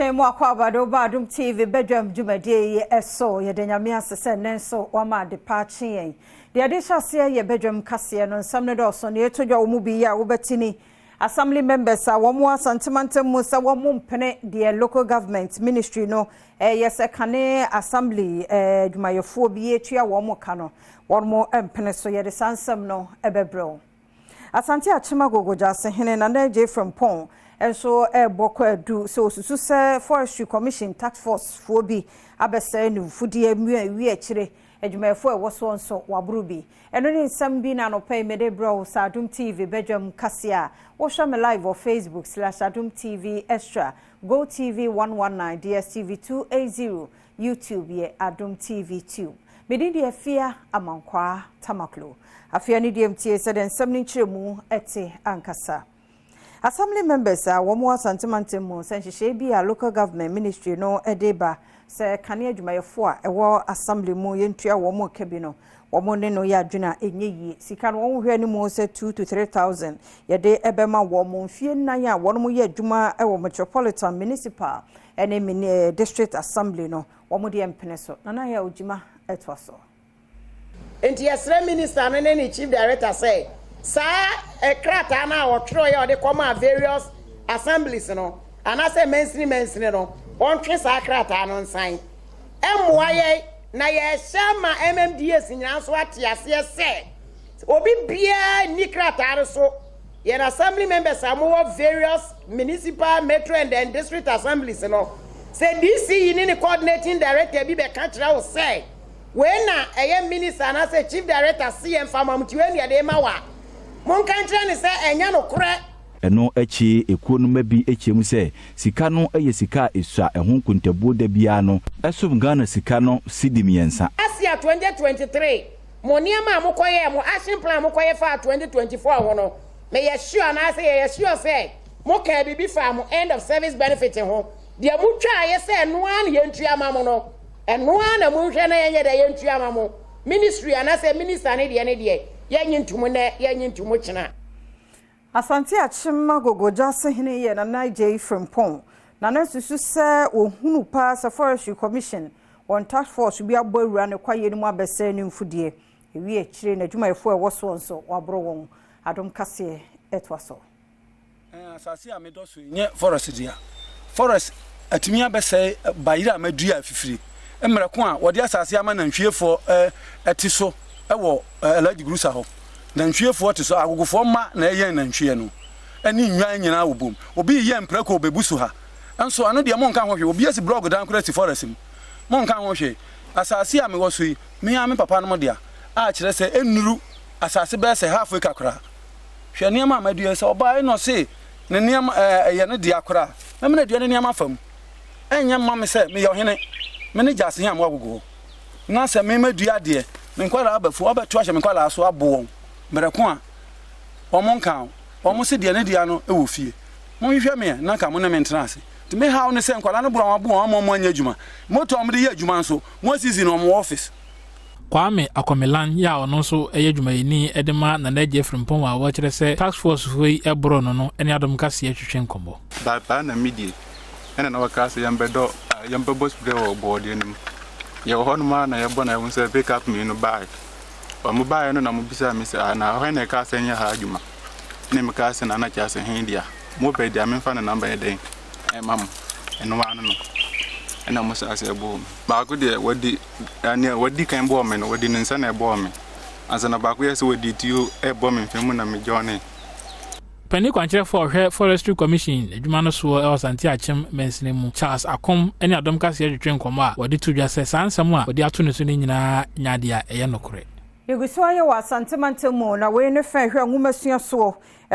Shemo akwabado Badwam TV Badwam Jumade eso ye denyame asese nenso wama departure yen de adehase ye Badwam kase no nsamne do so ne etodwa wo mu bi ya wo betini assembly members a wo mu asantemantam mu sa wo mu mpene de local government ministry no yes kane assembly dwumayefo bi etua wo mu ka no wo mu mpene so ye de sansam no ebebrew asante achima gogoja se hene na na from pon and so boko edu so susu se forestry commission task force fo bi abese nu fudie wi akire adwumayefo ewo so waburu bi eno ni nsam bi na no pay mede bro sa Adom TV Badwam kasia wo show me live on Facebook /Adom TV extra Go TV 119 DSTV 280 YouTube ye Adom TV 2 medidi afia amankwa tamaklo afia ni DMT said nsam ni chiremu ete ankasa. Assembly members are one more santimantimu sense be a local government ministry no edeba se kane adwumayefo a ewo assembly mu yentua wo mo kabino wo mo ne no ya adwuna enyeyi sika no wo hwe ni mu se 2 to 3000 ye de ebema wo mo mfie nan ya wo mo ye adwuma ewo metropolitan municipal ene district assembly no wo mo de empene so nana ya ojima etwaso enti yesre minister no ne chief director say sa ekrata na wotro ya de come various assemblies no and I say mensin no on twe sa krata no nsan emwaye na ye shama MMDS nyina so atiase se obi bia ni krata so ye assembly members are more various municipal metro and then district assemblies no say DC ni coordinating director bi be ka kira wo say when na eye minister na say chief director CM famamti when ya de mawa mon kantre ne se enya no kore eno echi ekonoma bi echemu se sika no eye sika esua ehun kuntabu da bia no esum Ghana sika no sidimiensa asia 2023 moniama amokoye mo action plan amokoye fa 2024 ho no me ye sure na say ye sure say mo ka bibi fa mo end of service benefit ho de mo twa ye se eno an ye ntua mamo no eno an na mo hwe na ye de ye ntua mamo ministry ana say minister ne de yanyintumu ne yanyintumu china asante achima gogoja se hene ye na Niger from pon na na susu se ohunu pa sa forestry commission on task force bi abawura ne kwaye ni mu abese ni mfudie ewi akire na adwumayefo ewo so nso wabro won Adom kase etwaso asase amedoso nye forest dia forest atimi abese bayira amadua afifiri emreko a wode asase ama na nhwiefo etiso ewo eladi grusa ho na nhwiefo te so agogofo ma na eyen na nhwie no ani nwan nyina wobom obi ye mpreko obebusu ha enso ano de monka ho hwe obi asi blog dan kura si forest mu monka ho hwe asase ame wo so yi me ame papa no mo dia a kire se enuru asase be se half acre kura hwe niam amadua se oba no se ne niam ye ne dia kura me na dua ne niam afam enya mama se me ye ohene me ne jase hiam wagogo na se me madua de menkwala abafu abetu ahye menkwala aso abo mereko a omonka omo se de ne dia no e wo fie mo hwehwe me na ka mo na mentena ase ti me hawo ne se nkwala no bro abo omo anya adwuma moto omo de ye adwuma nso mo sisi no mo office Kwame Akomelan ya ono so eye adwumayini edema na naje frimpon wa wo kire se task force hoi ebro no ene Adom kase atwetwe nkombo ba na media ene na wakase yambedo yambebo spray o board enim ye hono ma na yebo na yewon se pick up me no bag o mo bag no na mo bisa me se na ho na ka se nya ha adwuma ne me ka se na na cha se hin dia mo be dia me fa na number den mam eno wa no ena mo sa se ebo ba ko de wadi ania wadi kan bo me no wadi nsa na ebo me azana ba ko yesi wadi tio ebo me femu na me jone Penny kwanchere for forestry commission adwuma no so asante achem mensinemu Charles Akom ene Adom kase atwetwe nkomo a wodi to dwa se sansam a wodi ato ne so ne nyina nyade a eye nokore yeguso aye wa santemantemu na we ne fa hwe nwumasua so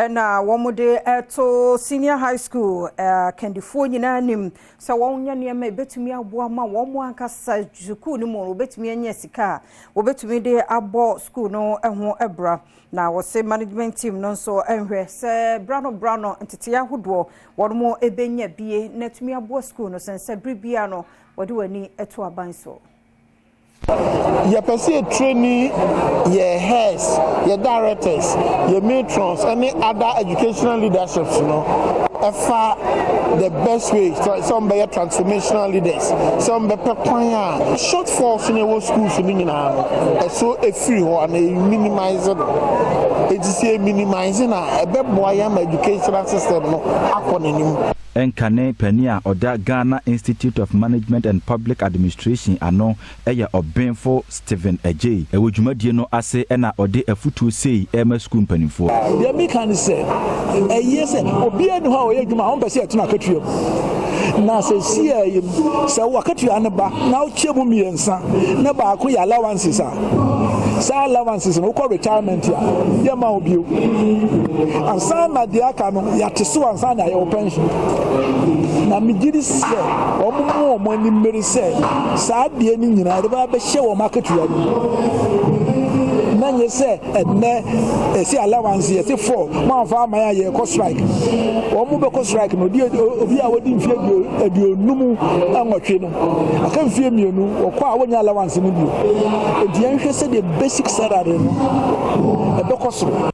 na womode eto senior high school kendifo nyina nim se wonya niam betumi aboa ma womo ankasa school ni mo betumi anya sika obetumi de abo school no ho ebra na wose management team no so enhwe se brano ntete ahodo womo ebenya bie na tumi abo school no sense bribia no wode wani eto aban so your person training, your heads, your directors, your matrons, any other educational leaderships, you know. the best way. Some be transformational leaders. Some be prepare shortfalls in our schools in so free and minimize it. It's minimizing a better educational system. No, Enkane Penia Oda Ghana Institute of Management and Public Administration ano eya obenfo Stephen Ejay e wodwumadie no ase na ode afutu sei ema school mpanimfo the me can say yes obi enu ha oye dwuma on pese etuna katuam na se sie se wakatua ne ba na o chemu miensa na ba ko ya allowances sa allowances no ko retirement ya ye ma obi and some na dia ka no ya teso ansa na your pension na migiri se omo ani mmeri se sa de ni nyina de ba be hye wo makatua ni na nye se ene esi allowance ye se for man fa ma ye ko strike omo be ko strike no di obi a wodi mfie aduonum anwotwe no aka mfie mienu okwa a wonya allowance ni bio edi anhwe se the basic salary no e be ko so.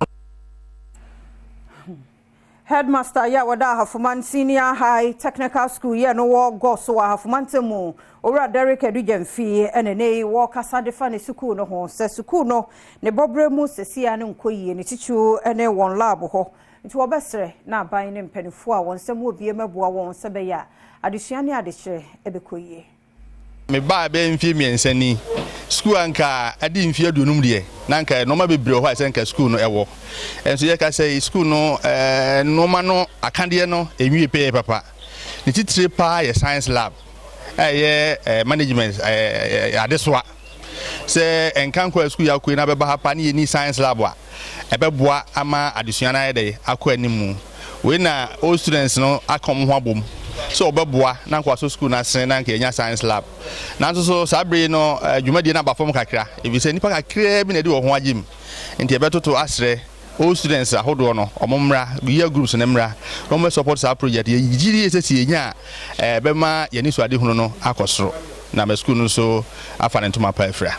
Headmaster ya wada Hafuman Senior High Technical School ya no wo go so Hafumantemu owura Derek Edujemfi enene wo kasa defa ne school no ho se school no ne bobremu sesia ne nkoyie ne tichu ene won lab ho nti wo besre na aban ne mpanifo a won sem obie maboa won se be ya adesua ne adehye ebekoyie me ba be mfie miensani school anka adi mfie adunum de nanka no ma bebre ho asenka school no ewo enso ye ka say school no no ma no akande no enwie pe papa ni titire pa ye science lab ye management adeswa se enkanko school ya ko na be ba hapa ni ni science lab a ebeboa ama adesua na ye de akọ animu we na all students no akom ho abom so obeboa na kwa so school na sen na nke nya science lab na so sabre no dwumadi na ba fom kakra ebi se nipa kakra bi na di wo ho agim nti ebetoto asre all students ahodo no omomra year groups na mra no support sa project ye yigiri esesi nya be ma ye ni so ade hunu no akosoro na me school no so afa ntoma pa afra.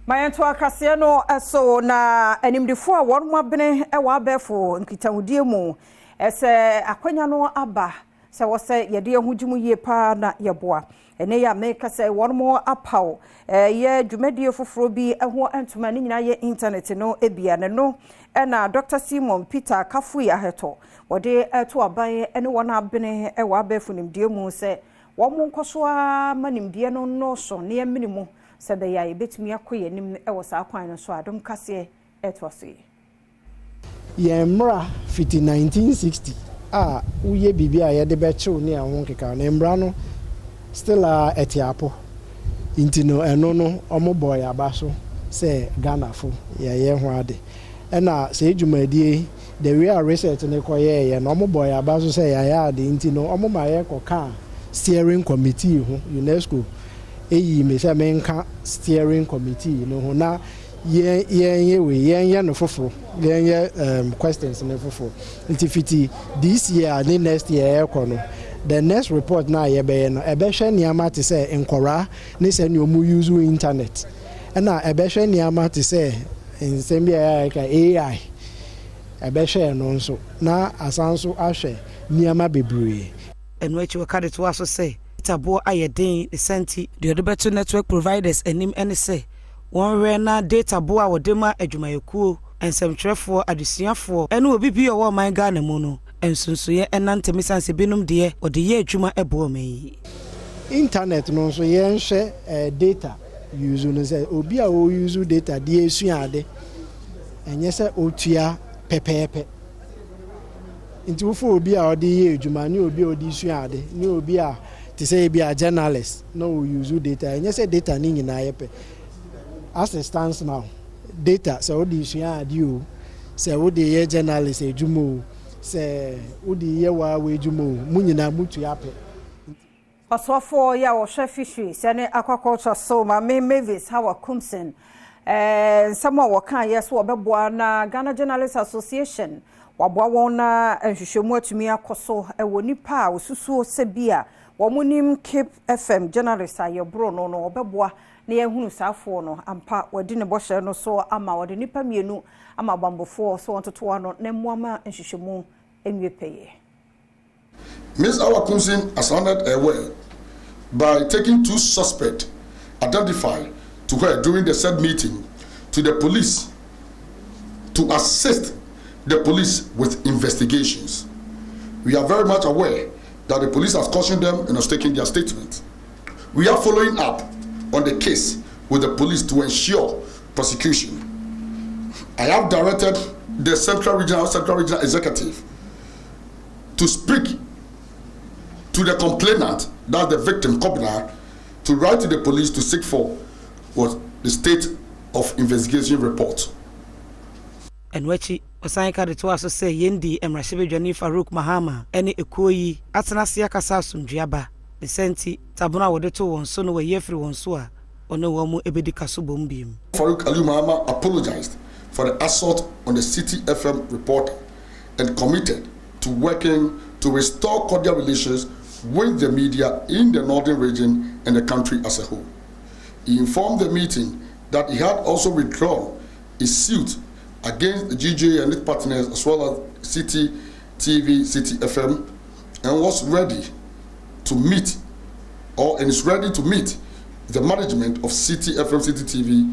Mayento akase no eso na animdifo a won mabene e wa abefo nkitahudie mu ese akwanya no aba se wo se yede ehudwum yie pa na yeboa ene ya make se won mo apaw ye dwumadie foforo bi eho entoma ni nyina ye internet no ebia ne no na Dr. Simon Peter Kafui aheto wode eto aban ene won abene e wa abefo nimdie mu se won mo nkoso a manimdie no no so ne eminimu sebe ya ebetumi akoye nim ewo sa kwan no so Adom kase etwose ye mra fiti 1960 uye bibia ye de bechew ne ahon keka na mra no still etiapo intino eno no omoboy abaso se Ghana fo ye ho ade na se edwumadie the real research ne koye ye no omoboy abaso se ya ade intino omomaye koka steering committee ho UNESCO eyi me se menka steering committee no ho na ye no foforo ye questions no foforo ntifiti this year and next year ekono the next report na ye be no ebehwe niama te se enkora ne se ne omu use internet na ebehwe niama te se nsem ya ka AI ebehwe no nso na asanso ahwe niama bebree eno echi wakade to aso se tabo ayedin senti the other network providers enim ene se won we na data bo a wodema adwumayekuo ensemtwerefo adusiafo ene obi bi owo man Ghana mu no ensunsuye enantemi sanse binum de ode ye adwuma ebo mai internet no so ye nhwe data use no se obi a o use data de esuade enye se otua pepepe nti wo fo obi a ode ye adwuma ni obi a ode suade ni obi a to say be a journalist no use data and you say data ni nyina yepe as it stands now data so the issue you say wo the ye journalist ejumo say wo the ye wa ejumo mu nyina mutu yape Osofo ya wo hwe fisheries ene aquaculture so ma Mavis Hawa Kumsen someone wo kan yes wo beboa na Ghana Journalists Association waboa won na nhwehwemu atumi akoso ewo nipa a osusuo se bia womunim Cape FM journalist ayebro no obeboa na yehunu saafo no ampa wadi ne bɔhyɛ no so ama wadi nipa mienu ama bambofo so ontoto no na muama nhwehwemu enwie peye. Ms. Awakunsin has honored her well by taking 2 suspects identified to her during the said meeting to the police to assist the police with investigations. We are very much aware that the police has cautioned them and has taken their statement. We are following up on the case with the police to ensure prosecution. I have directed the Central Regional Executive to speak to the complainant, that's the victim, Kobna, to write to the police to seek for what the state of investigation report. And wachi osanka de to aso say yendi emrahye Johnny Farouk Mahama ene ekoyi atenase akasa asumdwaba the senti tabuna wode to won so no we yefri won so a ono wo mu ebedi kaso bom biem. Farouk Ali Mahama apologized for the assault on the City FM reporter and committed to working to restore cordial relations with the media in the northern region and the country as a whole. He informed the meeting that he had also withdrawn his suit against the GJ and its partners as well as City TV, City FM, and was ready to meet and is ready to meet the management of City FM, City TV,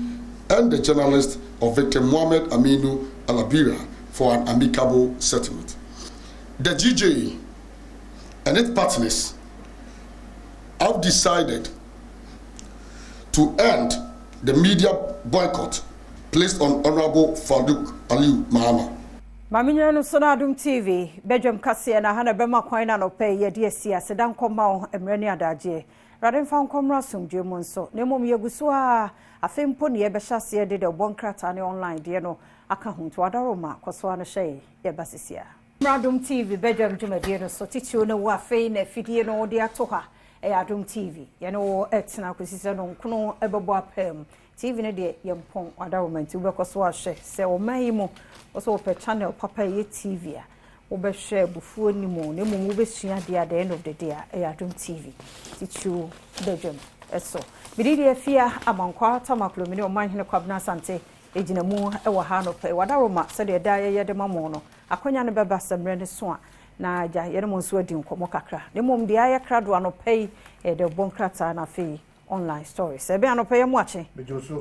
and the journalist of victim Mohamed Aminu Alabira for an amicable settlement. The GJ and its partners have decided to end the media boycott placed on Honorable Farouk Ali Mahama. Maminya no so na Adom TV Badwam kase na hana bema kwan na no pay ye de sia sedan koma emrani adaje raden fa nkomra sumdwe mu nso na mom yeguso a afempo ne ye be hyase de bonkrata ne online de no aka hunto adaroma kwaso na hye ye basisia Adom TV Badwam dwumade no so titio no wa afei na fidie no de ato ha Adom TV ye no etna kwesise no nkono ebebo apem TV ne de yempon adaroma nti ubekwaso ahye se o mayimu also per channel papa ye TV a obe share bufuo ni mo ne mo obe sua de at the end of the day Adom TV titio Badwam eso bididi afia amankwa tamaklo mi o manhene kwabna sante ejina mu e wa ha no pe wadaroma se de da ye de mamo no akonya ne beba semre ne so a na aja ye mo nso adi nkomo kakra ne mom de aye krado ano pe de bonkrata na fe online stories ebe anopa ye muache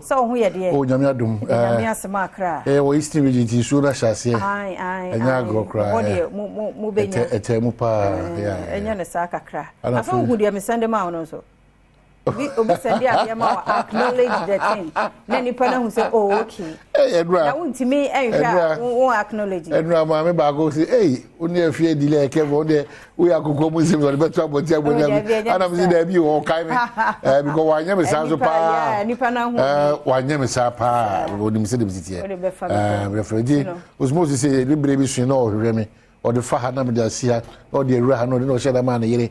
so hu ye de o nyame adom nyame asema akra o east region ti so na hyase ai enya agro kra mo de mo benya etemu pa ya enya ne sa kakra afa hu de me send ma no so obi send ya ma acknowledge the thing na nipa na hu say oh okay edra na wunti me ehwa won acknowledge edra ma me ba go say oni afie dile ke bo de we akoko mu sim so beto aboti abonya ana me da bi o kai me because wanya me sa so pa nipa na hu wanya me sa pa oni me se de bitie referee osmosis say libre bi so na o hwere me o de fa ha na me da sia o de ewura ha no de no sheda ma na yere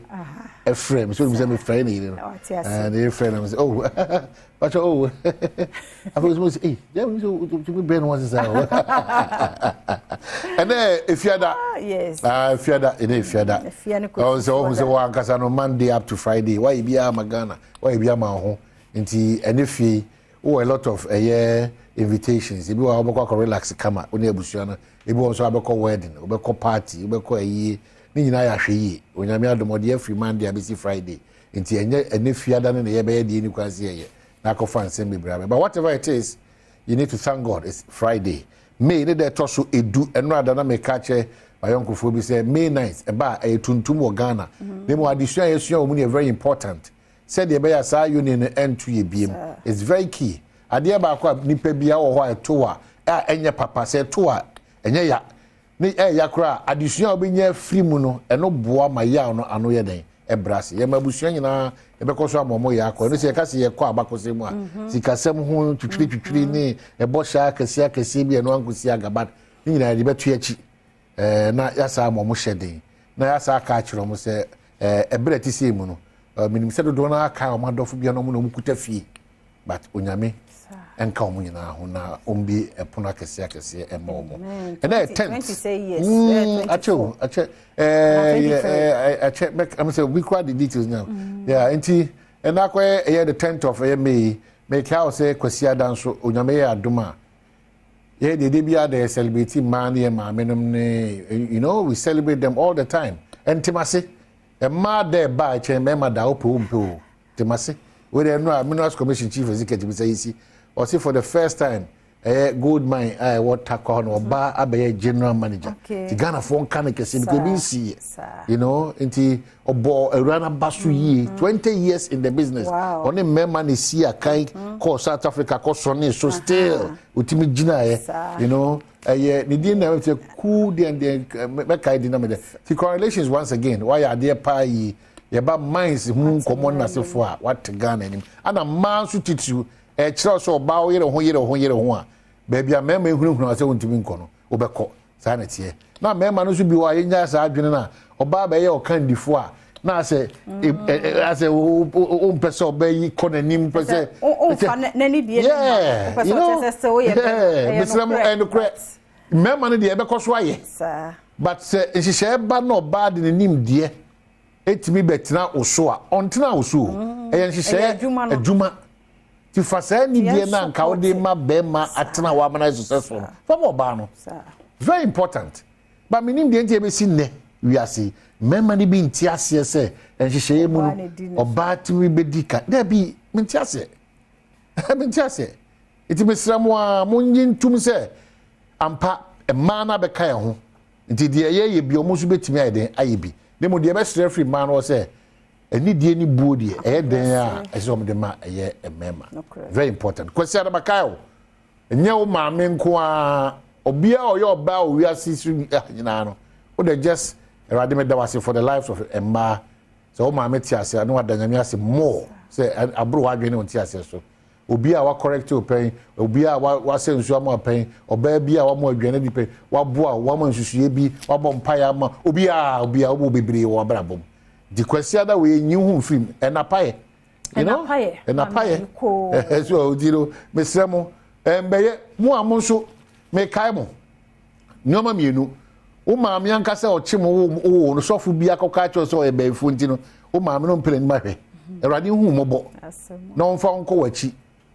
a friend so me say me friend you know and a friend I say oh but oh I was say yeah to be one say and then if you that yes if you that if you that oh so one kasa no Monday up to Friday why you be Magana why you be ma ho nti enefie oh a lot of invitations ebi wa obekọ relax kama oni abusua na ebi won so abekọ wedding obekọ party obekọ ayi ni nyina ya hwe yi onyame adomode free Monday abisi Friday nti enye enefie ada ne ye be ye de ni kwase ye na akofa nsem bebrebe but whatever it is you need to thank God it's Friday May ne de to so edu eno ada na me ka che bayonkofo bi say May 9th eba etuntum wo Ghana dem addition yesua o mu ne very important said the be ya sa union end to ye biem it's very key ade ba kwa nipa bia wo ho eto a enye papa say to a enye ya ni yakura addition obinya free mu no eno boa ma ya no ano ye den ebrase ye mabusua nyina ebekoso amomo ya akọ no se ka se ye kọ abakose mu a sikasem ho twitwitwitwiri ni ebosha kase bi eno ankosi agaba ni nyina de betu achi na yasa amomo hyeden na yasa aka akiro mo se ebreti se mu no minim se do na aka o madofo bia no mu no mukuta fie but onyame enka omo nyina ho na ombi epono kase emomo and then 10 I check back I'm say we quite the details now yeah enti and akwa the 10th of May make how say Kwasia dance onyame adoma. Yeah, they be they celebrate money and you know, we celebrate them all the time. And Timasi, a ma there by chain member da opu Timasi, we don't know Minerals Commission Chief Executive say or see for the first time gold mine what takon or bar abe general manager. The Ghana phone can see you know, into obo a runner basu ye 20 years in the business. Only member see a kind call South Africa call Sonny so still ultimate jina you know ni dinner with a cool the mekai dinner. The correlations once again why are there pie yeba minds who common as for what Ghana and a man should teach you a church or bow here or baby a member who I say want to be kono obeko sanity na member no should be why nya sa adwene na oba be ye o kan difo na say as a person be konanim person nani die na you know Mr. and correct member no dey be koso aye but she share ba no bad in nim die etimi betina oso a ontena oso she share adwuma ti fasa ni die na nka wo de ma be ma atena wa mana successful for mo ba no very important but minim de ntie be si ne wiase memma ni bi nti ase se enhyehyeye mu no oba ti wi be dika da bi nti ase nti ase iti mesramu a munyi ntum se ampa ma na be kan ho nti de ye bi omo so betimi ayeden ayebi ne mo de be stre free man wo se any die ni buo die den a esom de ma eye emema very important kwesi ada makayo nya wo maame nko a obia oye oba o wi asisu nyina no wo de just erade me da wase for the lives of emma so wo maame ti ase no wadanyame ase more say abro wadwene won ti ase so obia wa correct open obia wa se nsu ama open oba bia wa mo adwene di pe wa boa wa mo nsusuye bi wa bom paya ma obia wo bebre wo brabom the question that we knew film enapaye you know enapaye so diro mesremo mbeye mu amonso me kaimo nyoma mienu o maame anka se ochim wo no sofu bia koka cho so ebe funti no o maame no mpele ni mahwe erade hu mobo na onfa onko wachi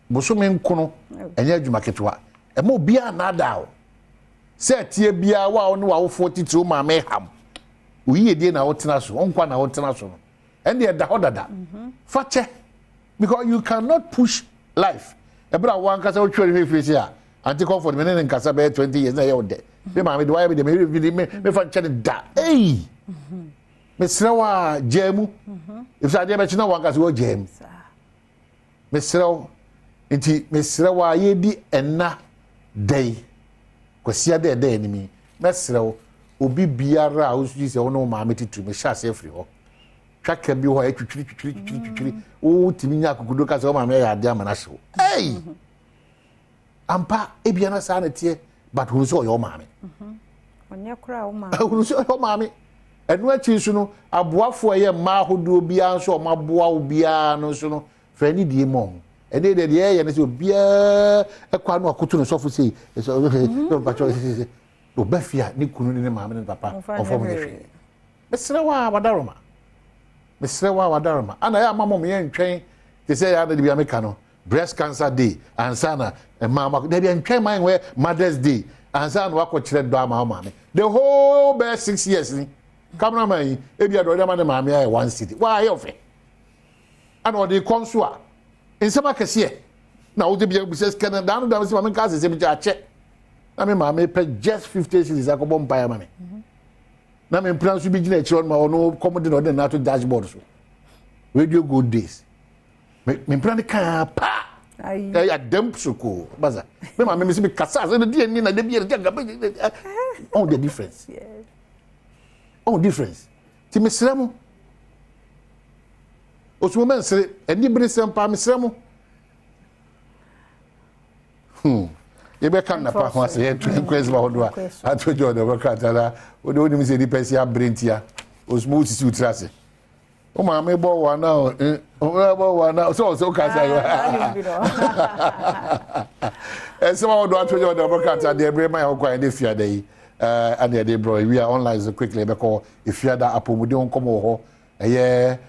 bosome nkono enye adwuma ketwa e mo bia na da o se tie bia wa no wa wo 42 maame ham uyiye die na wotena so onkwa na wotena so and the dada fache because you cannot push life ebra wan kasa wo twere face ya anti comfort me ne nkasa be 20 years na ye ode be ma me do why be me fa chene da hey me srawa jemu if sa dia be china wan kasa wo jemu me sraw inti me srawa ye di enna day kwasia de enimi me sraw obi biara osuji se wono ma metitu me sha se free ho twaka bi ho twitwiri o timi nya akukudo ka se o ma me ya ade amana hyew hey ampa ebia na sa na tie but hu so yo ma me onye kura o ma hu so yo ma me enu achi su no aboafo ye ma hodo bia so o ma boa obia no so no fa ni die mom ene de ye na se obia ekwa no akoto no sofo sei so bacho obafia ni kunu ni maame ni papa ofo me hwe mesrewa wadaroma ana ya mama me ntwen te say ya de bia me ka no breast cancer day ansana mama de bia ntwen man we mother's day ansana wako kire do ama maame the whole best 6 years ni cameraman e bia do de maame ya one city why you fe ana odi konso a nsema kese na wo de bia business Canada no da me maame ka se me ja che na me maame pay just 50 cities akobo mpaya mame na me plan so bi gina chiro ma ono commodity no na to dashboard so radio good days me plan ka pa ai ya dump suko baza me maame me se kasa so de ni na de bi ga on the difference yes on difference ti me sremo o so men sre eni bere sem pa me sremo ebe kan na pa ho ase ye twinkwes ba hodo a atojo de bakatala o de oni mi se di pesi abrentia o smooth si utrase o ma me bo wa na so ka say so hodo atojo de bakatala de bre ma kwa de fia dey and de bro we are online so quickly be call if you da apomude on komo ho eye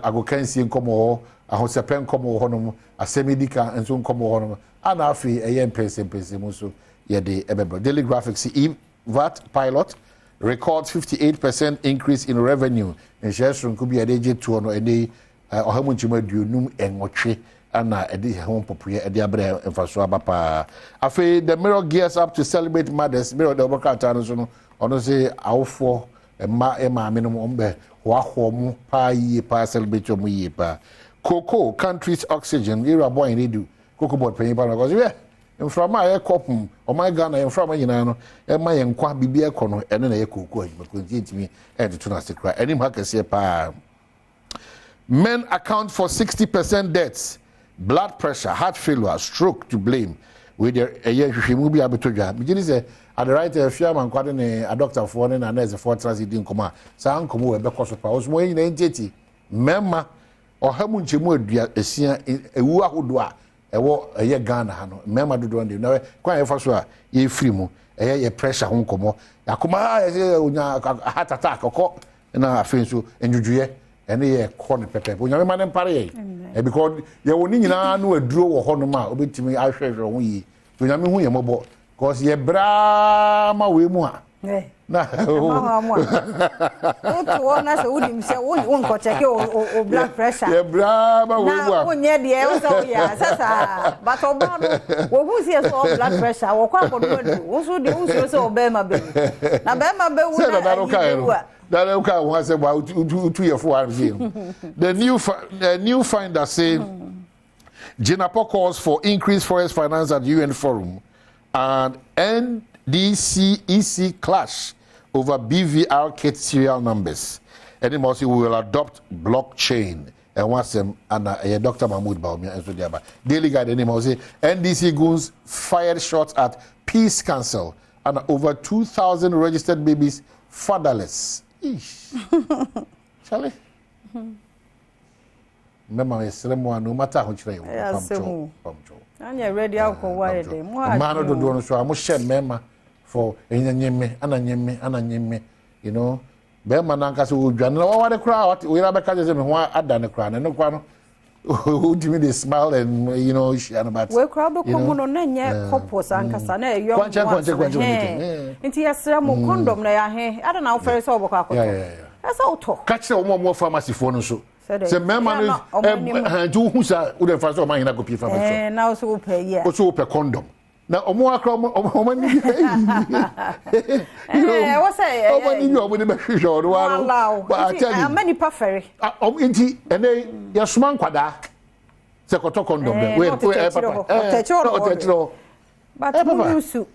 agokansi nkomo ho ahosepen komo honom asemidika enso komo honom ana afi eye mpese mu so ye de ebebro. Daily Graphics VAT pilot records 58% increase in revenue. And shares from Kubi Adeje to no ede ohamunchima duonum enwotwe ana ede hon popuye ede abre emfaso abapa. Afi the Mirror gears up to celebrate mothers. Mirror the obakata no so no ono say awfo ema minimum ombe mu pa celebrate mu yi pa. Cocoa country's oxygen you are born redo cocoa board penny pa because we from my copum or my Ghana and from no e ma ye nkwa bibia ekono ene na ye cocoa ajuma kontimi e de tuna sekra eni maka se pa. Men account for 60% deaths, blood pressure, heart failure, stroke to blame with their hwehwemu bi abetodwa bigini say at the right afia man kwade ne a doctor for ne na nurse for transit koma sa ankomo we be koso pa osmo yin na nteti memma ohamu nchemu adua esia ewu ahodo a ewo eye Ghana ha no memma dodo ndi na kwa ye faso a ye free mu eye pressure ho nkomo yakoma ye onya heart attack ko na afenso enjujuye ene ye ko ne pepe onya me mpare ye because ye woni nyina no aduro wo ho no ma obetimi ahwehwe ho yi onya me hu ye mobo cause ye brama we mu a na o wona so udim se won ko check o blood pressure ye brama we mu a wonye de e so ya sasa but obono wo hu se so blood pressure wo kwa kodo do wo so de wo so obema be na bema be wu na The new finder say Jinapo calls for increased forest finance at UN Forum and NDCEC clash over BVR kit serial numbers. And then also we will adopt blockchain. And once and Dr. Mahmoud Baumia and so there. Daily Guide anymore say NDC goons fired shots at Peace Council and over 2,000 registered babies fatherless. Charlie? Remember, no matter how much you and you're ready out for why they man don't do so. I must share member for ananyeme, you know. Bema Nankas would join the crowd. We have a catcher who had done a crown and no crown. Who do me smile and you know, she and about we crowd the common on any couples and Cassane, you're into your sermon condom. I don't know, first over. That's all talk. Catch the more pharmacy for no so. Say, Mamma, do who's a would have first of mine, I could pay for and now so pay, yeah, also per condom. Now, more crowd of woman. I was saying, you with the message or allow, but I tell you, many puffery. Inti, and they, your sman quada. Secoto condom, but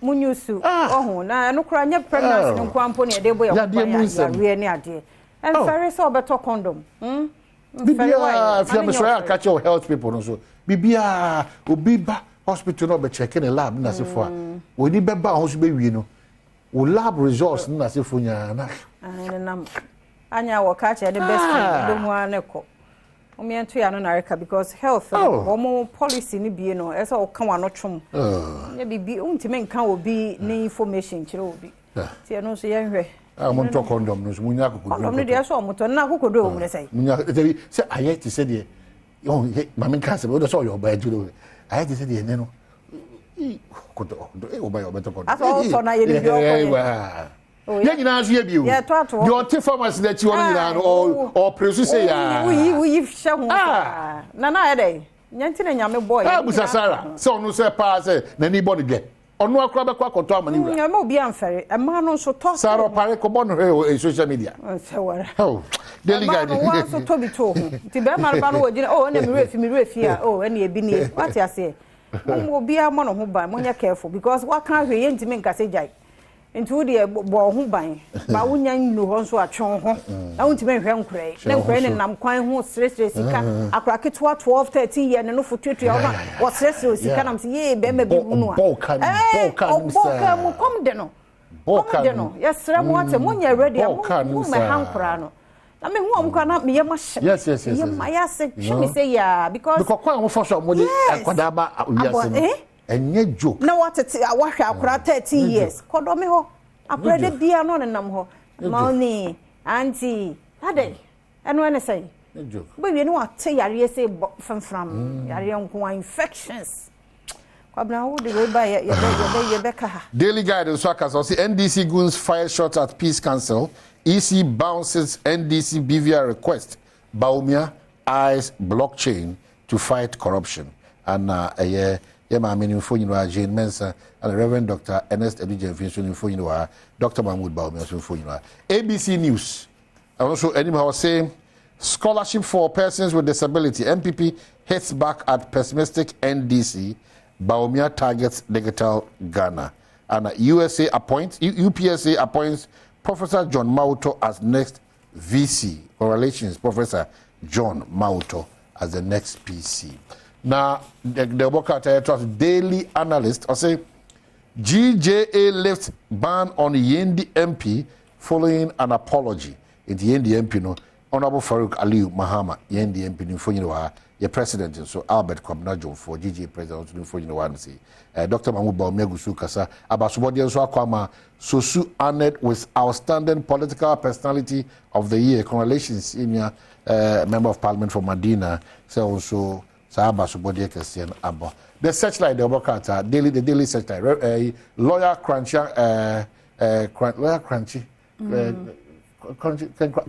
Munusu, oh, now no crying your pregnancy, no company, they were really idea. And very so better condom. Bibia, if you are catch your health people, also. Bibia, Ubiba hospital, no be checking a lab, na for. We need better hospital, you know. Lab results, na se funya. Anya will catch the best don't want to cook. To America because health more policy ni be no as all come not chum. Be ultimate can will be no information will be. See, no say I want to condom no munya ko condom no dia so moto na ko do mu say. Munya say ayet say dey. Oh, mama can say we so your bad do. Ayet say dey no. Ko do o ba your better condom. As all for na ye ni do. Yeah, you know, you your tea pharmacy that you want or produce say, we shall. Nana, day. Yantin and Yammy boy, Sarah. So no say pass anybody get. Or no crab a quack or Tom and I won't be unfair. A man also talks Sarah Paracobon in social media. Oh, Daily Guide. So Toby told him. Tibet, oh, and me, oh, and ye be what I say. Will be a man who buy when you're careful because what can't we ain't to make us a into the ball who buy, but when you know also a chong, I want to make him cray. Then crying and I'm quite who stress, I crack it 12, 13 years and no for 2 hours. What stress you can see, baby, come deno. Yes, I'm when you're ready. I'm my hand crano. I mean, one cannot be a much. Yes. My ass, she say, yeah, because for somebody, and ye joke. No, what it's I wash out 30 years. Codomiho, I pray be anon and numho. Money, auntie, that day. And when I say, But you know what? Say yare say from yare infections. Daily Guide so say NDC goons fire shots at Peace Council. EC bounces NDC BVR request. Baumia eyes blockchain to fight corruption. And Jane Mensa and Reverend Dr. Ernest Edujen Dr. Mahmoud Baumia. ABC News. And also anybody was saying scholarship for persons with disability. MPP hits back at pessimistic NDC. Baumia targets digital Ghana. And UPSA appoints Professor John Mauto as next VC. Correlations, Professor John Mauto as the next PC. Now, the worker Daily Analyst, I say, GJA lifts ban on Yendi MP following an apology. It Yendi MP, no, Honorable Farouk Aliyu Mahama, Yendi MP, for your president, so Albert Kwabnajo for GJA president, for Dr. Mahmoud Baumia Kasa, Abasubodi so Akwama, Sosu honored with outstanding political personality of the year, correlations senior member of parliament for Medina, so also Abasubodi Kasian Abba. The searchlight, the Bokata, the daily searchlight, lawyer Crunchy,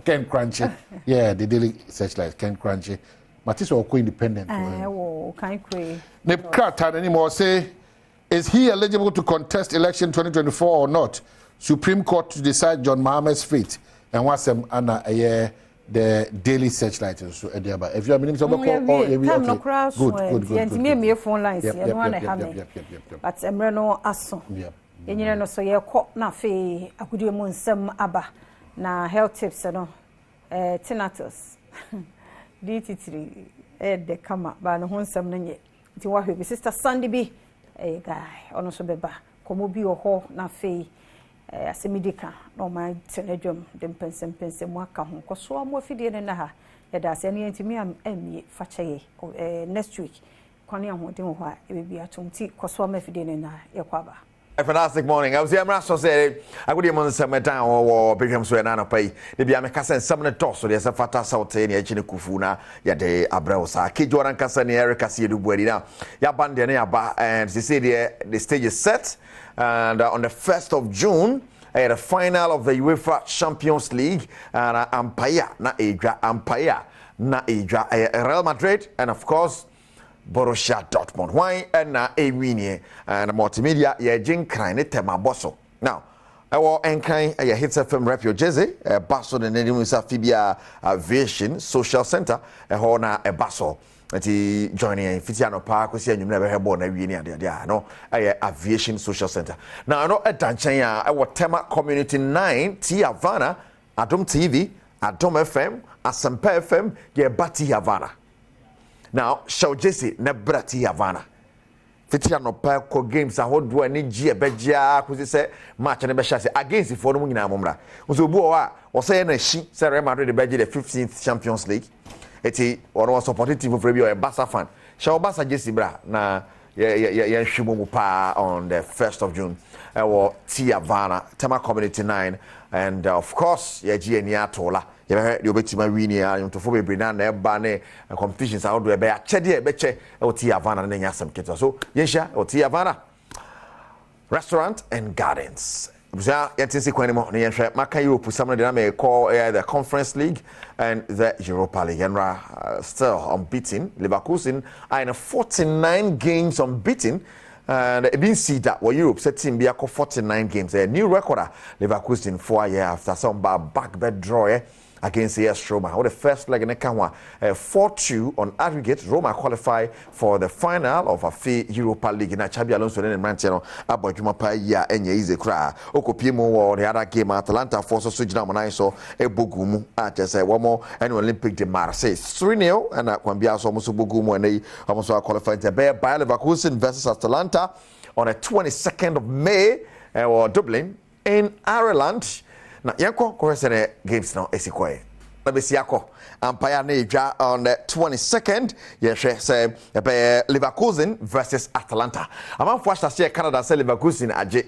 Ken Crunchy, yeah, the daily searchlight, Ken Crunchy. Matisse or co-independent. Nepkatan anymore say, is he eligible to contest election 2024 or not? Supreme Court to decide John Mahama's fate. And what's the daily searchlight. So if you have been good. Me phone lines. But Emreno Asso. You know, so you're caught na fe akudie some aba na health tips no tinnitus. DT3 de kama ba no honsam na nye nti wa hwe sister Sandy bi guy ono so beba komo bi ho na fe asemidika no ma tenedwom de pensem mu aka ho koso amu afidie ne na ha ya da se ne ntimi am amie fa cheye next week kwani ahoden ho a ebebi atomti koso am afidie ne na ye kwaba. A fantastic morning. I was here, Master said, I would even say, Madame or Bigam Suena pay. The Biamacas and some of the toss, so there's a fata sauté, Kufuna, Yade Abreusa, Kijoran Cassani, Erica Sidubuena, Yabandania, and she said the stage is set. And on the 1st of June, the final of the UEFA Champions League, and Ampaya, na Asia, Real Madrid, and of course, Borussia Dortmund. Why and na Ewini and multimedia ye jin krane tema boso. Now, our enkai a hits FM Rapio Jeze, a basso the name is Fibia Aviation Social Center, a hona a basso. Ati joining Fitiano Park, we see you never have born Ewini there. No, Aviation Social Center. Now I know a Tanchaya, our Tema Community 9, T Havana, Adom TV, Adom FM, Asampa FM, ye Bati Havana. Now, show Jesse Nebrati Havana. Fitiano Park games a whole do any G Beja, who say match and Besha against the following Namumra. Uzuboa was saying a she, Sarah Madrid the 15th Champions League. Eti or was supportive of review a Bassa fan. Show Bassa Jesse Bra na Shimumupa on the 1st of June. Or T Havana, Tema Community 9, and of course, Yagi Tola. You bet my winning to Phoebe Brinan, Bane, and competitions out there. Chedia, Beche, or T Havana, and Yasam Kita. So, Yesha, or T Havana Restaurant and Gardens. Maka Europe, some of them may call the Conference League and the Europa League. And still unbeaten. Leverkusen are in 49 games unbeaten. And it didn't see that what Europe set team be 49 games. A new record. Leverkusen 4 years after some back bed draw against AS Roma. Or the first leg in the Kanwa 4-2 on aggregate. Roma qualify for the final of a FA Europa League. In a Chabi Alonso and Manchester, Abo Jumapa ya enye easy cry. Okopimo or the other game Atalanta forces Sujina Monaiso, Ebogumu, just say one more and Olympic de Marseille 3-0 and Kwambia almost Bogumu and they almost qualified to bear Bayer Leverkusen versus Atalanta on the 22nd of May or Dublin in Ireland. Na yanko kohesene games now esikwae na besiako Empire Neja on the 22nd yeshe say Leverkusen versus Atalanta amanfo ahase Canada say Leverkusen age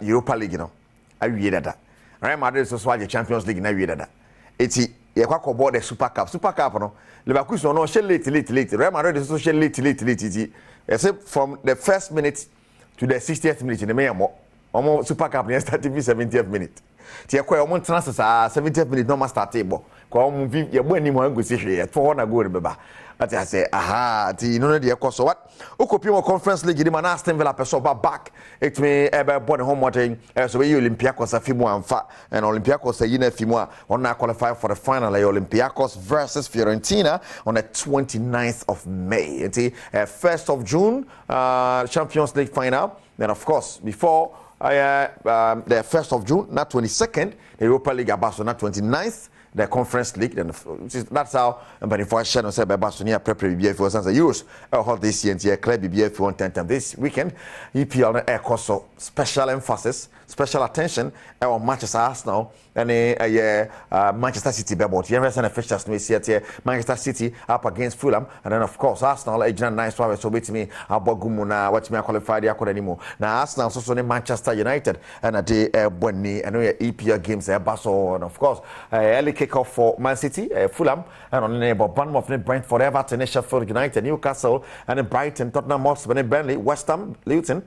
Europa League no awie dada Real Madrid so aje Champions League na awie dada eti ye kwa board the Super Cup no Leverkusen no share late Real Madrid is so share late except from the first minute to the 60th minute in the Omo Super Cup near starting 70th minute. Tia kwa omo transfers 70th minute no master table. Kwa omo vi ye bo anim an go si hwe for na go beba. Ati I say aha ti no de ekọ so what? Okopimo Conference League di man Aston Villa person back. It me ebe born home watching so we Olympiacos afimu amfa and Olympiacos yina afimu on na qualify for the final Olympiacos versus Fiorentina on the 29th of May. Iti 1st of June Champions League final. Then of course before the 1st of June, not 22nd, the Europa League abaso, not 29th, the Conference League. Then that's how. But if I share no say abaso near prepare BBF for the Euros, hold this year and club BBF for 110 this weekend. EPL air course special emphasis, special attention on Manchester Arsenal and Manchester City. But you ever fixtures no see here Manchester City up against Fulham, and then of course Arsenal agent nice one so with me abogumuna what me qualified ya anymore. Now Arsenal so Manchester United and a day Bonni and EPL games Basso and of course early kick-off for Man City, Fulham, and on the neighbor Bournemouth, Brentford, Everton, Sheffield United, Newcastle, and Brighton, Tottenham Hotspur, Burnley, West Ham, Luton,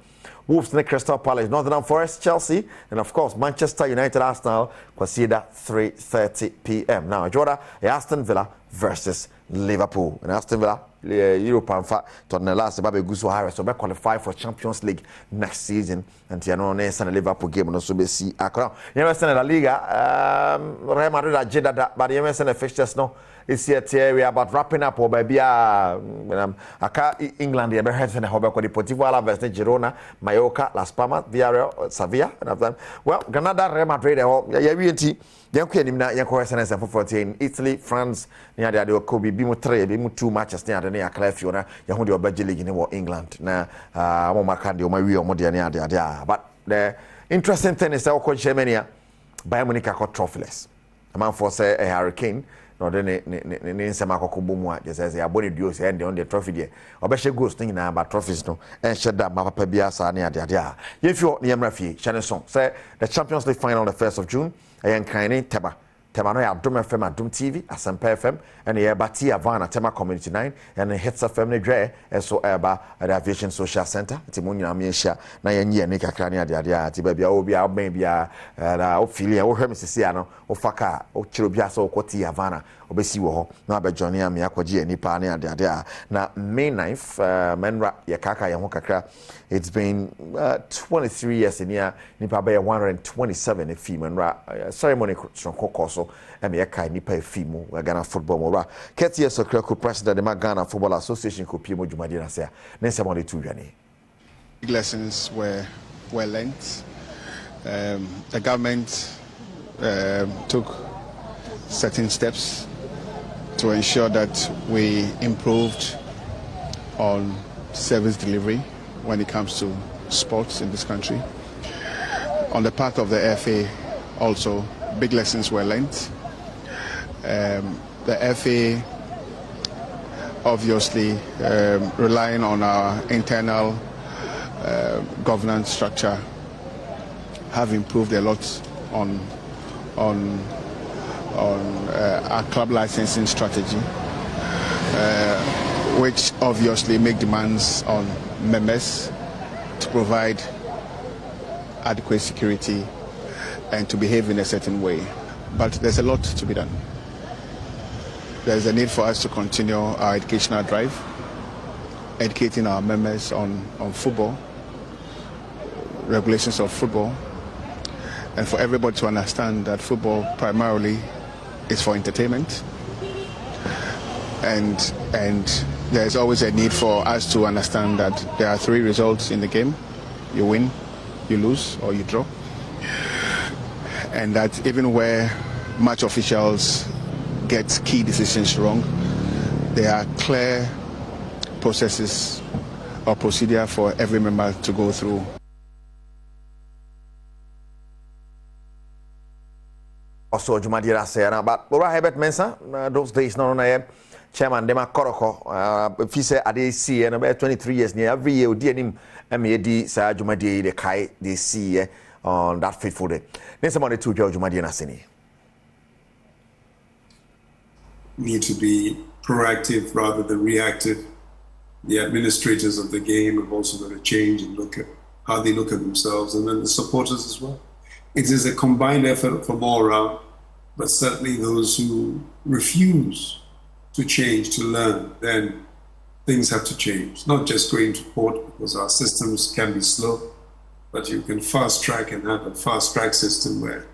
Wolves, Crystal Palace, Nottingham Forest, Chelsea, and of course Manchester United, Arsenal, consider 3:30 p.m. Now, Jordan, Aston Villa versus Liverpool, and Aston Villa. Europe and fact to the last Babe Guso Harris so be qualify for Champions League next season and you know na Liverpool game no so be see akra you know say na La Liga Real Madrid agenda but you know say the fixtures no is here we are about wrapping up or baby aka England they be head say na Deportivo Alaves Girona Mallorca Las Palmas Villarreal Sevilla and after well Granada Real Madrid we Yanko na yanko SNS for 14 Italy France near the Kobe be mu 3 be mu 2 matches near the near Clefiona ya hu the Obey League in England na mo makande o mawi o mo de near there but the interesting thing is that ko Germany Bayern Munich got trophyless a man for say a Hurricane no de ne nsema akoko mu a je say abone duo say end on the trophy there obehye goals thing na ba trophies no en sheda ma papa bia sa near there yefio ne yamra fie Chanson say the Champions League final on the 1st of June ayen kane Tema no ya Adom FM Adom TV Asempa FM and ye bati Avana Tema Community 9 and Hits FM ne dre so eba at Aviation Social Center ti mo nyina me hia na ye nye ne kakra ne ade ti ba bia obi a ban bia na o fili wo hwem sisi ano o faka o kiro bia so kwoti Avana obesi wo ho na ba johnny am yakwaji anipa ne ade na May 9th menra ye kaka ye ho kakra it's been 23 years in here nipa ba 127 e fi menra ceremony kokoso me kai nipa fi mu Ghana football mo ra Ketia Sokraku president the Ghana Football Association ko pie mo dwumadi na se na se mo de tu dwane. Lessons were learned. The government took certain steps to ensure that we improved on service delivery when it comes to sports in this country. On the part of the FA also, big lessons were learned. The FA obviously relying on our internal governance structure have improved a lot on our club licensing strategy, which obviously make demands on members to provide adequate security and to behave in a certain way. But there's a lot to be done. There's a need for us to continue our educational drive, educating our members on football, regulations of football, and for everybody to understand that football primarily is for entertainment, and there's always a need for us to understand that there are 3 results in the game: you win, you lose, or you draw, and that even where match officials get key decisions wrong, there are clear processes or procedure for every member to go through. Also, Jumadira say, but Laura Herbert Mensa, those days, no, Chairman Dema Koroko, if he said, I did see, and about 23 years near every year, dear him, MAD, Sir Jumadi, the Kai, they see on that fateful day. Next money to George Jumadina Sini. need to be proactive rather than reactive. The administrators of the game have also got to change and look at how they look at themselves, and then the supporters as well. It is a combined effort from all around, but certainly those who refuse to change, to learn, then things have to change. Not just going to court, because our systems can be slow, but you can fast track and have a fast track system where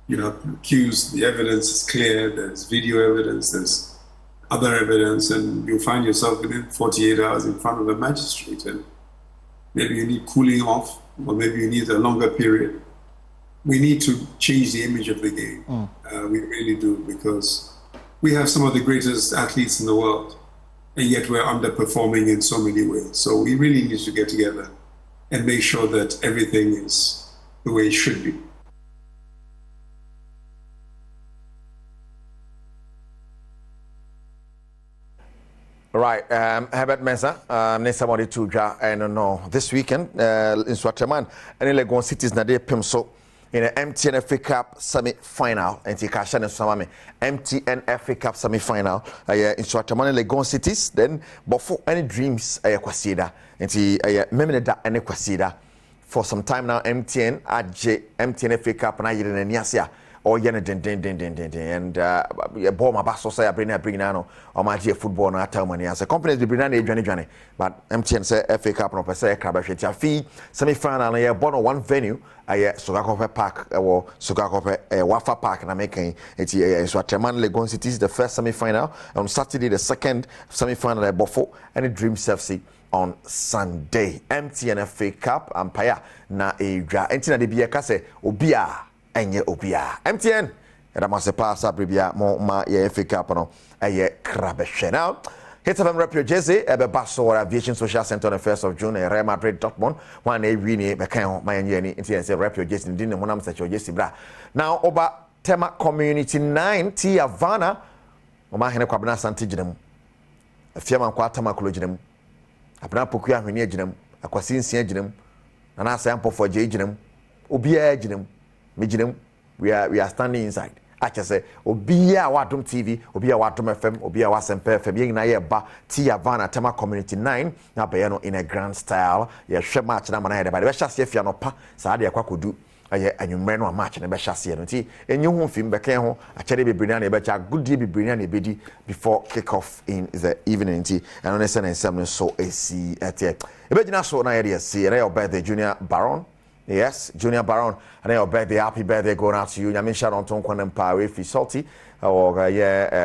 you're not accused, the evidence is clear, there's video evidence, there's other evidence, and you find yourself within 48 hours in front of a magistrate, and maybe you need cooling off, or maybe you need a longer period. We need to change the image of the game. We really do, because we have some of the greatest athletes in the world, and yet we're underperforming in so many ways. So we really need to get together and make sure that everything is the way it should be. Right, Herbert Mensah, ne somebody to ja, I don't know, this weekend in Swaterman, and Legon cities na de Pimso in the MTN FA Cup semi-final, and Tikashan and Samame, MTN FA Cup semi-final, in Swaterman and Legon cities, then before any dreams, Kwasida, and Memeda and Kwasida. For some time now, MTN FA Cup, and I did in Yasia. Or yen and ball my basso say I bring nano or my dear football no tell money as a company be bring Johnny but MTN say FA Cup no per se crabashet fee semi-final na born one venue Sugakope Park or Sugakope Wafa Park na making it so Chairman Legon City is the first semi-final on Saturday, the second semi-final at Bofo and the Dreams FC on Sunday. MTN FA Cup Empire na Adra Entina de Bia Kase Obia enye obia MTN era must pass up bia mo ma ye FA Cup no eye krabehwe now hit of rep your jersey ebe baso aviation social center on the 1st of June Real Madrid Dortmund one e wini be kan ma ye ni nti say rep your jersey din ne monam search your jersey bra now oba tema community 9 T Havana o ma hene kwabena sante ginam afiama kwa atama kolo ginam abna poku ahwene ginam akwasi nsia ginam na asa yampofo je ginam obia ginam we are standing inside. I just say, Obia Adom TV, Obia Adom FM, Obia Wasempe FM, Ying na ba T Havana Tema Community 9, na bayano in a grand style. Yeah, share match na mana but the best if you no pa, sa de akwa kodu. Aye anwumre no match na be share no ti. Enyu hu film be kan ho, a chede be brina na be cha good day be brina na be di before kick off in the evening ti. And on ese na nsem so esi etie. E be gina so na ye de see, na your birthday Junior Baron. Yes, Junior Baron, and your birthday, happy birthday going out to you. Yamin Sharon Tonkwan Empire, if he's salty, or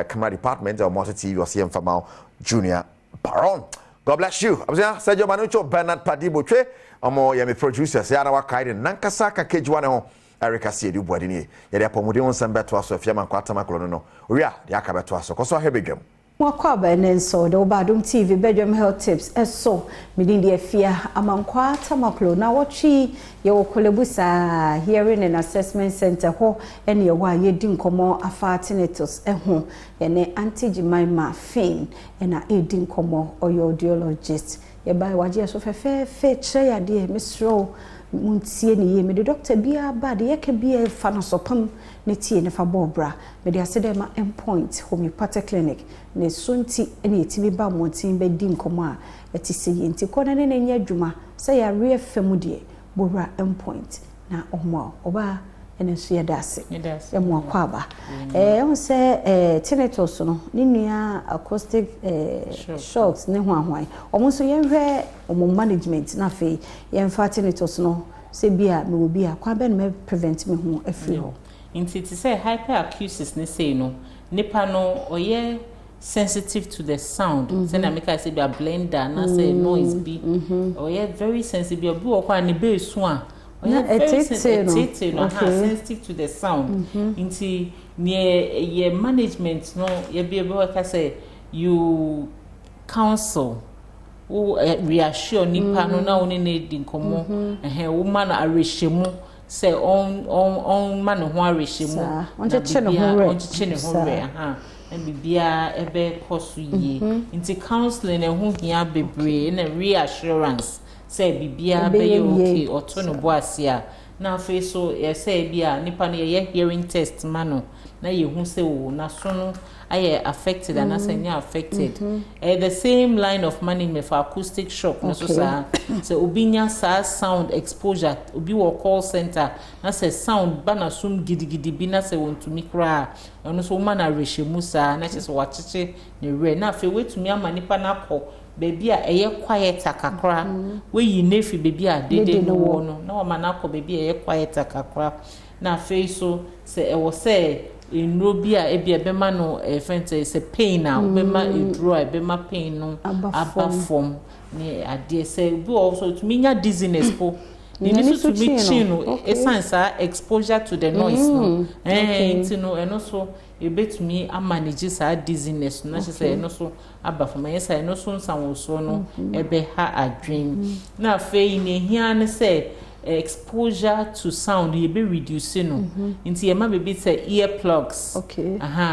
camera department, or Motor TV, or CM Famau, Junior Baron. God bless you. I was here, Sergio Manucho, Bernard Padibuche, or more Yami producers, Yanawa Kaiden, Nankasaka, Kejuano, Erica C. Du Boadini, Yadapomodion Sambeto, so if Yaman Quatamacono, Ria, the Akabeto, so Coso Hebigum. Mwakwaba enenso do Badwam TV Badwam health tips eso midindi afia amankwa tamaklo na wochi ye wokolebusa hearing and assessment center ho ene ye wa ye di nkomo afa tinnitus ho ye ne anti-Jemima Fane ena edi nkomo audiologist ye bai waje so fe che ya de misro muntie ni ye me de doctor bia ba de ye ke bia fa no sopam ne tie ne fa bobra me de asede ma endpoint homeopathic clinic ne sunti ene etimi ba montin be di nkomo a eti se ye nti kona ne nya adwuma se ya re fam de bobra endpoint na omo oba ene so ye dase ye mo akwaba on se tinnitus no ni nua acoustic shocks ne ho ahwan omo so ye hwe omo management na fe ye mfa tinnitus no se bia me obi a kwa ben me prevent me ho afri ho inti ti say hyperacusis ne say no nipa no oye sensitive to the sound say na make I say be a blender na say noise be oye very sensitive be o kwa ne be so a very sensitive no sensitive to the sound inti ye management no ye be able to say you counsel who reassure nipa no na oni na di nkomo woman arehemu say on man ho arehemu on che ne ho re and bibia ebe kosu ye inti counseling ho hia bebre na reassurance say bibia be okay oto no boase a na afi so ye say bia nipa no ye hearing test ma no na ye hu say o na so no aye affected and as any affected the same line of management for acoustic shock no so so obinya sound exposure obi wo call center na say sound ba na sum gidigidi bi na say wontumi kra no so ma na rehemu sa na che so wacheche ne re na afi wetumi ama nipa na akọ baby a eye quiet akakra we yi nefi baby a dede no wo no na o ma na akọ baby eye quiet akakra na afi so say e wo say in Robia ebia bema no friend say pain now bema e draw e bema pain no aba form ne ade say do also to minya dizziness po ni so to me chino essence exposure to the noise no you know and also e betumi a manage sa dizziness no she say no so aba form yes say no so nsan so no ebe ha adwen na fe ni hia ne say exposure to sound you be reducing into your baby say earplugs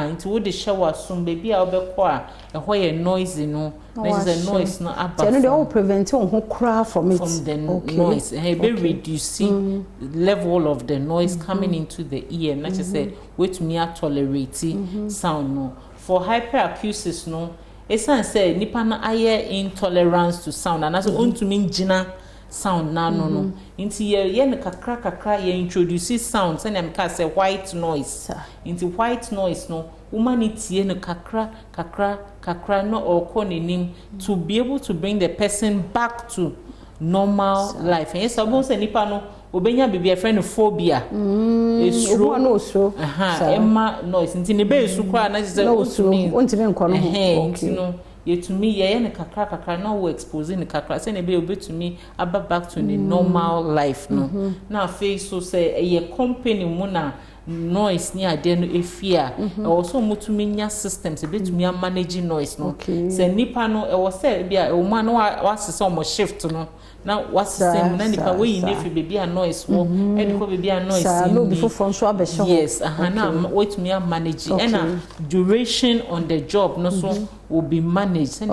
into what the shower soon baby I'll be quiet a why noisy no there's a noise no about they all prevent who cry from the noise and be reducing level of the noise coming into the ear not just say wait me tolerate sound no for hyperacusis no it's say nipa na aye intolerance to sound and that's on to mean gina sound na no into ye ne kakra ye introduce sound say am ka say white noise into white noise no humanity ne kakra no or nim to be able to bring the person back to normal life and yes abon say nipa no obenya bibia friend phobia esro no so emma noise into ne be su kwa na say ontimi nko no yetumi ye ne kakra na wo expose ne kakra say ne be obetumi aba back to the normal life no na face so say ye company mu na noise ni ade no efia also mutumi nya systems betumi manage noise no say nipa no e wo say bia o ma no wasese o mo shift no na wasese na nipa we yi nefi baby a noise wo e de ko baby a noise no before from so abesho yes na wetumi manage and duration on the job no so will be managed and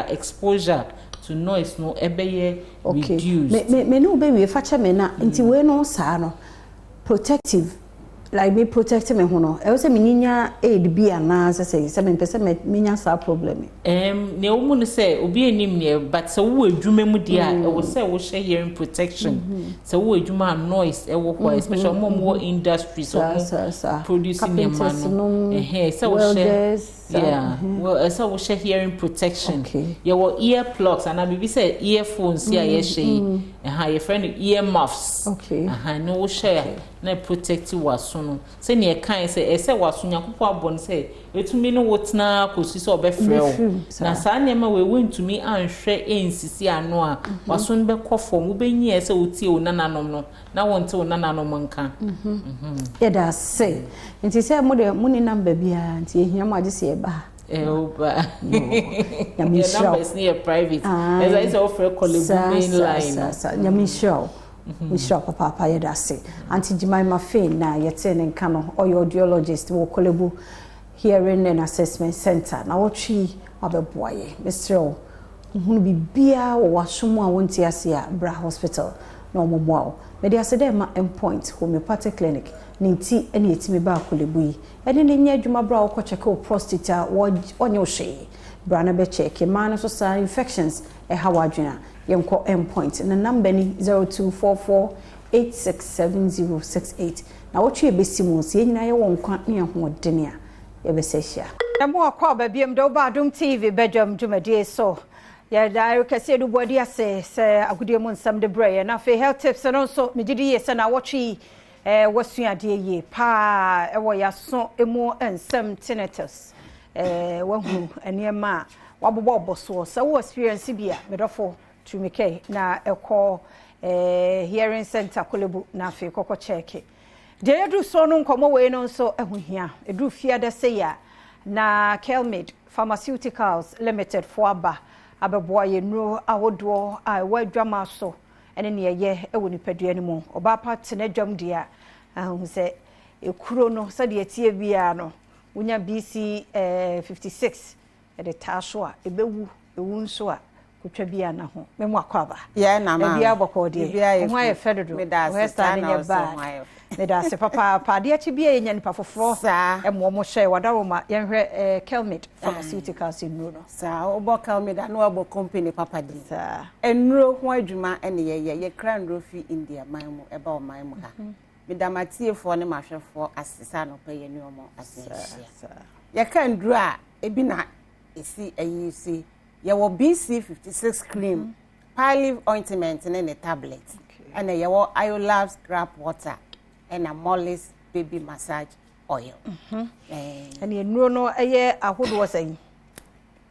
exposure to noise no ebeye reduced me no be we fache me na nti we no sa no protective like me protect me ho no e say me nya aid bi ana say me pese me nya sa problem ne wo mu say obi enim ne but say wo adwuma mu dia e wo say wo share hearing protection say wo adwuma noise e wo ho especially mo industry so producing your man say wo share well so we share hearing protection your earplugs and I be say earphones here ye share your friend ear muffs no we share na protect you waso no say ne kan say waso nyakopo abon say etumi no wotna kosi so obefrɛ na saa nema we wentumi anhwɛ ensisi ano a waso no be kɔfom wo benyi say otie onananom no na wonte onananom nka yeda say nti say mo de muni number bia nti ehia mo age say ba number is near private as I say offer colleague main line nyamisho Mr. Papa yeda say anti Jemima Fain na yete ne nka no audiologist wo Kolebu Hearing and Assessment Center na wotwi abeboaye Mr. Hunu bibia wo wasomo a wonti ase a Bra Hospital na omomoa me dey ase dey ma endpoint homeopathic clinic ninti ene etimi ba Kolebu yi ene ne nya adwuma bra wo check o prostate a onye ohwe bra na be check ma na so sa infections e hawa adwena yenko endpoint na number ni 0244867068 na wotwe ebesimu se nyina ye won kwa ne ho dene a ye besehia na mo akwa ba biem do ba Adom TV Badwam dwumade so ya da kase du body ase se agudie mu nsam de braye na fe health tips no so megidi ye se na wotwe wasuade ye pa wo ya so emu nsam tinnitus wahu eniema wabobo oboso se wo experience bia medofo Tumike na eko hearing center Kolebu na fe kokko check de edu so no nkomo we no so ehuhia edu fia de say ya na Kelmid Pharmaceuticals Limited for aba abeboye nro awodo a wadwama so ene ne ye ewo nipadua ni mu oba part na dwam dia ahun se ekuro no se de tie bia no unya BC 56 e de taso a ebewu ewu nso a kutwa bia na ho me mu akwaba ye na ma bia bokọ de ho aye fedodo we stand in ba me da se papa de achi bia nya nipa foforo e mo mo hye wadaroma ye hwe Kelmit Pharmaceuticals in no sa obo Kelmit na obo company papa di sa enro ho adwuma ene ye kra nro fi India man mu e ba o man mu ha me da matiefo ne mahwefo asesa no pa ye ne omo asesa ye kan duro a ebi na esi ayisi ye wo BC56 cream Pilive ointment and a tablet and ye wo Iolab scrap water and a Molly's baby massage oil and ye no eye ahodo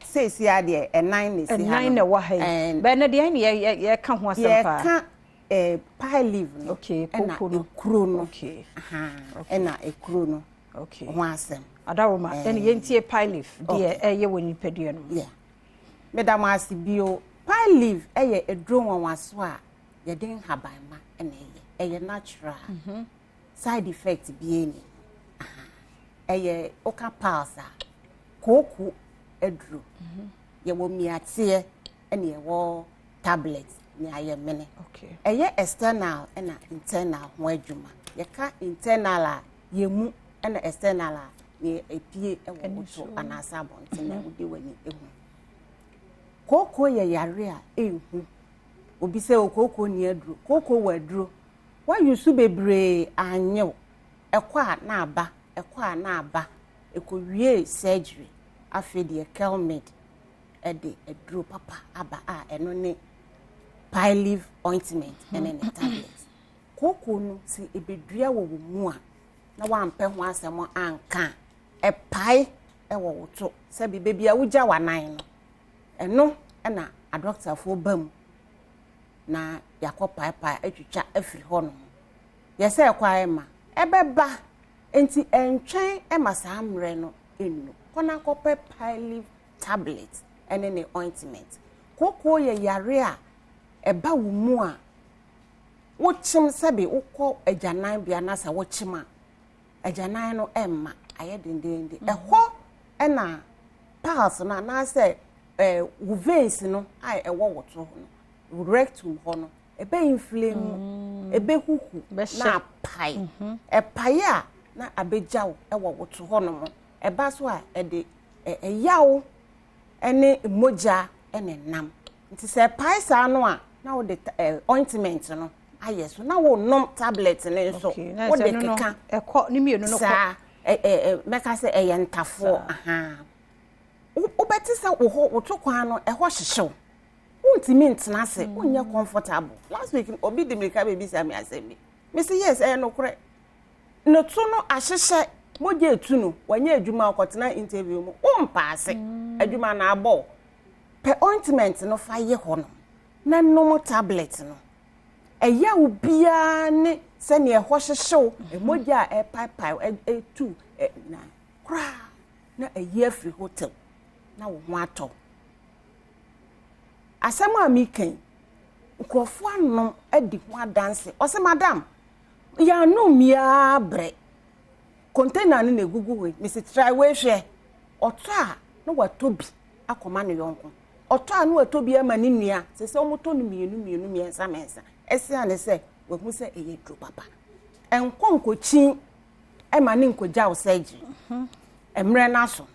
say see ade e 9 is 9 na wa hai be na de ye ka ho asem pa ye ka Pilive no okay kokoro kuro no okay and a kuro no okay ho asem adaroma and ye ntie Pilive de eye woni padua no yeah Madam Asibio, Pilive eye edro wanwaso a ye den habanma ene eye natural side effect bi eni eye oka pulse koku edro ye wo miate ene ye wo tablet ni aye mene okay eye external ena internal ho adwuma ye ka internal a ye mu ena external a ye epie ewo so anasa bonte na udi wani ehu koko ye yare a ehu obi se okoko ni aduro koko waduro wa yusu bebre anyew ekwa na aba ekowie surgery afede Kelmit ede aduro papa aba a eno ne Pilive ointment ene ne tablet koko no si ebedua wo mu a na wa ampe ho asemo anka epai ewo woto se bi bebia wugya wanan no eno na a doctor for bam na yakọ pai atwitwa afiri ho no yese kwa ema ebeba enti entwen ema saa mre no ennu kona kope Pilive tablet ene ne ointment koko ye yare a eba wo mu a wochim sabe wokọ agyanan bia na sa wochim a agyanan no emma aye dendende eho na pulse na say veins no ai ewo woto no rectum ho no ebe inflame ebe huhu na pai pai a na abejaw ewo woto ho no eba so a ede eyawo ene moja ene nam nti se pai sa no a na wo de ointment no aye so na wo nom tablet ne so wo de keka ekọ ni mienu no sa meka se eyentafo aha ubeti sa wo to kwan no eho hyehyew untimi ntena se onye comfortable last week obi de meka baby sa me asemi me say yes no kure no to no ahyehye moje etu no wanya adwuma akotena interview mu paase adwuma na abo pe ointment no fa ye ho no na nom tablet no eya ubia ne se ne eho hyehyew emoje a pai etu na kra na eya free hotel na wo ho ato asema mi kan nkrofo anom adi ho adanse o se madam ya no mia bre container ne gugu we me se try we hwe oto a no watobi akoma ne yonko oto a no watobi ama ne nua se omoto no mienu miensa mensa ese ane se we hu se eye dro papa enkonkochi ema ne nkogya o surgery emre na so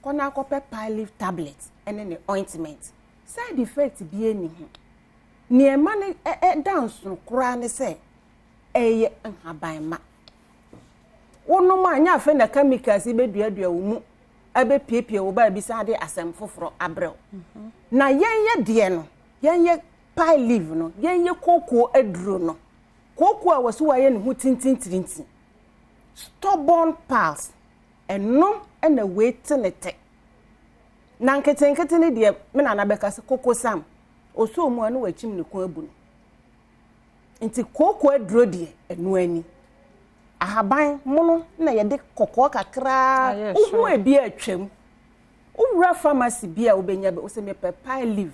kona akope Pilive tablet ene ne ointment side effect bi eni ho ne ema ne dance no kura ne se eye nhaban ma wono ma anya afa na chemicals beduadua wo mu abe piepie wo ba bi sa de asem foforo abrel na yenye de no yenye Pilive no yenye koko aduro no koko a waso waye ne ho tintintirinti stubborn pulse eno na wait nete na nketenkete ne de me na beka se koko sam oso mu anu wachim ne ko abu no nti koko aduro de eno ani ahaban mono na ye de kokko kakra uhu ebi atwam uwura pharmacy bia obenya be ose me Pilive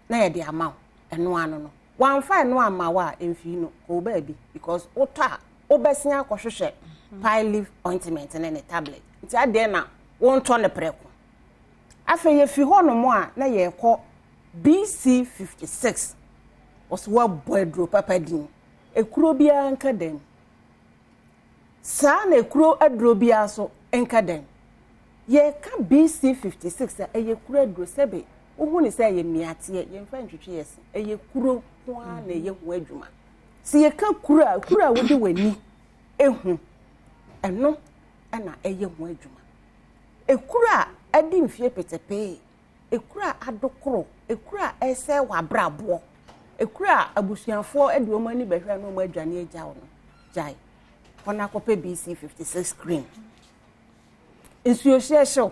na ye de amaw eno anu no wan fa eno amawa emfi no ko ba bi because ota obesia akohwehwe Pilive ointment and a tablet. Nti ade na won to ne preko. Afa ye fi ho no mo a na ye kɔ BC 56 was wa boydro papa din ekuro bia nka dem sa na ekuro adro bia so nka dem ye ka BC 56 a ye kuro adro sebe ohu ni say ye miate ye mfa ntwetwe yes ye kuro ho a na ye ho adwuma si ye ka kuro a wodi wani ehu eno ana ye ho adwuma ekuro a adi mfie petepe ekura adokoro ekura ese wabrabo ekura abusuafo edi omani behwe no mo adwane agya wo no jai ona kope BC 56 screen nsuo hyehyew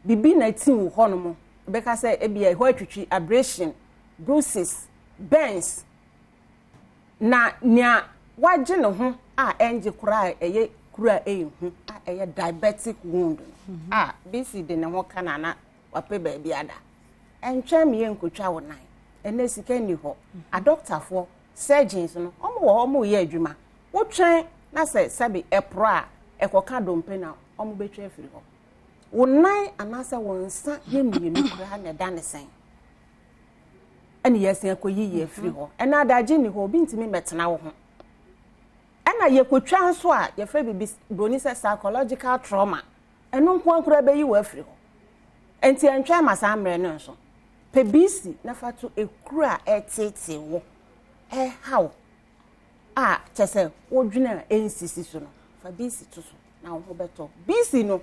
bibi na tin ho no mo beka say ebia ho atwitwi abrasion bruises burns na nya wagye ne ho a enje kura eye kura ehu a eye diabetic wound a BC de ne ho kana na wape baby ada entwem ye nkotwa wo nan ene sika ni ho a doctor for surgeons no omo ye adwuma wo twen na se sabi epro a ekoka dompe na omo betwa afiri ho wo nan anase wo nsa ye mienu kura na da ne sen ene yesi akoyi ye afiri ho ena adaje ni ho bi ntimi metena wo ho ena ye kotwa nso a ye fra bibi broni se psychological trauma eno nko kura be yi wo afiri ho enti antwa masa amre no nso pe BC na fatu ekura etete wo how a chese wodwuna ensisi so no fa BC to so na wo beto BC no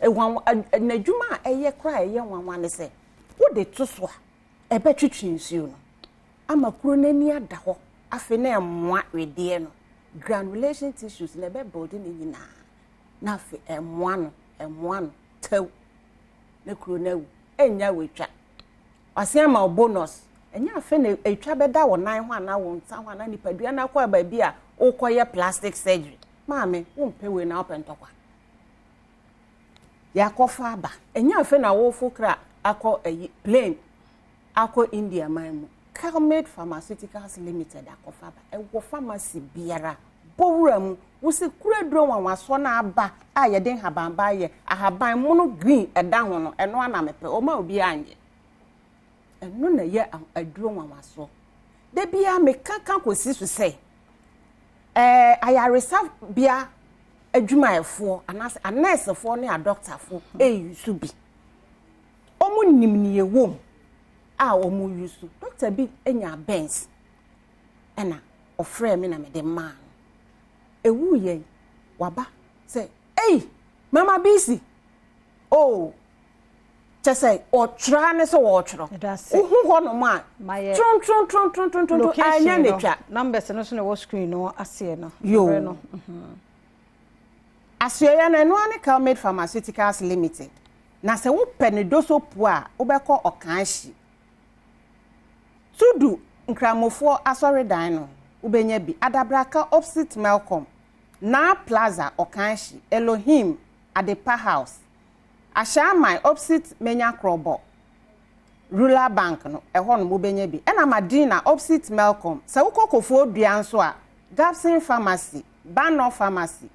ehwan nadwuma eye kura eye nwanwa ne se wo de to so a ebetwetwe nsuo no ama kuro nani ada ho afi na emwa wedie no granulation tissues na be body ni nyina na afi emwa no tew ne kuro na wu enya wetwa asiama bonus enya afi na etwa beda wo nan ho ana wo nta ho ana nipadua na kwa ba bi a ukoye plastic surgery maame wo mpewe na opentokwa yakofa aba enya afi na wo fokra akọ plane akọ India maimu Calmate Pharmaceuticals Limited akofa aba ewo pharmacy biara bowuram wusi kura dro wanwa so na aba a ye den haban ba ye ahaban mono green eda ho no eno ana mepe o ma obi anye eno na ye adro wanwa so de bia me kankan kosi so say ayaresa bia adwumaefo a nurse fo ne a doctor fo yusu bi omu nimniye wom a omu yusu doctor bi enya bens ena ofre me na me de man ewu ye waba say mama BC chese o tra ne so wo tro uhu ho no ma tron anya ne twa numbers no so na wo screen no ase no no Asoya na no ane Calmate Pharmaceuticals Limited na se wo pene doso po a wo beko okanhyi tudu nkramofo asoredan no wo benya bi adabraka opposite Malcolm na Plaza okanhyi Elohim Adepa House Ashamai opposite Menya Krobo Rural Bank no eho no wo benya bi ena Madina opposite Malcolm se wo kokofo dua nso a Gapsin Pharmacy Banner Pharmacy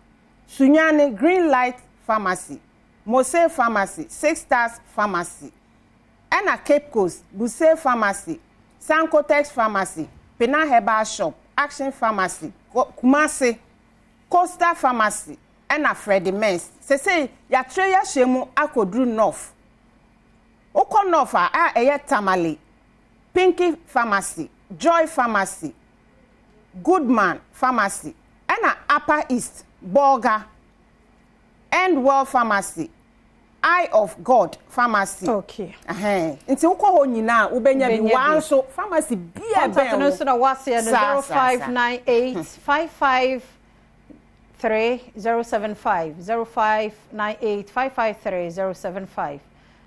Sunyane Green Light Pharmacy, Mose Pharmacy, Six Stars Pharmacy, Ena Cape Coast, Buse Pharmacy, Sankotex Pharmacy, Pena Herbal Shop, Action Pharmacy, Kumase, Costa Pharmacy, Ena Freddy Mens. Se say ya treya shemu akodru North. Oko North a eye Tamale, Pinky Pharmacy, Joy Pharmacy, Goodman Pharmacy, Ena Upper East, Borga, Endwell Pharmacy, Eye of God Pharmacy. Okay. Nti uko ho nyina ubenya bi wanso pharmacy bia ben. No so na wase 0598 553 075 0598 553 075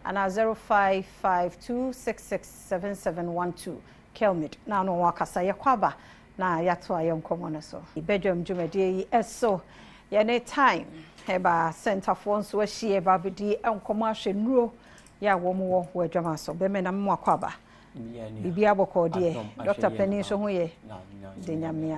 and 0552667712 Kelmit na no wakasa yakwaba na yato ayonkomo no so Badwam dwumadie yi eso ye ne time heba center for nso ahie ba bedi enkomo ahwenuro ya wo mo wo adwama so be me na mo akwaba bibi aboko de Dr. Penny so ho ye de nyame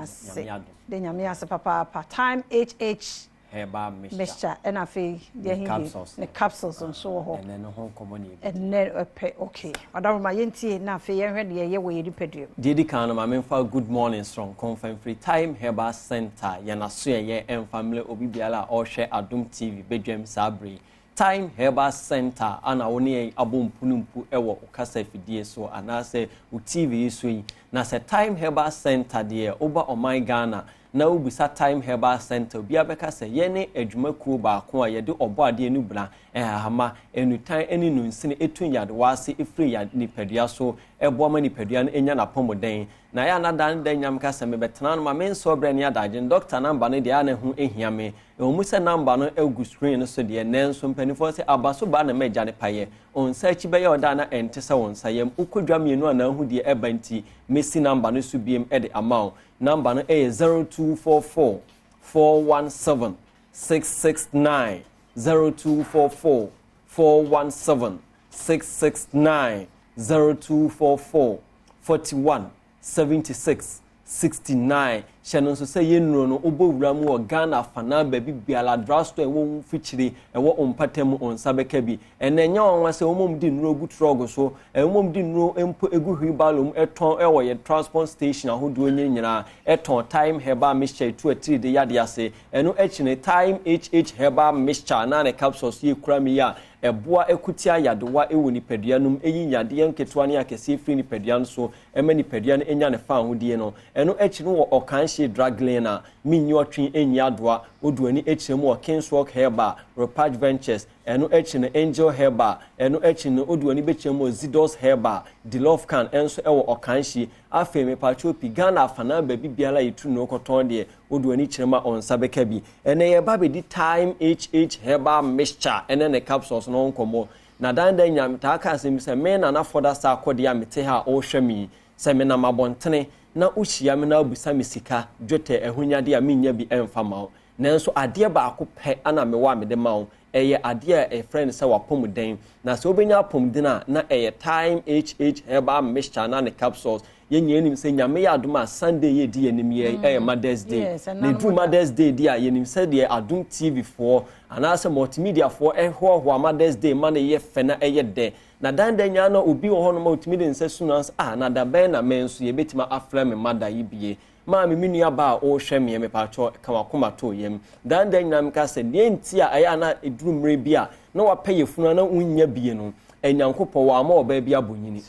ase papa time HH herbal mixture and afi the capsules the capsules on so ho and then home common and then okay madam ma yenti na afi ye hwe de ye we dipedum Didi kan ma memfa good morning strong confirm free time herbal center ye na so ye en family obi biala o hwe Adom TV Badwam Sabri time herbal center ana woni abompunumpu ewo okasa fidie so anase u TV so yi na se time herbal center de oba oman Ghana na ubisa time herbal center bia beka se ye ne adwumakuo ba ko a ye de obo ade enu bra hama enutan eni no nsine etun yade wase efri ya nipadua so ebo ma nipadua no enya na pomoden na ya na dan dan nyam ka se me betena no ma men so bra ne adaje doctor number no de ana hu ehia me omu se number no egu screen no so de nenso mpanifo se abaso ba na meja ne paye on search be ye oda na ente se won sayem ukodwa mienu ana hu de ebanti mesi number no so biem e de amount number no e 0244 417 669 0244 417 669 0244 41 76 69 Shannon so say yenro no obowura mu o Ghana fana ba bibiala drugstore wo fichiri ewo ompatem on sabeka bi enenya onwa se omom di nro gu trog so omom di nro empo egu hwibalom eton ewo ye transport station ahodo nyina eton time herbal mixture 2 de yade ase eno echine time HH herbal mixture na ne capsules ye kura mi ya eboa ekutia yadewa ewo ni peduanum eyi yade nketoa ne akese firi ni peduan so ema ni peduan enya ne fa ahodie no eno echine wo okan drug lena minyo twin enyadoa oduani echiremu o Kingswalk Herba Repatch Ventures eno echine Angel Herba eno echine oduani bechiremu Zidos Herba Dilofcan enso ewo okanshi afeme patropi Ghana afana ba bibiala yitu no koton de oduani chirema onsabeka bi ene ye ba be di time HH Herba mixture ene ne capsules no nkomo na danda nyam ta aka asem se me na na foda sa akode ya mete ha o hwemi se me na mabontene na uhyia me na abusa misika dwote ehunyade a menya bi emfa mawo nanso ade ba akopɛ ana me wa me de mawo eye ade a friend se wapom den na se obenya apom den na eye time HH herbal mixture na ne capsules yenye enim se nyame ya adom a Sunday ye di enim ye Mother's Day ne du Mother's Day di a yenim se de Adom TV for anase multimedia for ho Mother's Day man ye fena eye de na dandanya na obi wo hono multimedia nse sunans na da ben na menso ye betima afra me mada yibie ma me minua ba o hwe me me pacho kama to yem dandanya me ka se de nti a aya na eduru mre bi a na wapaye funu na unya bie no enyankopɔ wa ma oba bi abonyini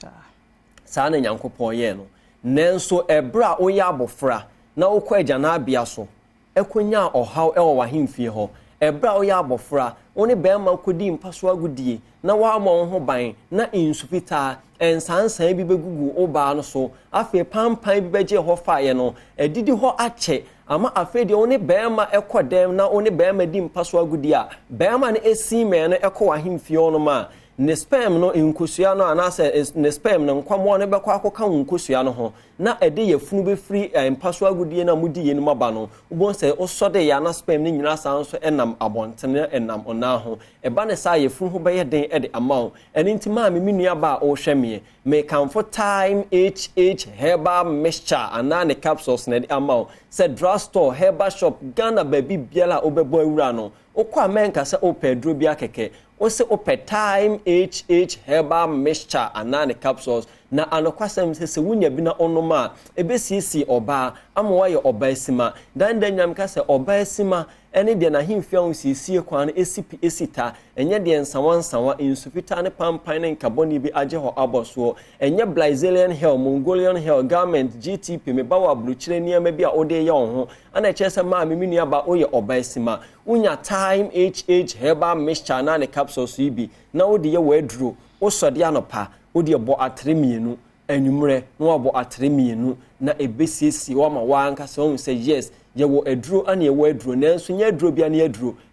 saa na enyankopɔ ye no nenso ebra o ya abofra na okɔ agya na abia so ekonya ohaw ewo wahemfie ho ebra o ya abofra oni bema kodi mpaso agudie na wa ma ho ban na insupita ensansan bi begugu oba no so afi pampan bi beje ho faaye no edidi ho ache ama afi de oni bema ekodem na oni bema di mpaso agudie a bema na esi me no ekɔ ahemfie ono ma ne spam no nkosua no anase ne spam no nkwamo no bekɔ akoka nkosua no ho na ede ye funu be free mpaso agudie na mudi ye no maba no ubon se osode ya na spam ni nyina san so enam abontene enam ona ho eba ne sa ye funu ho be ye den ede amount eni ntima me minua ba o hweme me comfort time HH herbal mixture anane capsules na de amount se drugstore herbal shop Ghana baby biala obebo awura no okwa menka se opedro bia keke ose opet time HH herbal mixture anane capsules na anokwasem se wunya bi na onoma ebesiesi oba amwa ye oba esima dan nyam ka se oba esima ene de na himfia onsiesie kwan esipi esita enye de nsawansawa insufita ne pampan ne nkaboni bi age ho aboso enye Brazilian hair Mongolian hair garment GTP me bawa bluchire niam bi a ode ye ho ana chese ma me minua ba oye oba esima unya time HH herbal mixture na ne capsules ibi na ode ye waduro osode anopa odi ebo atremienu anwumre no abo atremienu na ebesiesi wa ma wanka so say yes ye wo aduro ane ye wo aduro nanso nya aduro bia ne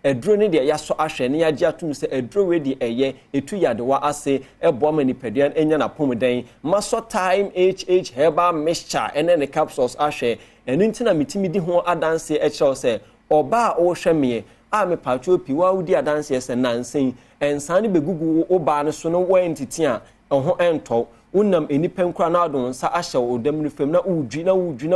aduro ne de yaso ahwe ne yaje atum se aduro we de eye etu yadewa ase ebo ma nipaduan enya na pomden maso time HH herbal mixture ene ne capsules ahwe enu ntina mitimi di ho adanse e kyew se oba o hweme a me pacho pi wa udi adanse se nansen ensan ne begugu oba ne so no wa entiti a ho ento unam enipa nkura na adon nsa ahye odam no fam na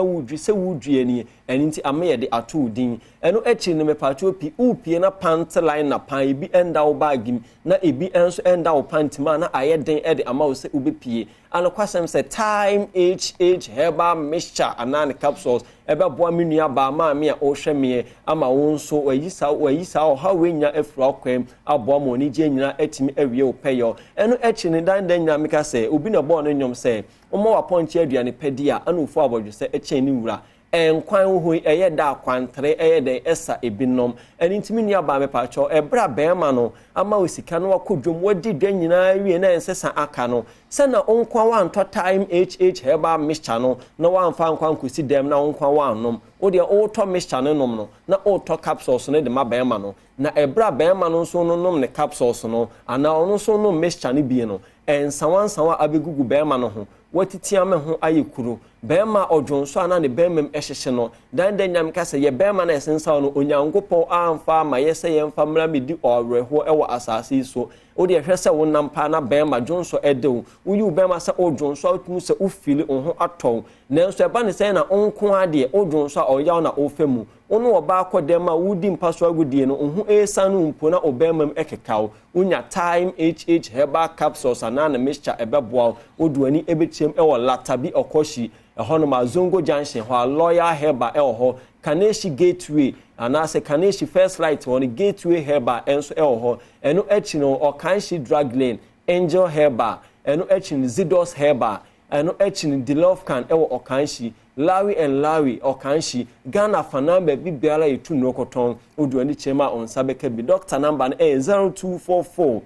udwi se wudwi ani enti ame de ato din eno echi ne mepacho pi upie na pant line na pan bi enda wo bagim na ebi enso enda wo pantima na ayeden e de ama wo se ubepie ano kwasem se time HH herbal mixture anan capsules ebe boa menua ba ma me a o hwe me ama wo nso wayisa o ha wenya afura kwam aboa mo ni je nyina atimi awie o peyo eno echi ne dan nyina meka se obi na bo no nyom se omo wa ponche aduane pedi a ana ofu abodwo se eche ni wura enkwan ho eye da kwantre eye de esa ebinom eni ntimi nua ba me pacho ebra bema no ama osika no akodwom wadi dwa nyina wie na ensesa aka no se na onkwan wa anto time HH herbal mixture no na wa amfa nkwan kosi dem na onkwan wa anom wo de auto mixture no nom no na auto capsules no de ma bema no na ebra bema no so no nom ne capsules no ana ono so no mixture no bi no ensawansawa abegugu bema no ho watitia me ho ayekuro bema odwonso ana ne bemem ehyehye no dan nyam kase ye bema na esensa no onyankopon amfa ma yese ye mfa mra medi orweho ewo asase so odi ehwese wonam pa na bema dwonso edew uyu bema se odwonso atmu se ufili ho aton nanso eba ne se na onko ade odwonso oyaw na ofemu onu oba akodem a wudi mpaso agudie no ho esanu mpo na obemam ekekaw unya time HH herbal capsules ana na mixture ebeboa oduani ebetiem ewo latabi okoshi ehono ma zongo junction ho lawyer herbal eho kaneshi gateway anase kaneshi first light on gateway herbal enso eho eno echi no okanshi drug lane angel herbal eno echi no zidos herbal eno echi no dilofcan ewo okanshi Lawi and Lawi okanshi Ghana fanamba bibiala yitu nokoton oduani chema on sabeke bi doctor number 0244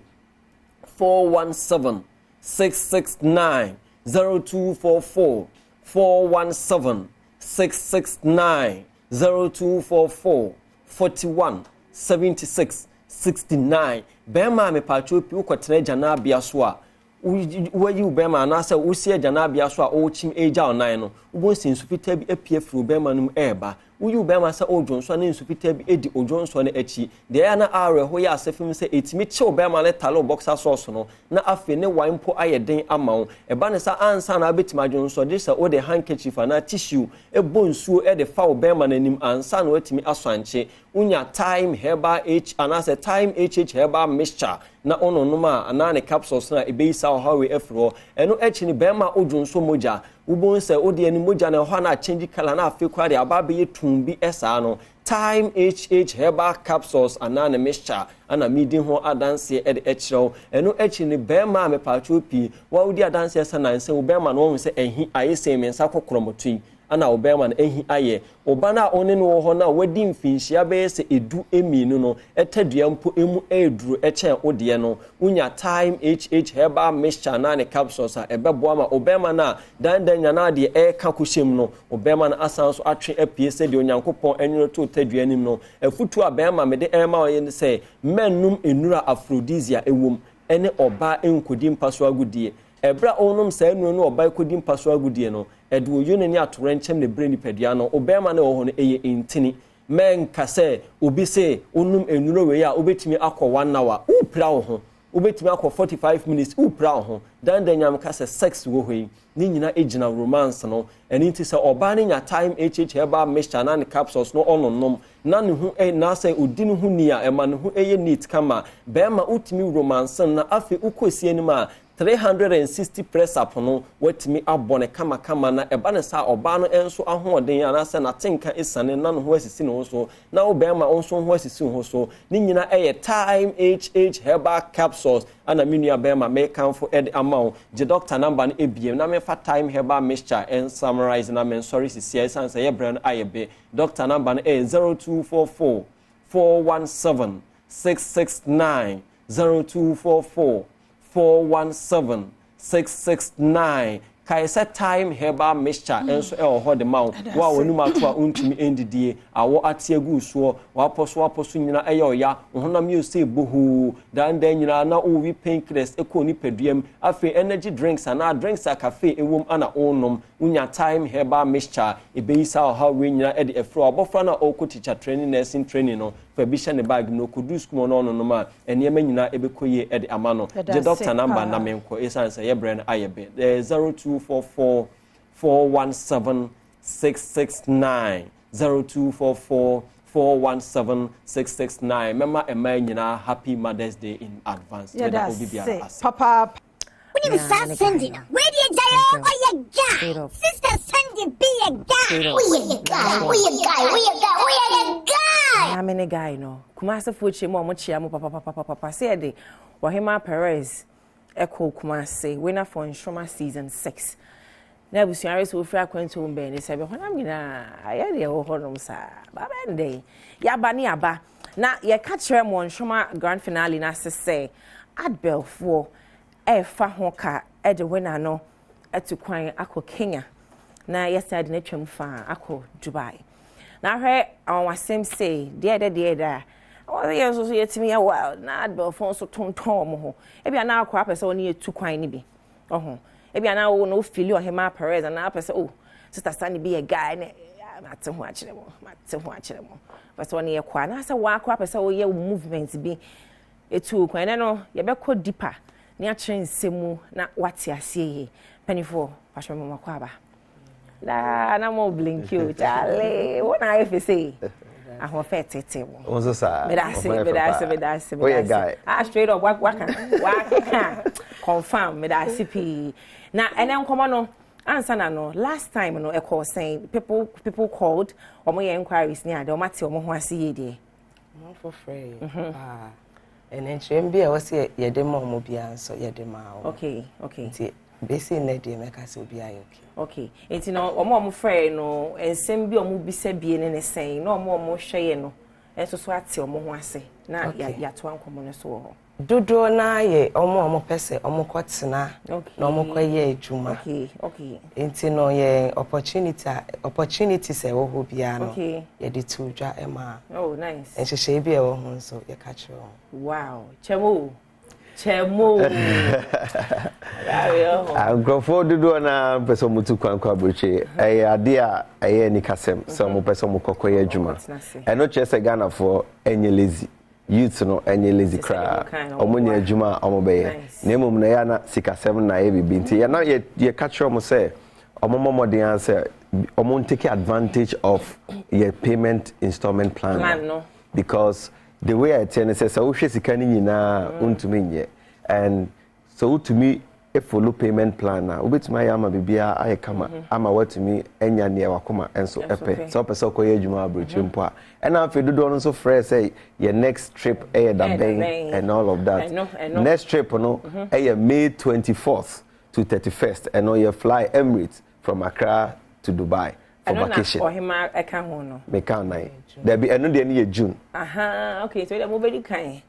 417 669 0244 417 669 0244 41 76 69 bema me pacho pi ukotene jana bia so a wayi ubema na se usie jana bia so a o chim eja onan no ubo sinsufita bi apie fru bema num eba uyi ubema se odwonso na insufita bi edi odwonso na echi de ya na are ho ya asefim se etimi che ubema na talo boxer sauce no na afi ne wimpo ayeden amawo eba ne sa ansa na betima adwonso de se o de handkerchief na tissue ebo nsuo e de fa ubema na nim ansa na watimi aswanche unya time herbal h anase time HH herbal mixture na ono numa anane capsules na ebeisa o hawe efro eno echi ni bema odwonso moja ubon se odi ani moja na ho na change color na afekwa de ababe yetumbi esa no time HH herbal capsules anane mixture ana midi ho adanse e de echiro eno echi ni bema me pacho pi wa odi adanse esa na nse ubema no ho se ehi ayese mensa kokromotui ana obema na ehi aye obana one no ho na wadi mfinhia be se edu eminu no etadua mpo emu eduru echen ode no unya time HH herbal mixture na ne capsules a ebeboa ma obema na dandanya na de e ka kuhyem no obema na asanso atwe apie se de onyankopon enwuro to tadua nim no afutu abema me de ema oye se mennum enura aphrodisia ewom ene oba enkodi mpaso agudie ebra onum sa enu no oba ekodi mpaso agudie no edu oyune ni atorenchem ne brain pedia no obema na oho no eye intini men kase obi se onum enuro we ya obetimi akọ 1 hour upra ho obetimi akọ 45 minutes upra ho dan nyam kase sex wo hoi ni nyina ejina romance no eni nti se oba ni nya time HH herbal mixture na ne capsules no ononom na ne hu na se odini hu ni a ema ne hu eye neat kama bema utimi romance na afi ukosie ni ma 360 press up no watimi abone kama na eba ne sa oba no enso ahoden ana se na tenka esane na no ho asisi no so na obema onso ho asisi ho so ni nyina eye time HH herbal capsules ana menua bema me kanfo ed amount je doctor number no ebiem na me fa time herbal mixture and summarize na men sorry sisi esan se ye brand ayebe doctor number no 0244 417 669 0244 417 669 kaisa time herbal mixture enso e ho de mawo wa wonu ato a untumi endidie awo atiagu so wa poso nyina eya honam you say bohu dan nyina na o wi pancreas ekoni peduam afi energy drinks ana drinks a cafe ewom ana onom unya time herbal mixture ebeisa how we nyina e de efro abofra na o ko teacher training nursing training no fa bi hye ne bag no kodu school no no ma enema nyina ebekoye e de ama no je doctor number na menko esan say ye bre no ayebe 0244 417 669 0244 417-669. Mema nyina happy Mother's Day in advance. Papa. We need to start sending. Where do you go? Oh, you guy. Sister Sandy, be a guy. We a guy. I'm in a guy, no. Kumasa Fuchi, Mama Chiamo, Papa, said, Wahima Perez, Echo Kumase, winner for Inshoma season 6. Na busuares wo fra kwanto wo ben se be honam nyina aye de wo honom sa ba ben dey ya ba ne aba na ye ka kire mo nhoma grand finale na se Adbel fo e fa ho ka e de winner no etukwan akọ Kenya na yesterday na twam fa akọ Dubai na hwe awasem say de da o ye so yetimi ya wild na Adbel fo so tonton mo ho e bia na akọ apese woni etukwan ni bi oho ebi ana wo no feel your hema Perez and na person oh sister Sandy be a guy na mate ho akire mo but one ye kwa na say wa kwa person wo ye movement bi etu kwan no ye be ko deeper na akire nsemu na wate ase ye penifo pasho mo makwa aba na mo blink you chale wona if say ahon fe tete mo onso sa me da se we guy straight up waka confirm me da CP na enen komo no answer na no last time no e call saying people called omo ye inquiries ni ade o mate omo ho ase ye de mo for free and then bi e wo se ye de mo mo bia nso ye de ma okay nti besi na de me ka se obi ayo okay enti no omo free no ensem bi omo bisa bie ne sen na omo hweye no enso so ate omo ho ase na ya to ankomo ne so ho dodo na ye omo pese omo kwotena na omo kwaye adwuma okay enti no ye opportunity se wo ho bia no ye de to dwa ema oh nice enhyehyɛ bi e wo ho nso ye ka kire wow chemo Grofo dodo na pese mutu kwankwa broche ade a ni kasem so mo pese mo kokoye adwuma eno chese Ghana for enye lazy youth no enye lazy cra omunya adwuma omobeye na emom na ya na sikasem na ye bibi nti ya na ye catch mo say omomoden answer take advantage of your payment installment plan no because the way I tell say so hwe sika ni nyina untumi nye and so to me a follow payment plan na obetuma ya ma bibia aye kama ama what me enya ne wakoma enso epe so person ko ye adwuma abrochi mpo a and after do no so fresh say your next trip da ben and all of that I know. Next trip no May 24th to 31st and you fly Emirates from Accra to Dubai for vacation. Or him I can ho no. Me can nai. There be eno de na June. Okay, so the mobile kan.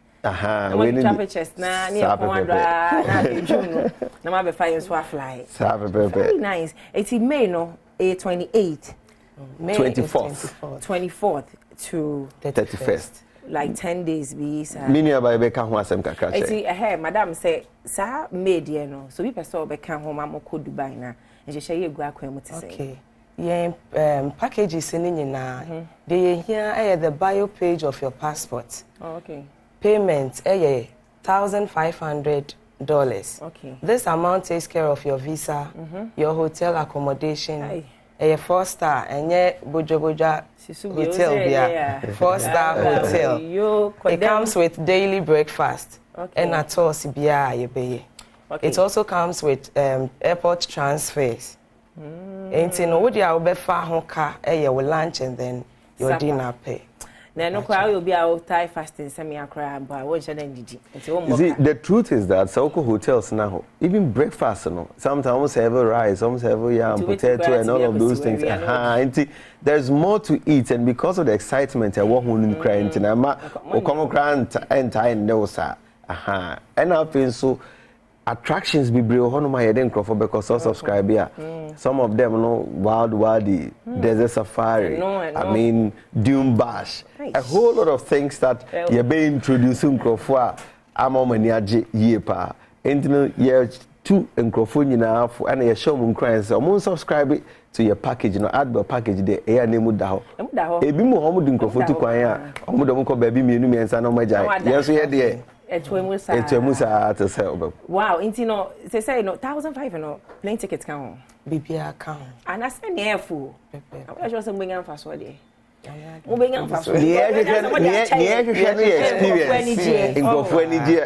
We need temperatures na near na June. Na ma be flying so fly. Very nice. It's May no 28. May 24th to 31st. Like 10 days be mini aba be ka ho asem kakra che. It's madam say sa May de no. So we person be kan ho ma mo ko Dubai na. Nhyehyɛ ye gu akwan mu te say. Okay. Yeah, packages in nyina. They here the bio page of your passport. Oh, okay. Payment $1,500. Okay. This amount takes care of your visa, your hotel accommodation. A 4-star and boja hotel bia 4-star hotel. It comes with daily breakfast. And at all bia ye be. It also comes with airport transfers. Ain't no would ya be fa ho ka your lunch and then your dinner pay. Na no kwa will be out Thai fasting semi akra but won share den didi. The truth is that Soko hotels now even breakfast no sometimes almost have rice, almost have yam, potato and all of those things. There's more to eat and because of the excitement I walk on crying to na o come grant and time no sir. And I feel so attractions be brave on my head because so subscribe here. Some of them wild wadi, desert safari, I mean dune bash, a whole lot of things that you're being introducing for I'm on my year pa. And you to nkrofo nyina fo ana ye show mu nkran say omo subscribe to your package no Adbel package de e ya nemu da ho ebi mu ho mu di nkrofo tu kwan a omo do mu ko ba bi mienu miensa na omaja yeso ye de Etwemusa to say obo wow inti no say no 1,500 no plane tickets kan bibia kan and I say near full I just say bring fa so de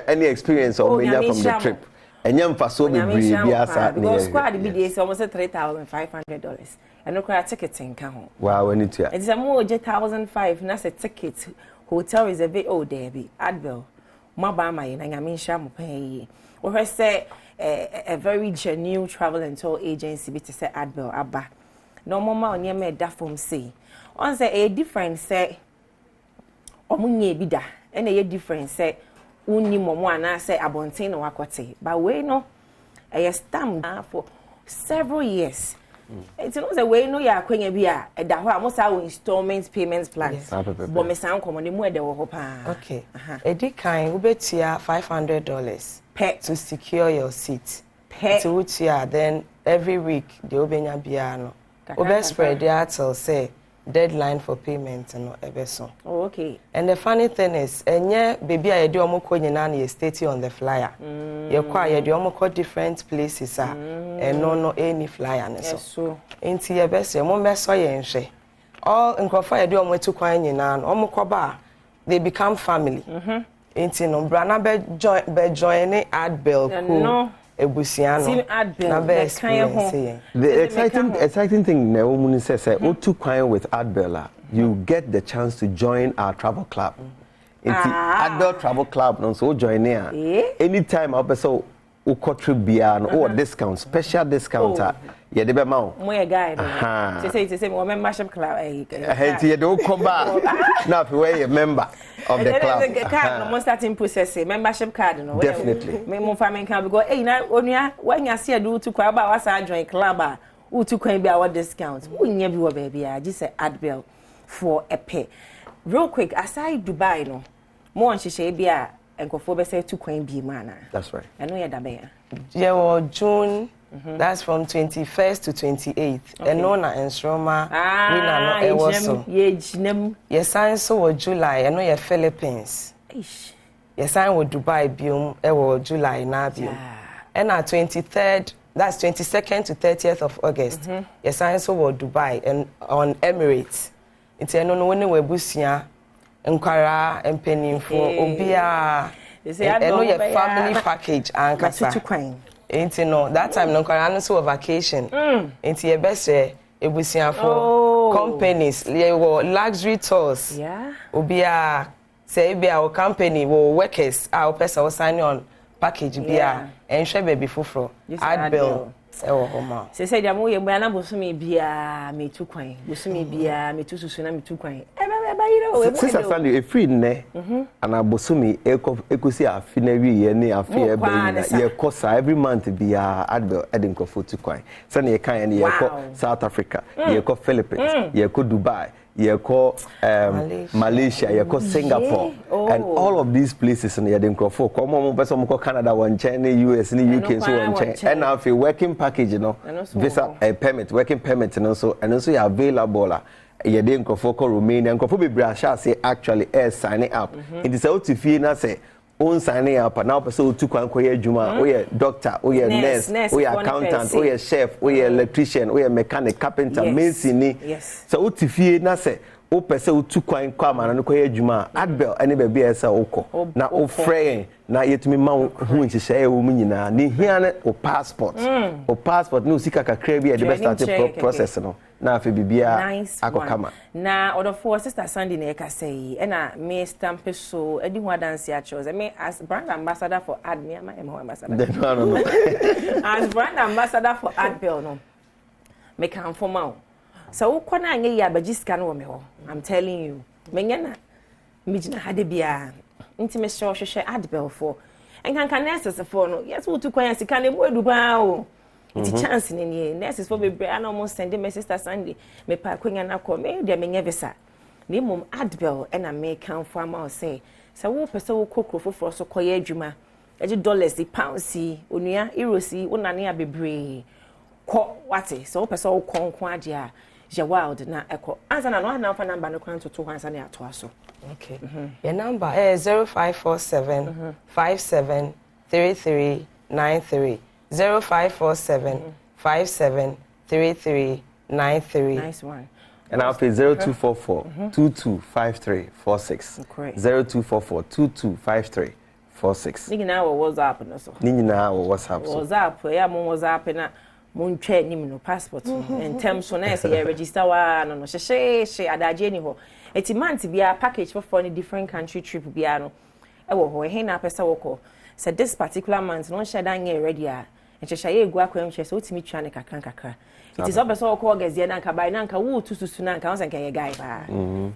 any experience or from the trip. And young Faso because squad BDS almost $3,500. And no cry ticketing come. Wow, when it's a more $1,500, and that's a ticket. Hotel is a bit old there, Adbel. Mabama, and I mean, Sham pay. Or I say a very genuine travel and tour agency, to say Adbel, Abba. No more near me that from say. On say a difference say omunye bida and a difference say unni momo na say abontin wakote but we no a stamp for several years it's not say we no ya kwanya bia e da ho amosa our installment payments plans but me san komo ne mu e de wo pa okay edi kan ubetia $500 per to secure your seat per to utia then every week the obenya bia no ube spread there till say deadline for payment no ebeso. Oh, okay. And the funny thing is, enye baby I do omoko nyina na state on the flyer. Ye kwa ye do omoko different places and no any flyer ne so. Yes, so. Enti ye bese mo beso ye nhwe. All nkrofa ye do omotu kwan nyina no omoko ba they become family. Enti no bra na be join Adbel ko. No. Ebusiano the exciting thing na woman says otu kwan with Adbel you get the chance to join our travel club Adbel travel club no so join here anytime up so o trip bia no or discount special discount ye de be ma o mo ye guy say mo membership club hey ye do come back now if we a member of the club the card no starting process membership card no definitely me mo family can because hey na onua when you see do to kwa ba wasa join club to kwan bia what discount unya bi wo ba bia just say Adbel for a pay real quick aside Dubai no mo on hihye bia enkofo be say to kwan bi mana that's right eno ye da be ya June that's from 21st to 28th and no na enstroma we na no e woso ye sign so wo July and no ye Philippines ye sign wo Dubai biom e wo July na biom and na 23rd that's 22nd to 30th of August ye sign so wo Dubai and on Emirates it's no no we busia nkwara empenimfo obia no ye family package and kasa Ain't no that time no kwara no so vacation ain't ye best ebusia for companies ye wo luxury tours obia say bia our company wo workers our person sign on package bia enhwe baby foforo Adbel ewo homa say dia mo ye bia na bosumi bia metu kwan bosumi bia metu susu na metu kwan Sister Sandy a free ne ana bosumi ekosi afi na wi ye ne afi e ba ye kosa every month bia Adbel edin ko fotu kwan say na ye kan ye ko South Africa ye ko Philippines ye ko Dubai ye ko Malaysia ye ko Singapore and all of these places in the Crawford come mo person mo ko Canada one China US ni UK so one China and now if working package you know visa permit working permit and also you available ye dey Crawford ko Romania Crawford be brasha say actually signing up it is out to fee na say on signing up now person to kwan koye adwuma o ye doctor o ye nurse o ye accountant o ye chef o ye electrician o ye mechanic carpenter mason so out to fee na say o pese o tu kwan kwa ma na koye adwuma Adbel ene be bia esa okọ na o frɛ na yetumi ma hu nhyehyɛ wo mu nyina ni hia ne o passport no sika kakra bi e de start process no na afi bibia akokama na order for Sister Sandy na eka say na me stamp so edi ho dance ya chose me as brand ambassador for Adme am ambassador no as brand ambassador for Adbel no me kan for ma so ukwana anye ya bagiska no me ho I'm telling you menya na mijina hade bia inti me show Adbel for enkan nurses for no yes wo tu kwan sika na mu edu ba o it's chance in ye nurses for be and almost send my Sister Sandy me pa kwanya na ko me de menye visa ni mum Adbel and I make kan for am say so wo pese wo kokrofo for so koye adwuma dollars the pounds onua euros wonane abebre ko wate so pese wo konko ade a je wild na eko ansa na no na fa number no kwan to ansa na ato aso. Okay. Your number is 0547 573393 0547 573393. Nice one. And I'll pay 0244 225346. 0244 Nini na wo WhatsApp no so. Nini na wo WhatsApp so. WhatsApp ya mo WhatsApp na mo ntwa nim no passport in terms so na say you register wa no she adaje ni ho. Eti month bia package for different country trip bia no. E wo ho he na pesa wo ko. Say this particular month no share dan get ready a. Enchesha ye egu akwam che so otimi twa ne kakra. It is obvious all call gazi na nka bai na nka wo tususu na nka won nka ye guy ba.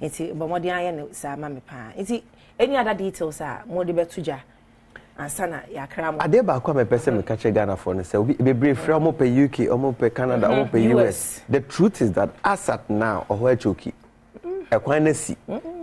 Eti bomodi aye ne sa ma me pa. Eti any other details are mo de betuja. Ansana ya kramo. Ade ba kwa me pese me ka che Ghana for ne say be brave free omo pe UK, omo pe Canada, omo pe US. The truth is that as at now oho echoki. Ekwan na si.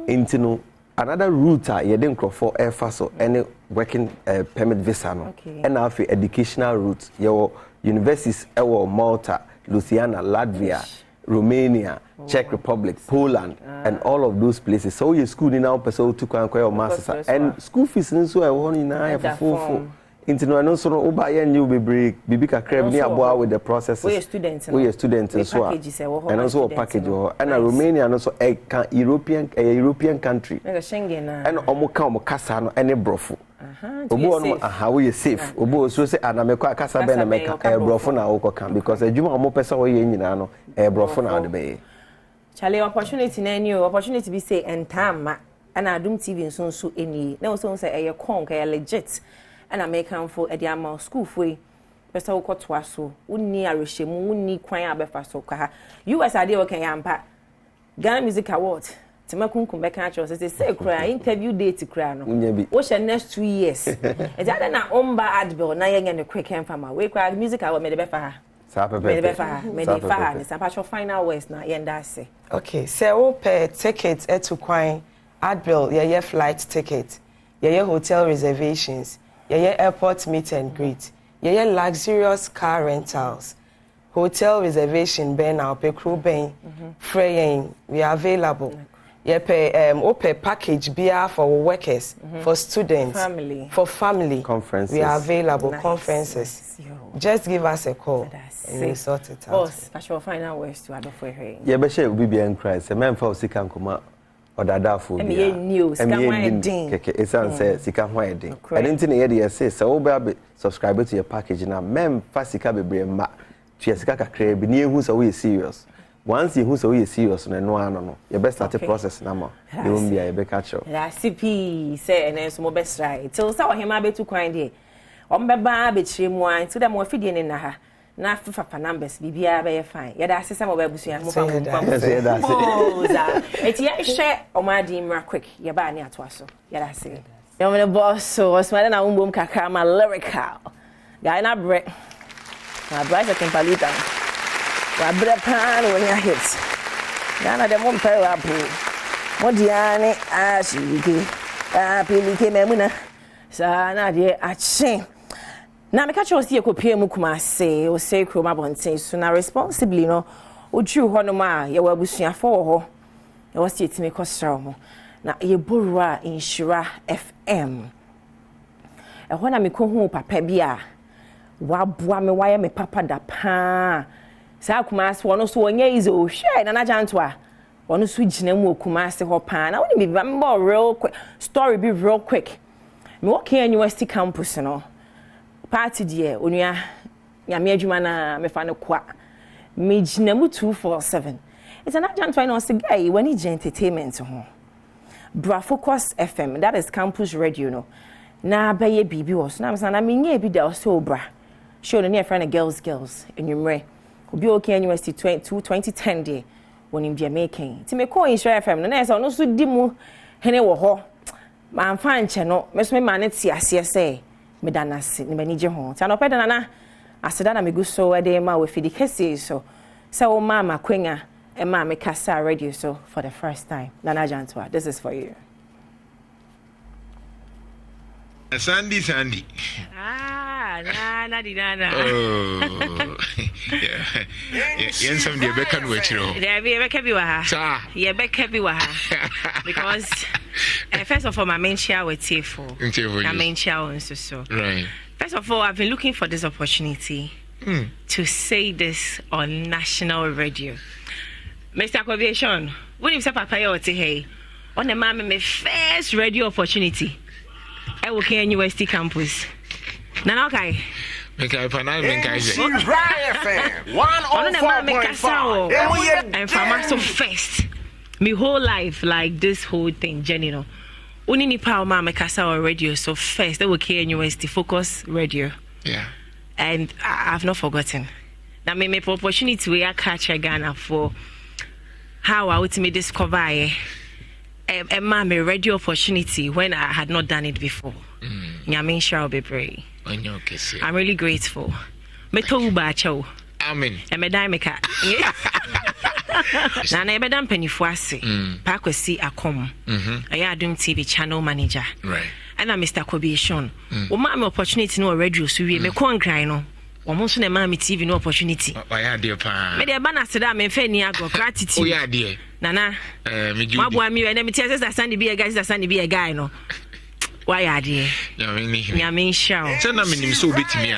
Enti no another route ye de nkrofo e fa so any working permit visa no. And now for educational route your universities e wo Malta, Louisiana, Latvia, Romania, Czech Republic, Poland, and all of those places. So your school now person to kwan your masters and school fees nso e wo ni na for into no no so no oba ye new bibi kakra ni aboa with the processes. We students so and also package and Romania no so a European country. Like Schengen and omo kasa no any brofo. Obo no we safe. Obo so say anamekwa kasa be na meka brofo na wo kan because adwuma omo pesa wo ye nyina no brofo na wo be. Chale opportunity na any opportunity be say entama and Adom TV nso eni na so say eye kon ka legit and American for Ediama school for pesa wo kotwa so unni arehemu unni kwan abefa so ka US ade wo kan yampa Ghana Music Award Timakunkum be kan cho say kra interview date kra no wo she next 2 years e jada na omba adbill na yenye ne quick and farmer we kra music award me de be fa me de fa ni sapacho final words na yenda say okay say wo per ticket to kwan adbill ye flight ticket ye hotel reservations ye airport meet and greet ye luxurious car rentals hotel reservation ben now pe crew ben fraying we are available ye pay package bia for workers for students for family conferences we are available conferences just give us a call and we sort it out boss special final words to Adom for her ye be share obi bia nkran se memfa osika nkoma odadafo bia me news can keke esan say sika ho edin and nti na ye de say so we be subscribe to your package na memfa sika bebre ma tua sika kakra bi na ehu so we serious once you so we serious no you best start the process na ma they won't be a be catch up recipe say and so mo best right till say ohema betu kwan de ombeba be chire mu an to dem ofidie ne na ha na fafa numbers bibia be fine ye da asesa mo ba busua mo fa mo eti ye hwe omadi mra quick ye ba ne ato aso ye da se yo me boss so osmada na umbom kakra ma lyrical guy na bre na bright tempalita wa bre pan when you hit na dem mo mpa wa bu mo diane a shiki a pilike memuna sa na de a chen na me catch you see ekopie mu kuma se o se kroma bonten so na responsibly no odru ho no ma ye wa busuafo ho ye wa see etime kosra ho na ye borua inshira FM e ho na me ko hu papa bia wa boa me wa ye me papa da pa sa kuma se wono so wonya ize o hwe na na janto a wono so gina mu okuma se ho pa na woni me ba real quick story be real quick me work here university campus no party die onua nyame adwuma na me fa ne kwa me gina mu 247 it's an agent why no say guy when he entertainment ho bra focus FM that is campus radio no na baye bibi was na me me nya bi da so bra show no near friend girls enumre obi okay university 2010 day when him making ti me call insure FM no na say no so di mu hene wo ho ma fa nche no me so me ma ne ti ase say me danase ni bani je ho ti anopeda na na aseda na me gu so e ma we fidi kese so o mama kwenya e ma me kasa radio so for the first time Nana Jantwa this is for you Sandy. Na di na. Oh. Yeah. Yen some dey beka no achiro. There be beka bi wa ha. Sir. Yeah, beka bi wa ha. Because first of all, my main share with T4. My main share on so. Right. First of all, I've been looking for this opportunity to say this on national radio. Mr. Akobiation, when you say Papa Yote, hey, on the my first radio opportunity, I work in University campus. Now, okay. Mekai Panal Mekai. FM 104.5. And from us first, my whole life, like this whole thing, Jenny, no. Only ni power ma Mekasa or radio, so first they work in University Focus Radio. Yeah. And I've not forgotten. Now, me opportunity we are catch Ghana for how I would discover a radio opportunity when I had not done it before. Nyamin shall be brave. I'm really grateful. Amen. And Medameka. Nana Bedam Pennyfuasi, Pakwesi Akom, Adom TV channel manager. Right. And I'm Mr. Kobiation. My opportunity no radio, so we make one cry no. Almost a mammy TV no opportunity. Oh, yeah, dear pa. Maybe a banner said I'm in Feniago, gratitude. Oh, yeah, dear. Nana, Badwam, you and me tell us that Sandy be a guy, that Sandy be a guy, no. Why are dear? Yamin shall. Send them in so bit me.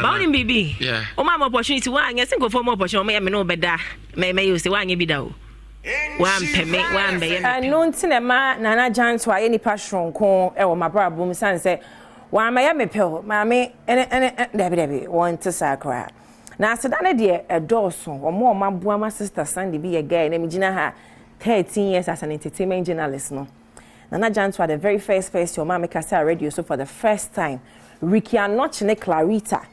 Morning, baby. Yeah. Oh, my opportunity. Why? I think for more opportunity. I know better. May you say, why you be down? One payment, one bay. No, cinema, Nana John's why any passion con, or my brother boom son say, why may I me pill, mammy, and Debbie, want to sacra. Now, so that dear, a dorsal, or more, my sister Sandy be a guy, and Gina had 13 years as an entertainment journalist. No, Nana John's were the very first face your mammy Casa radio, so for the first time. Ricky and not Clarita.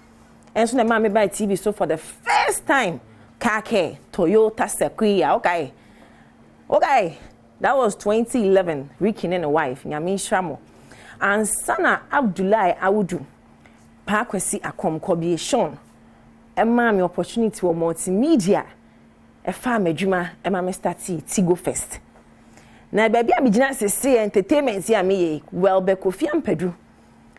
And so the mommy by TV so for the first time. Kake, Toyota Sequoia. Okay. That was 2011. Ricky and a wife, Yamin Shamo. And Sana Abdullah Awudu. Pakwesi Akom Kobiation. A mommy opportunity for multimedia. A farm Juma, a mammy stati Tigo Fest. Now, baby, I'm just say entertainment here me well be Kofi and Pedro.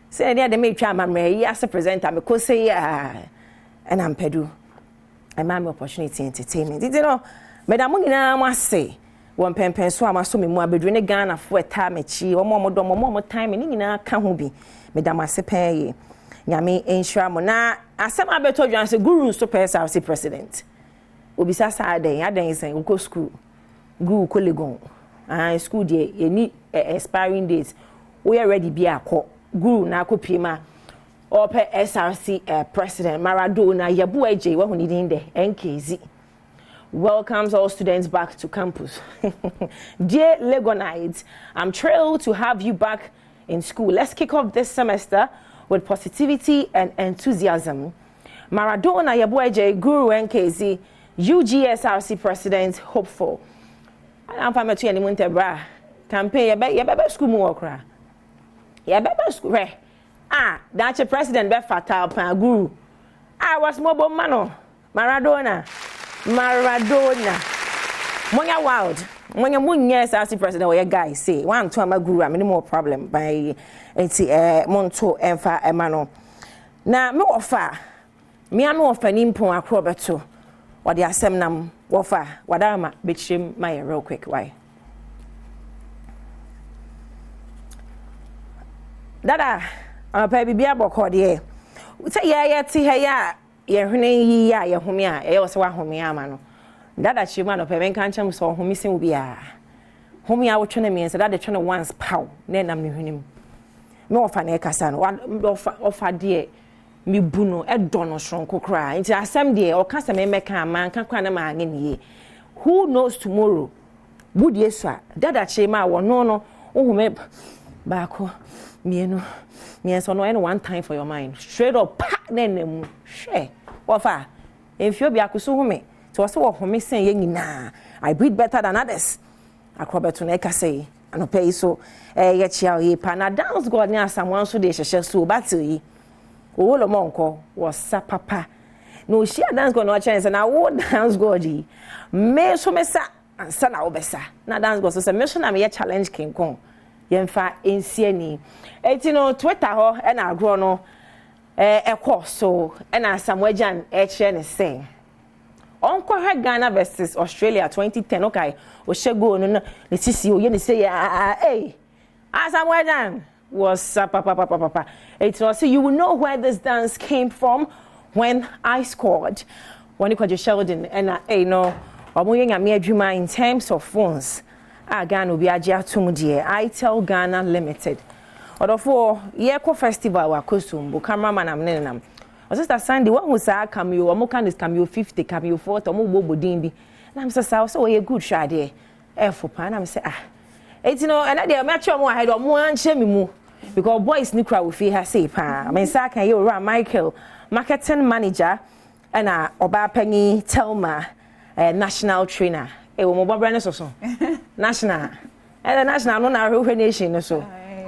Say they make try my as a presenter me ko say and I'm Pedro. A mammy opportunity entertainment. You know, madam nyina ma say one pen so am so me mu abedru ne Ghana fo eta mechi o mo time ni nyina ka ho bi madam asepan ye nyame ensure mo na asem abeto dwan say guru so person say president obisa sa aden say go school guru kolegon school dey you need expiring dates we are ready be akọ guru na akopima ope SRC president Maradona yabu eje wa huni din de NKZ welcomes all students back to campus. Dear Legonites, I'm thrilled to have you back in school. Let's kick off this semester with positivity and enthusiasm. Maradona yabu eje guru NKZ UGSRC president hopeful. I'm fine to anyone te bra campaign ya school mu okra ya bebe school that's a president be fatal pan guru I was mobile mano Maradona monya wild monya munya SRC president we guy say one to am guru am any more problem by enti monto emfa emano na me ofa me anu ofa ni mpon akro beto what the asem nam wofa wadama betrim my real quick why dada pa bibia bokọ de say ya ti ha ya ye hwene yi ya ye home a ye wo se wa home ama no dada chima no pa men kan cham so home sin obi a home a wo twene me say dada twene once pow na nam ne hwenem me wofa na e kasa no ofa de mi buno e dono shronko kra nti asem de o kasa me meka ama nka kwa na ma anye ne who knows tomorrow would yeswa dada chima wo no ohume baako mienu so no any one time for your mind straight up pack nenemu hwe wofa enfio bi akoso home so wo home sen ye nyina I breathe better than others akrobeto na ekase anopai so ye chia ye pa na dance god ni asamwan so de hyehye so battle yi owolo monko was papa no share dance god no chance na wo dance god yi me so mesa ansa na obesa na dance god so se me so na me challenge king kong yemfa ensiani etino Twitter ho e na agro no ekọ so e na Samuel e ne say onko ha Ghana versus Australia 2010 okay o shego no ne sisi o ye ne say hey Samuel was papa etino say you will know where this dance came from when I scored when you called Sheldon and no omoye nyame adwuma in terms of phones Ghana obi agye atom de ITEL Ghana Limited odofo ye ko festival wa kosumbo cameraman am nenam o sister Sunday one who say cameo o mo kan is cameo 50 cameo 40 o mo gbodin bi na am say so we good try there for pan am say etino and dey me atwa mo ahead o mo anche me mu because boys ni kra we fi ha say pa me say kan ye ora Michael marketing manager and oba panyi Telma national trainer wo mo bobra ne so national national no na hwe nation so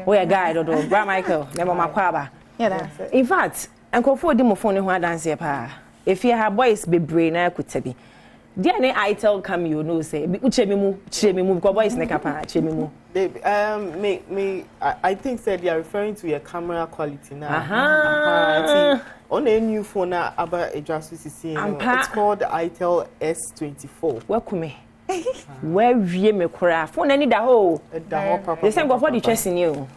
we a guy do bra Michael me mama kwaba yeah that's it. In fact enkofo di mo phone ho dance e pa if you have boys bebre na kutabi dia ne ITEL come you know say uchemi mu because boys ne kapa chemi mu babe I think said they are referring to your camera quality now on a new phone about a just it's called the ITEL S24 welcome where we me kura phone any da ho the same go for the chest in you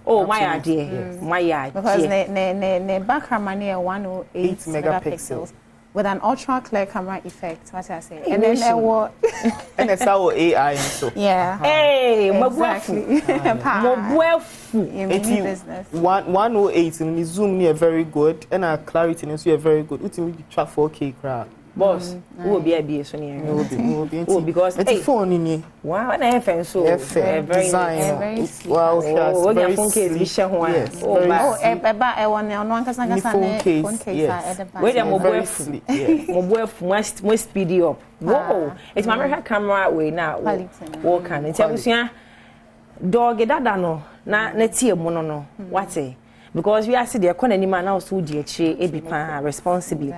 oh my idea my idea because ne back camera near 108 megapixels with an ultra clear camera effect what I say and then there was and it's our AI so yeah hey exactly business 108 in the zoom near very good and our clarity is very good ultimately track 4K crowd boss who will be so near oh because it's phone in here wow and I fan so very design wow very phone case we share one I want no phone case wait a mobile speed up wow it's my American camera way now what can it tell you dog dada no na tie mu no what because we are see the economy now so di echi e bi pa responsibly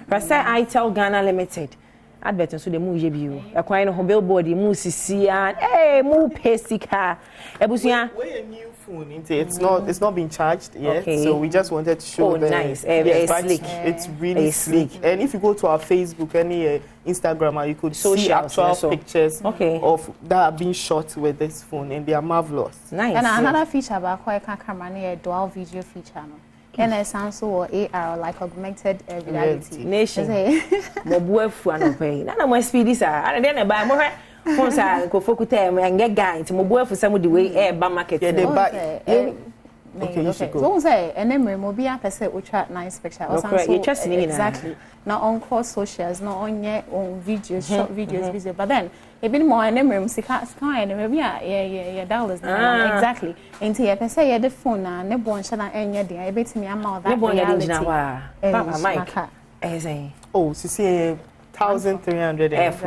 but say ITEL Ghana Limited advert so the mu ye bi o ekwan no billboard mu sisi and mu pesika ebusia it's not been charged yet so we just wanted to show nice slick it's really sleek and if you go to our Facebook and Instagram you could see actual pictures of that being shot with this phone and they are marvelous nice and another feature about camera near dual video feature no and it sounds so AR like augmented reality nation mobuefu anope na mo speed is and then buy mo phone sa ko fokuta and get guy to mobuefu some the way ba market okay you should go so say and then mo be person ultra nice picture or something exactly now on core socials not on your own videos short videos video but then e been more and then sika and maybe yeah dollars exactly into your person yeah the phone na ne bon sha na enya dia e betimi ama that reality papa Mike oh see 1,300 yes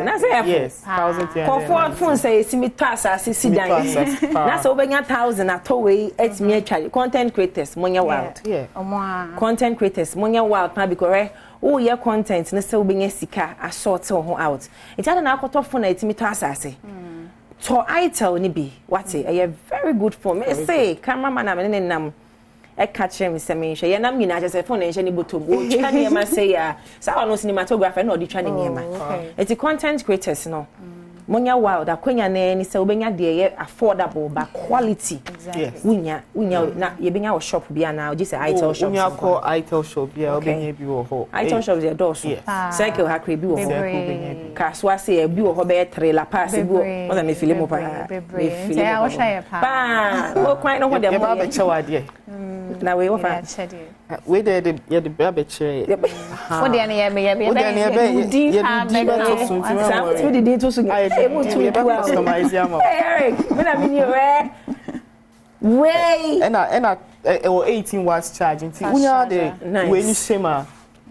1,300 for phone say simi tasa sisi dan na so obenya 1,000 atowei etimi atwa content creators monya wild content creators monya wild pa because oh yeah content na say obenya sika a sort ho out it had na akoto phone etimi tasa say to ITEL ni bi what a very good phone me say cameraman am ne nam e catch him say me hwe ye nam nyina je phone enche ni botom o twa ne ma say ya sa no cinematographer na odi twa ne ma eti content creators no monya wild akwanya na ni say obenya de ye affordable but quality unya na ye benya wo shop bia na o just ITEL shop unya call ITEL shop bia obenya bi wo ho ITEL shop dey door so cycle hakre bi wo ho kaswa say bi wo ho be trailer pass bi wo o na me feel mo pa me feel mo pa wo kwan no ho de mo be chewa de na we ofa we dey the be che wo de na ye be di ha so we dey to so customize ya Eric when I mean you way and 18 watts charging unya the when you shema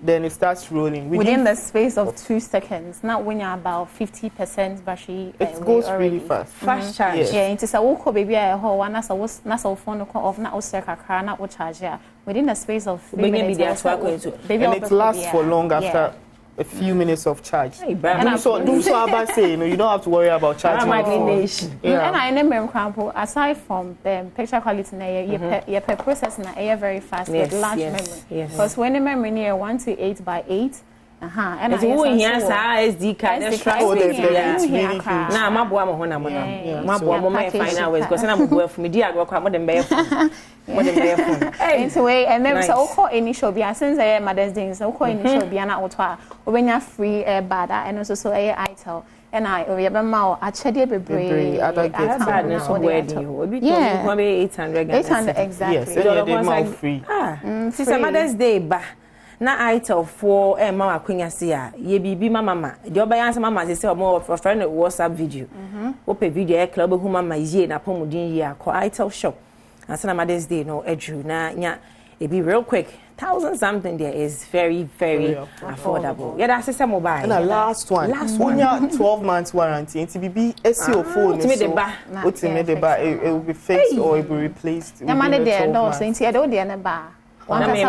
then it starts rolling within the space of 2 seconds not when you're about 50% battery it goes really fast charge yeah into say wo ko baby I ho na so phone ko off na o set kakra na o charge within the space of 3 minutes and it lasts for long after a few minutes of charge. And so about say, you don't have to worry about charging. And I remember aside from the picture quality, your process na very fast with large memory. Because when the memory near 1 to 8 by 8. And it's who here SD card that's right. Now my boy mo na mo na. My boy mo my final ways because na mo boy for me dia go kwa mo dem be phone. Mo dem be phone. Anyway, and then so call initial bia since Mother's Day so call initial bia na otwa obenya free bada and also so itel and I over ma achede bebre other gifts so wedding obi to go be 800 exactly. Yes, and free. Since Mother's Day ba na itel for mama akwanya se a ye bibi mama de obayan se mama se omo for friend WhatsApp video ope video club hu mama yie na pomudin yie akọ itel shop and say na Mother's Day no edru na nya e be real quick 1,000 something there is very affordable. Yeah, that's a mobile. And the last one 12 months warranty. It will be SEO phone. It will be fixed or it will be replaced. The money there, no, so it's here, don't the bar. One me.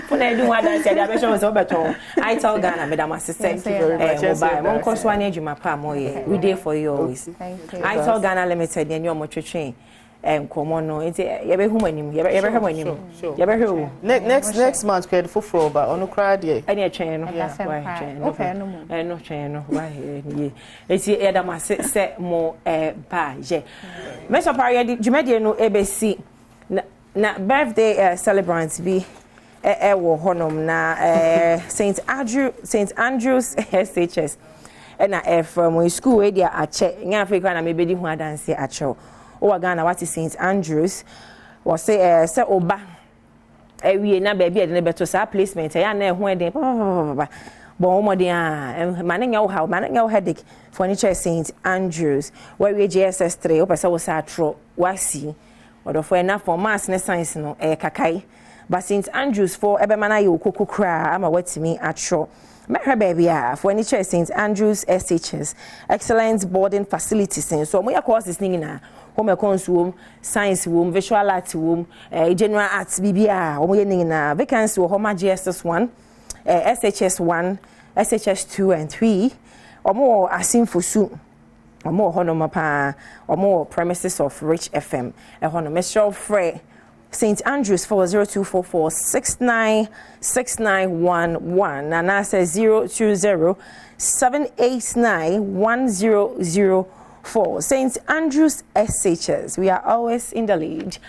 When I do what I said, I was over to I tell Ghana, Madam Assistant, one course one age, my palm, we did for you always. I tell Ghana Limited, and your motor chain. Common, it's ever next month, credit for fraud, but on a crowd, any chain, no chain, it's the Adam set more by J. Mr. Parry, Jumedia no ABC, na birthday celebrants be. Honum na St. Andrews SHS na from my school where they are check in Africa na maybe who dance at show o Ghana what is St. Andrews was say oba we na baby na beto sa placement ya na ho den bon mo den mananya headache furniture St. Andrews where we JSS 3 o pesa was atro wasi odo for na for mass na science no kakai. But St. Andrews for Ebemana yo koko kra ama watimi atro. Mehre baby for any church St. Andrews SHS excellent boarding facilities so mo ya courses ni na home econs room, science room, visual arts room, general arts bibia o mo ye ni na vacancy home GSS 1, SHS 1, SHS 2 and 3 o mo asimfosu o mo hono mapa o mo premises of Rich FM hono Mr. Frey St. Andrews 40244 696911 Nana says 020 789 1004 St. Andrews SHS. We are always in the lead.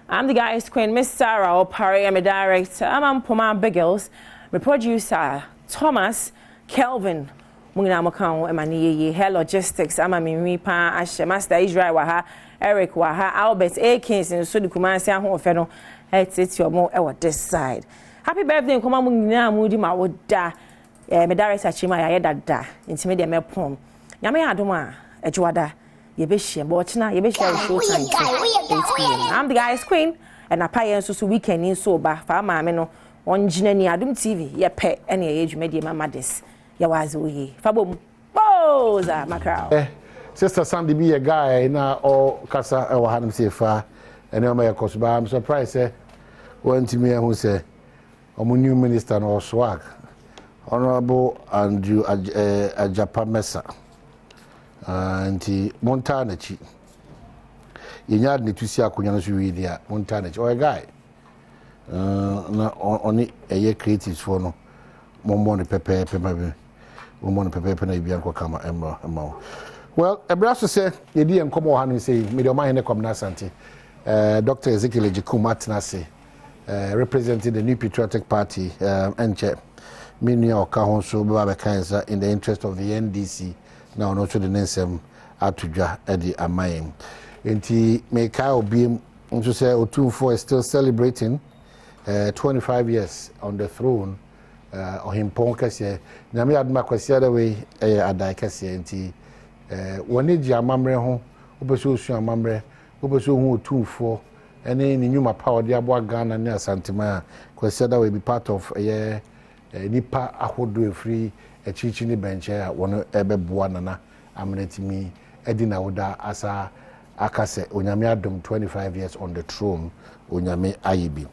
I'm the guys Queen Miss Sarah Opari. I'm a director. I'm Poma Biggles. My producer Thomas Kelvin. Mungina Makao Emani Hair Logistics. I'm a Mimipa Ashe Master Israel Waha. Eric Waha, Albert Akins, and so the Kumasi and Hofeno, it's your more this side. Happy birthday, come on, Moody, my would da, Medaris Achima, I had da, intimidate me pom. Yame Adoma, a Juada, Yabishi, Botna, Yabishi, I'm the guy's queen, and a pie and so weekend in sober, Farmer Meno, on Jinny Adom TV, ya pet any age, media madness, Yawazu, Fabum, Boza, Macau. Sister Sandy be a guy na or kasa e wa hanum se fa ene o me kosba. I'm surprised when to me who say omo new minister no swag Honorable Andrew Ajapa Mesa anti Montana chi yenya ne tusi akonya no so wi dia Montana chi o guy na oni eye creatives for no mommo ne pepe ma bi mommo ne pepe na bi anko kama emma. Well, a brasso say, you didn't come on and say, Medioma in a comnasante. Dr. Ezekiel Jikumatinase, representing the New Patriotic Party, and Minia Kahonso Babakansa in the interest of the NDC, now not to the Nensem Atuja Eddie Amayim. And he may Kyle be to say Otunfo is still celebrating 25 years on the throne. Or him Ponkase, Nami Admakwasi other way, Adaikasi, and he. Wani ji amamre ho obeso osu amamre obeso hu otumfo ene ni nyuma power de abo Ghana ne Asantema kwese that will be part of nipa ahodo efri echichi ni benche a wono ebeboa nana amretimi edi na woda asa akase onyame adom 25 years on the throne onyame ayibi.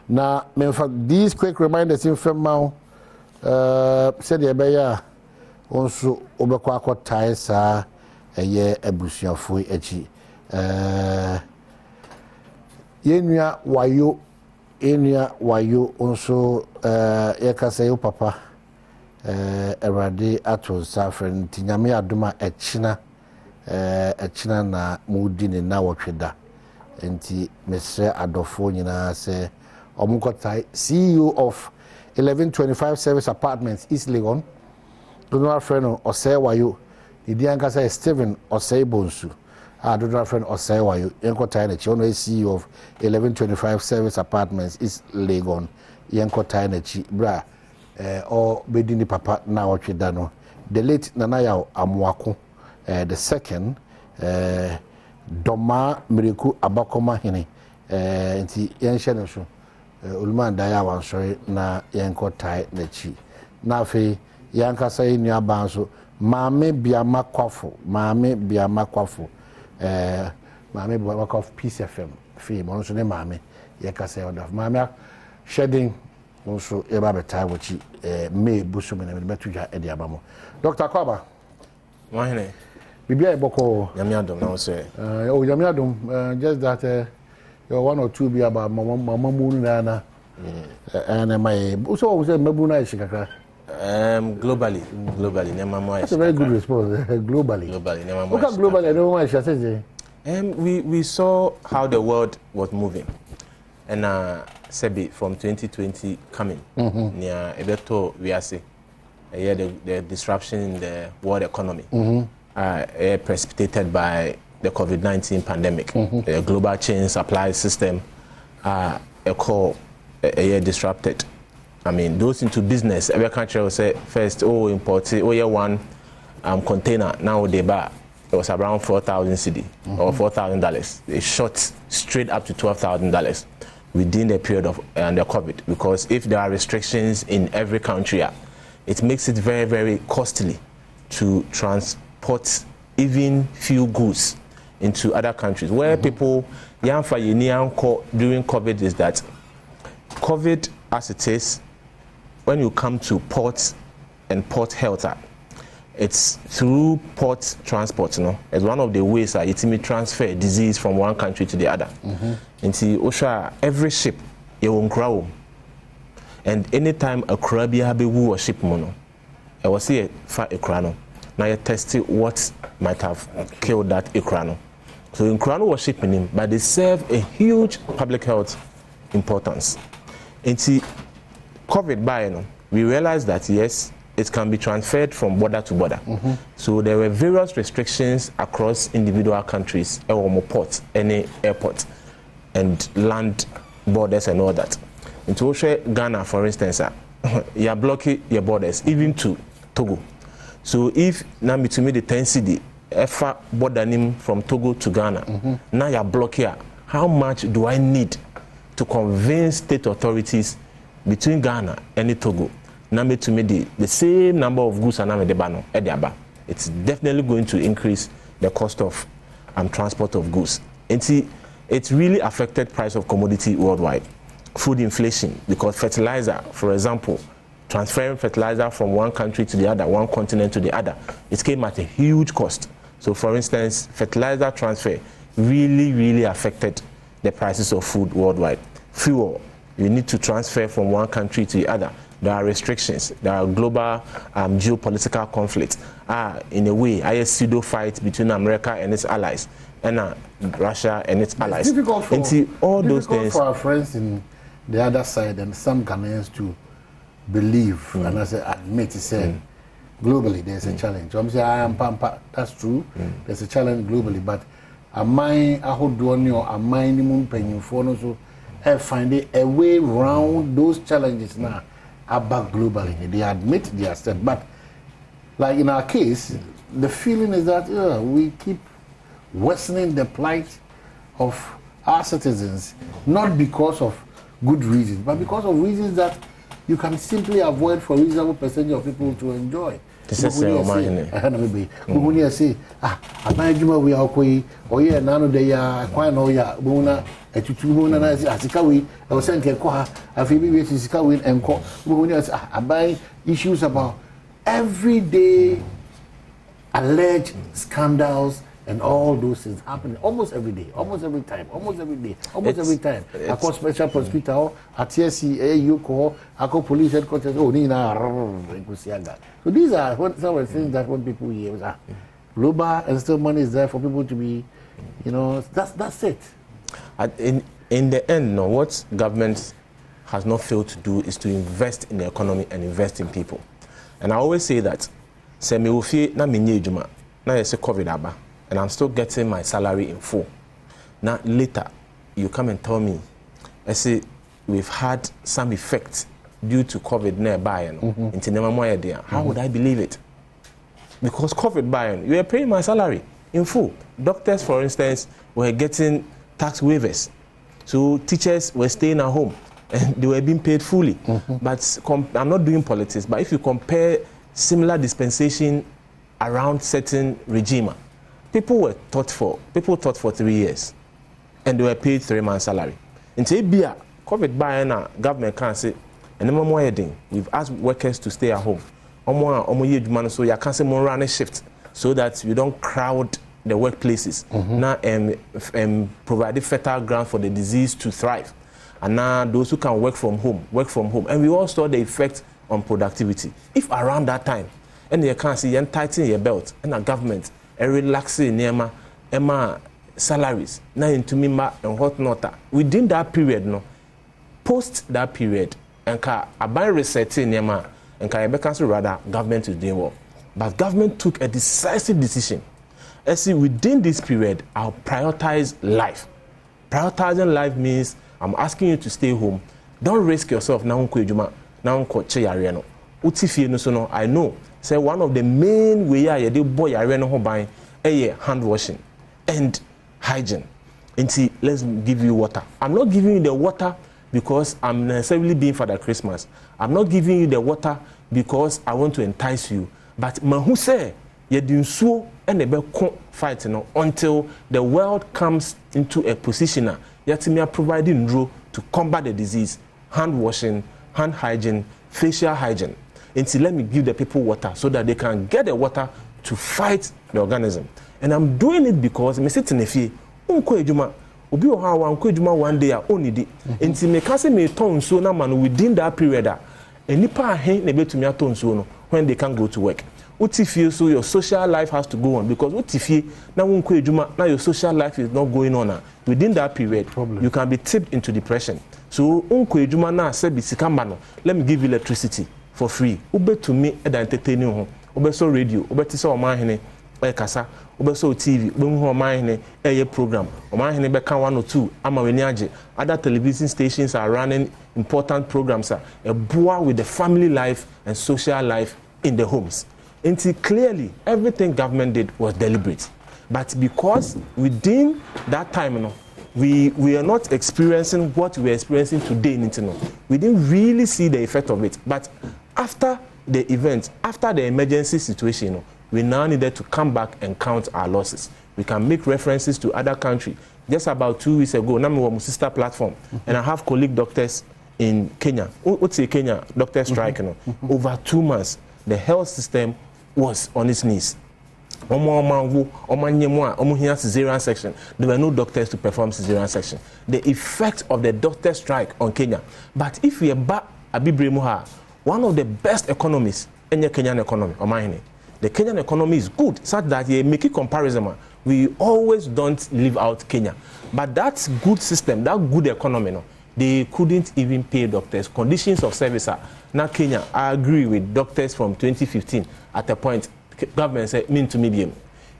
Now these quick reminders in Femau said the beya also obekwa akotae saa eye abusuafo echi yenua wayo also yakase yo papa erade ato safren tinyame adoma echina na mudi ne na wotweda enti mesre adofo nyina se omukotai CEO of 1125 Service Apartments East Legon donor friend Osewayo Idianka say Stephen Osebonsu donor friend Osewayo enkotai na chi CEO of 1125 Service Apartments East Legon yenkotai na chi bra o bedini papa na wotweda no the late Nanaya Amwako the second Doma Miriku Abakoma hene enti yenhye no so Ulman Daya wan sorry na yenko tai na chi na fe yanka sai nua banso maame biama kwafo maame biama kwafo Peace FM fe mo so ne maame yeka sai odaf maame shedding also eba beta wochi me busu me na betudwa e dia bamo Dr. Kwaba Wahine bibia eboko nyamiadom na say nyamiadom just that one or two be about mama moon na and my so say mabuna ishikaka globally that's a very good response globally globally I don't want to say we saw how the world was moving and Sebi from 2020 coming near Electoral we are see the disruption in the world economy precipitated by the COVID-19 pandemic, the global chain supply system disrupted. I mean, those into business, every country will say first, import, one container, now they buy. It was around 4,000 cedi or $4,000. They shot straight up to $12,000 within the period of the COVID, because if there are restrictions in every country, it makes it very, very costly to transport even few goods into other countries. Where people during COVID is that COVID as it is, when you come to ports and port health, it's through port transport, it's one of the ways that it may transfer disease from one country to the other. Into Osha, every ship you won't grow, and anytime a crab you have a ship mono, I was here for a crano. Now you tested what might have killed that Ikrano. So Ikrano was shipping him, but they serve a huge public health importance. And see, COVID by we realized that yes, it can be transferred from border to border. So there were various restrictions across individual countries, ports, any airport, and land borders and all that. In Ghana, for instance, you are blocking your borders, even to Togo. So if now to me the 10 cedi ever border from Togo to Ghana, now you're blocked here. How much do I need to convince state authorities between Ghana and Togo? Now to me the same number of goods and it's definitely going to increase the cost of transport of goods. And see, it's really affected price of commodity worldwide. Food inflation, because fertilizer, for example, transferring fertilizer from one country to the other, one continent to the other, it came at a huge cost. So for instance, fertilizer transfer really affected the prices of food worldwide. Fuel, you need to transfer from one country to the other. There are restrictions, there are global geopolitical conflicts. In a way, a pseudo fight between America and its allies, and Russia and its allies. It's difficult those things for our friends in the other side and some Ghanaians to believe and as I admit to say globally there's a challenge. I'm saying I am pampa, that's true. There's a challenge globally, but am I hold on your am I minimum penny for also find a way around those challenges now about globally. They admit their step, but like in our case, the feeling is that we keep worsening the plight of our citizens, not because of good reasons, but because of reasons that you can simply avoid for a reasonable percentage of people to enjoy. this is mine ana be bu ni say aban adwuma we akoi oye na no de ya kwan no ya bu na etutu bu na asika we e o senke ko ha afi bi we sika we enko bu ni aban issues about everyday alleged scandals and all those things happening almost every day, almost every time. I call special prosecutor, at TSC, you call, I call police headquarters, so these are some of the things that when people hear, global and still money is there for people to be, that's it. In the end, no, what government has not failed to do is to invest in the economy and invest in people. And I always say that, say me ufi na minye juma, na yese COVID aba. And I'm still getting my salary in full. Now, later, you come and tell me, I say, we've had some effect due to COVID nearby. How would I believe it? Because COVID buying, you were paying my salary in full. Doctors, for instance, were getting tax waivers. So teachers were staying at home and they were being paid fully. But I'm not doing politics, but if you compare similar dispensation around certain regime, people taught for 3 years and they were paid 3 months salary. Until COVID buying government can't say, and we've asked workers to stay at home. So you can't say more run a shift so that you don't crowd the workplaces. Now provide fertile ground for the disease to thrive. And now those who can work from home. And we all saw the effect on productivity. If around that time, and you can't see you tighten your belt and a government relaxing Emma salaries now into Mimba and whatnot. Within that period, no, post that period, and a buy resetting Nema and cancel rather government is doing well. But government took a decisive decision. I see within this period, I'll prioritize life. Prioritizing life means I'm asking you to stay home. Don't risk yourself now. I know. Say one of the main ways you boy buying hand washing and hygiene. And let's give you water. I'm not giving you the water because I'm necessarily being Father Christmas. I'm not giving you the water because I want to entice you. But who say you do so and they fight until the world comes into a position that me are providing to combat the disease, hand washing, hand hygiene, facial hygiene. Until let me give the people water so that they can get the water to fight the organism. And I'm doing it because me sit in a fee, obi o ha wan kwadwuma one day only di. Until me can say me turn so na man within that period enipa ahen na betumi aton so no when they can go to work. Utifie so your social life has to go on because utifie na won kwadwuma na your social life is not going on within that period you can be tipped into depression. So unkwadwuma na say bi sika ma no let me give you electricity for free. Ube to me and entertaining home. Ube so radio, ube tisa o mahine kasa, ube so TV, ube mu o mahine program. O mahine beka 1 or 2 ama weni aje. Other television stations are running important programs a boa with the family life and social life in the homes. Until clearly everything government did was deliberate. But because within that time we are not experiencing what we are experiencing today in Internal. We didn't really see the effect of it. But after the event, after the emergency situation, we now needed to come back and count our losses. We can make references to other countries. Just about 2 weeks ago, I was my sister platform, and I have colleague doctors in Kenya. What's a Kenya doctor strike? Over 2 months, the health system was on its knees. There were no doctors to perform cesarean section. The effect of the doctor strike on Kenya. But if we are back, one of the best economies in the Kenyan economy, the Kenyan economy is good, such that you make a comparison. We always don't leave out Kenya. But that good system, that good economy, they couldn't even pay doctors. Conditions of service are now Kenya. I agree with doctors from 2015 at a point. Government said, mean to medium.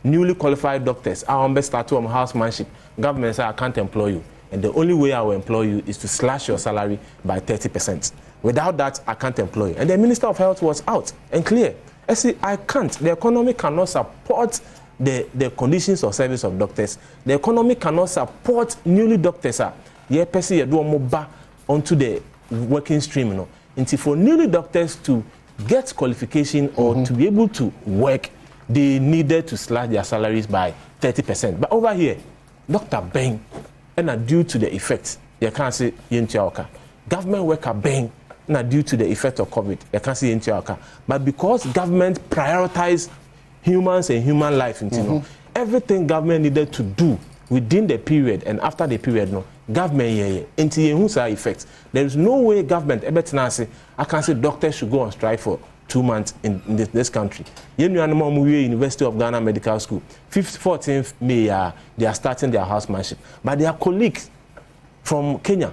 Newly qualified doctors, our best start to housemanship. Government said, I can't employ you. And the only way I will employ you is to slash your salary by 30%. Without that, I can't employ you. And the Minister of Health was out and clear. I say, I can't. The economy cannot support the conditions of service of doctors. The economy cannot support newly doctors. Onto the working stream. Until for newly doctors to get qualification or to be able to work, they needed to slash their salaries by 30%. But over here, Dr. Beng, and due to the effects, you can't say Yentiaoka. Government worker Beng, and due to the effect of COVID, you can't say Yentiaoka. But because government prioritized humans and human life, you know, everything government needed to do within the period and after the period, no, government effects. There is no way government I can say doctors should go on strike for 2 months in this country. University of Ghana Medical School, 14th May, they are starting their housemanship. But their colleagues from Kenya,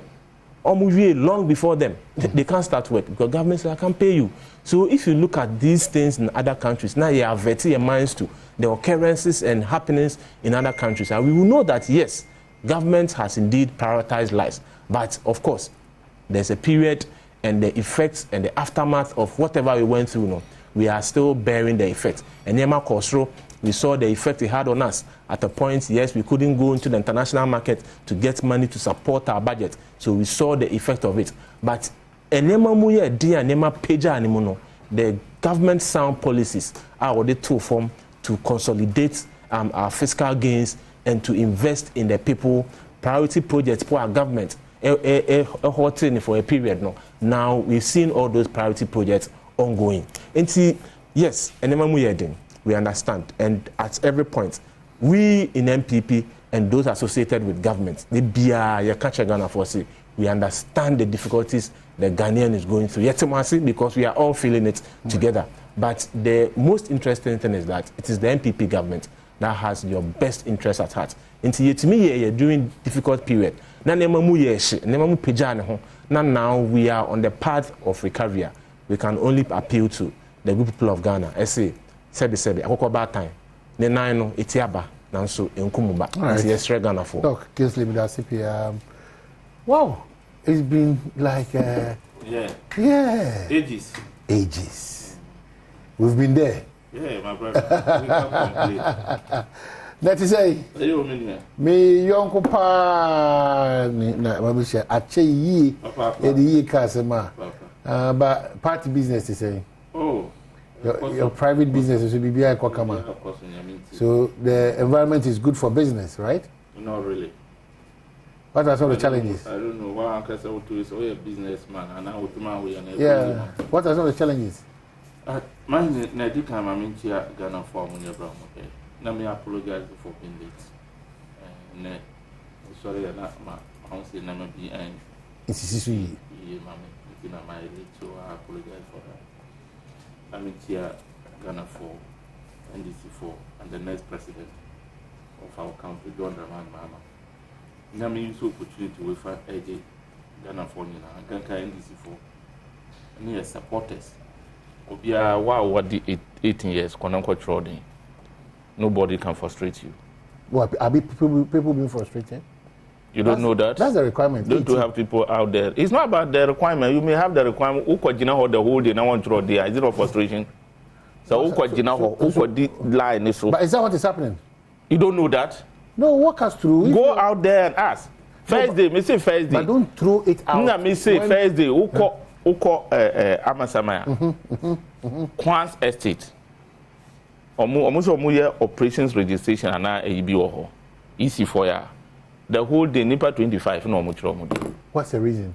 long before them, they can't start work because government says I can't pay you. So if you look at these things in other countries, now you are averting your minds to the occurrences and happenings in other countries. And we will know that, yes, government has indeed prioritized lives. But of course, there's a period and the effects and the aftermath of whatever we went through, no, we are still bearing the effects. And Yema Kosro, we saw the effect it had on us. At a point, yes, we couldn't go into the international market to get money to support our budget. So we saw the effect of it. But the government sound policies are already to form to consolidate our fiscal gains and to invest in the people, priority projects for our government. For a period now. Now we've seen all those priority projects ongoing. And see, yes, we understand. And at every point, we in MPP and those associated with government, we understand the difficulties the Ghanaian is going through. Because we are all feeling it together. But the most interesting thing is that it is the MPP government that has your best interest at heart. During difficult period, now we are on the path of recovery. We can only appeal to the good people of Ghana. I say, bad time. Etiaba, Nanso, Nkumuba. Yes, Ghana for. Look, Kingsley, wow, it's been like ages. We've been there. Yeah, my brother. We can't complain. That is me young papa na we share ache yi e di yi kasema but party business is saying your private business is be kwakama. So the environment is good for business, right? Not really. What are some of the challenges? I don't know why Uncle said to is a businessman and now to man we are. Yeah. What are some of the challenges? Man na di kan ma min tia Ghana for mo nyabra mo pe. Na me apologize for being late. Ne sorry na ma I say na me be and insist you. Yeah, mama. Na my late so I apologize for that. I mean tia Ghana for NDC4 and the next president of our country, John Dramani Mama. Na me use opportunity with AJ Ghana for Nina and Ganka NDC4. And he supporters. Obia wow what the 18 years control. Nobody can frustrate you. What are people being frustrated? You don't know that? That's the requirement. Don't you have people out there? It's not about the requirement. You may have the requirement. Who could the whole day? Now want to there. Is it a frustration? So who could line is so? But is that what is happening? You don't know that? No, walk us through. Go out there and ask. First day, me say first day. But don't throw it out. No, me say first day. Who call Amasamaya? Quans Estate. Almost operations registration and now ABO. Easy for ya. The whole day, NIPA 25, no much wrong. What's the reason?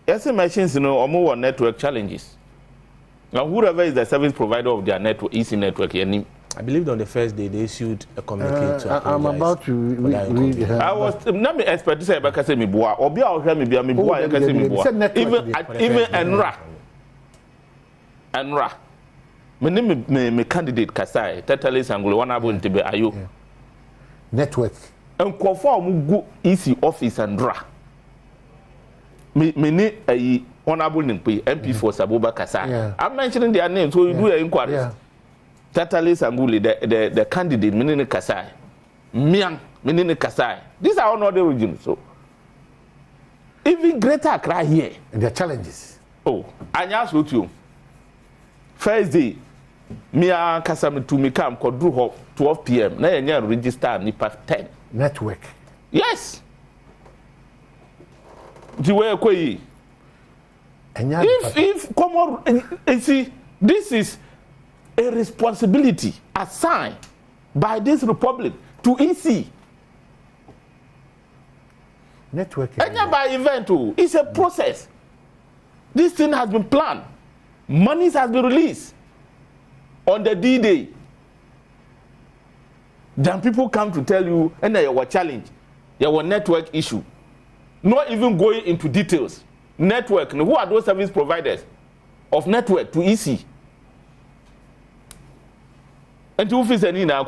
Yes, machines, more network challenges. Now, whoever is the service provider of their network, easy network, I believe on the first day they issued a communique. I'm about to read. I was not me expert to say about Kasemi Boa, or be out here, maybe I'm even Enra. My name is candidate Kasai, Tatalis and Gluana to be Ayu. Network. And conform go easy office and dra. Me ne a honorable MP for Sabuba Kasai. I'm mentioning their names, so you do an inquiry. Tatalis and Guli, the candidate, Menine Kasai. Miang, Menine Kasai. These are all not the regions. So even greater cry here. And their challenges. Oh, I ask with you. First day, me and Kasami to me come could do 12 p.m. Now you register NIPA 10. Network. Yes. The way If come see, this is a responsibility assigned by this republic to EC. Network. And by event, it's a process. This thing has been planned. Monies has been released on the D-Day. Then people come to tell you, and there was challenge, there was network issue. Not even going into details. Network, who are those service providers of network to EC? And to office any now,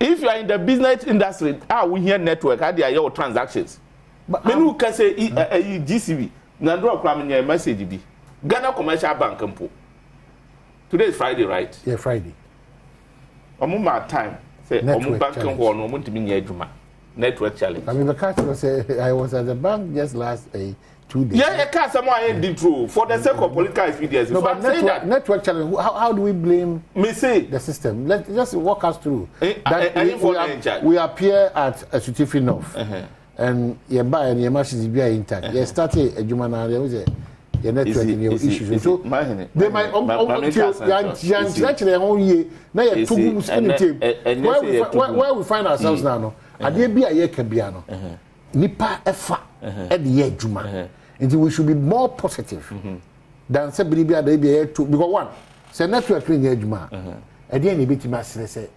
if you are in the business industry, we hear network, how they are your transactions. But many who can say GCB, Nandro Kramina message be Ghana Commercial Bank. Today is Friday, right? Yeah, Friday. My time. Say, network challenge. I mean, the customer say I was at the bank just last 2 days. Yeah, you can't someone did true for the sake of political expediency. No, but network challenge. How do we blame the system? Let's just walk us through. We appear at a Sutifri North, and you buy and your machine is intact. You started a Jumana. There was a network in your issues. So they might where we find ourselves now. Ade bi aye kabia no nipa efa e de ye adwuma nti we should be more positive than say biribi ade bi aye to because one say network ni adwuma e de na betima sere say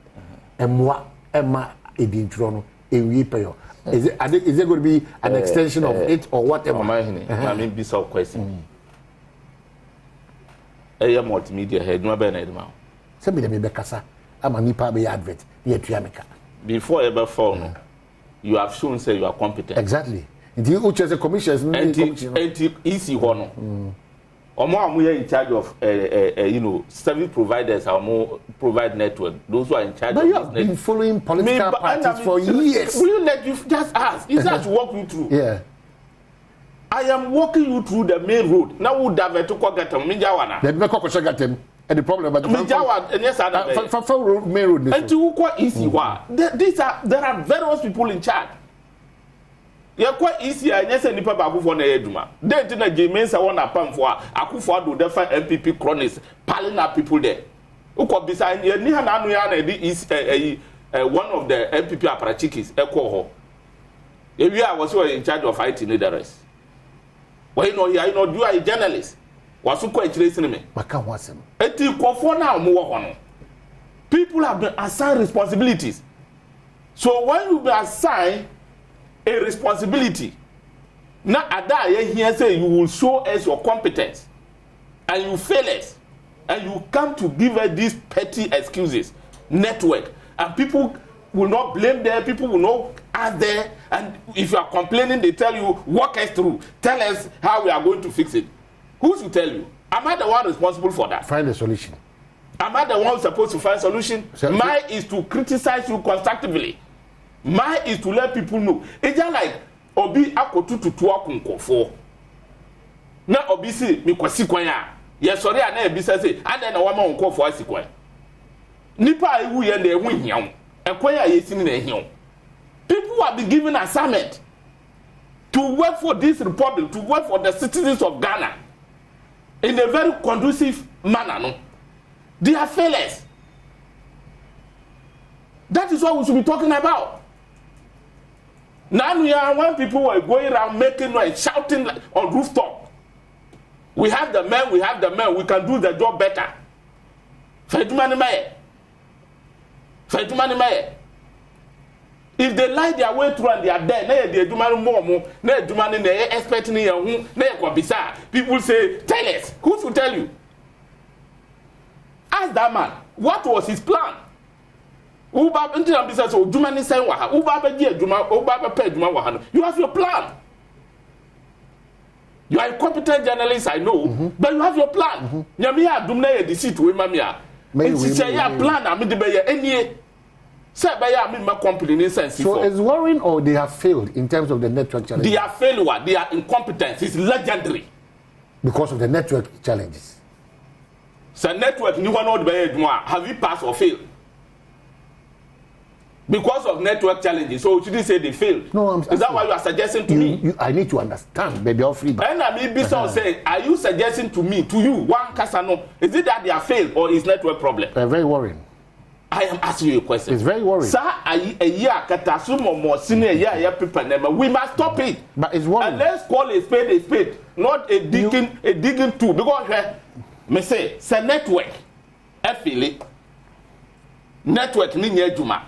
emwa ema edintro no ewie peyo is it going to be an extension of it or whatever? I mean be so question multimedia head no be na edema say me be kasa ama nipa be advert ye tuameka. Before ever fall, you have shown say you are competent. Exactly. The Uches commissions easy one. Omo in charge of service providers are more provide network. Those who are in charge but of you have been following political parties for years. Will you let you just ask? Is that to walk you through? Yeah. I am walking you through the main road. Now would have to Kogatam Minjawana. Let me Kogatam. And the problem about the main road and to quite easy there are various people in charge. You're quite easy and yes any papa for Neduma. Then to James I want a pump for Akufo do define MPP cronies piling up people there. Uko beside is one of the MPP apparatchikis Echo. If you was in charge of fighting the rest. Why you are a journalist. Wasuko echiresi me maka wasem eti kofo na mo wo no people have been assigned responsibilities. So when you be assigned a responsibility na ada ye here say you will show us your competence and you fail it and you come to give us these petty excuses network and people will not blame there, people will not ask there, and if you are complaining they tell you walk us through, tell us how we are going to fix it. Who should tell you? Am I the one responsible for that? Find a solution. Am I the one supposed to find a solution? Mine is to criticize you constructively. Mine is to let people know. It's just like Obi akotu tutu akunkofo. Na Obi si mi kwasi kwan ya. Ye sori ana Obi say ada na wama unkofo asikwan. Nipa ewu ye na ehu hiam. Ekwan ya ye sini na hiam. People have been given assignment to work for this republic, to work for the citizens of Ghana in a very conducive manner. No? They are failures. That is what we should be talking about. Now when people were going around making noise, shouting on rooftop, we have the men, we can do the job better. If they lie their way through and they are there, people say, tell us. Who should tell you? Ask that man, what was his plan? You have your plan. You are a competent journalist, I know, but you have your plan. So it's worrying or they have failed in terms of the network challenges? They are failure, they are incompetence. It's legendary. Because of the network challenges. So network, have you passed or failed? because of network challenges. So you didn't say they failed. No, is that why you are suggesting to me? I need to understand, baby. And I mean, Bishop saying, are you suggesting to you, one Casano, is it that they are failed or is network problem? Very worrying. I am asking you a question. It's very worrying. Sir, a year, Katasumo, more senior year, people, we must stop it. But it's worrying. And let's call a spade, not a digging tool. Because, me say, network, affiliate, network, ni Juma.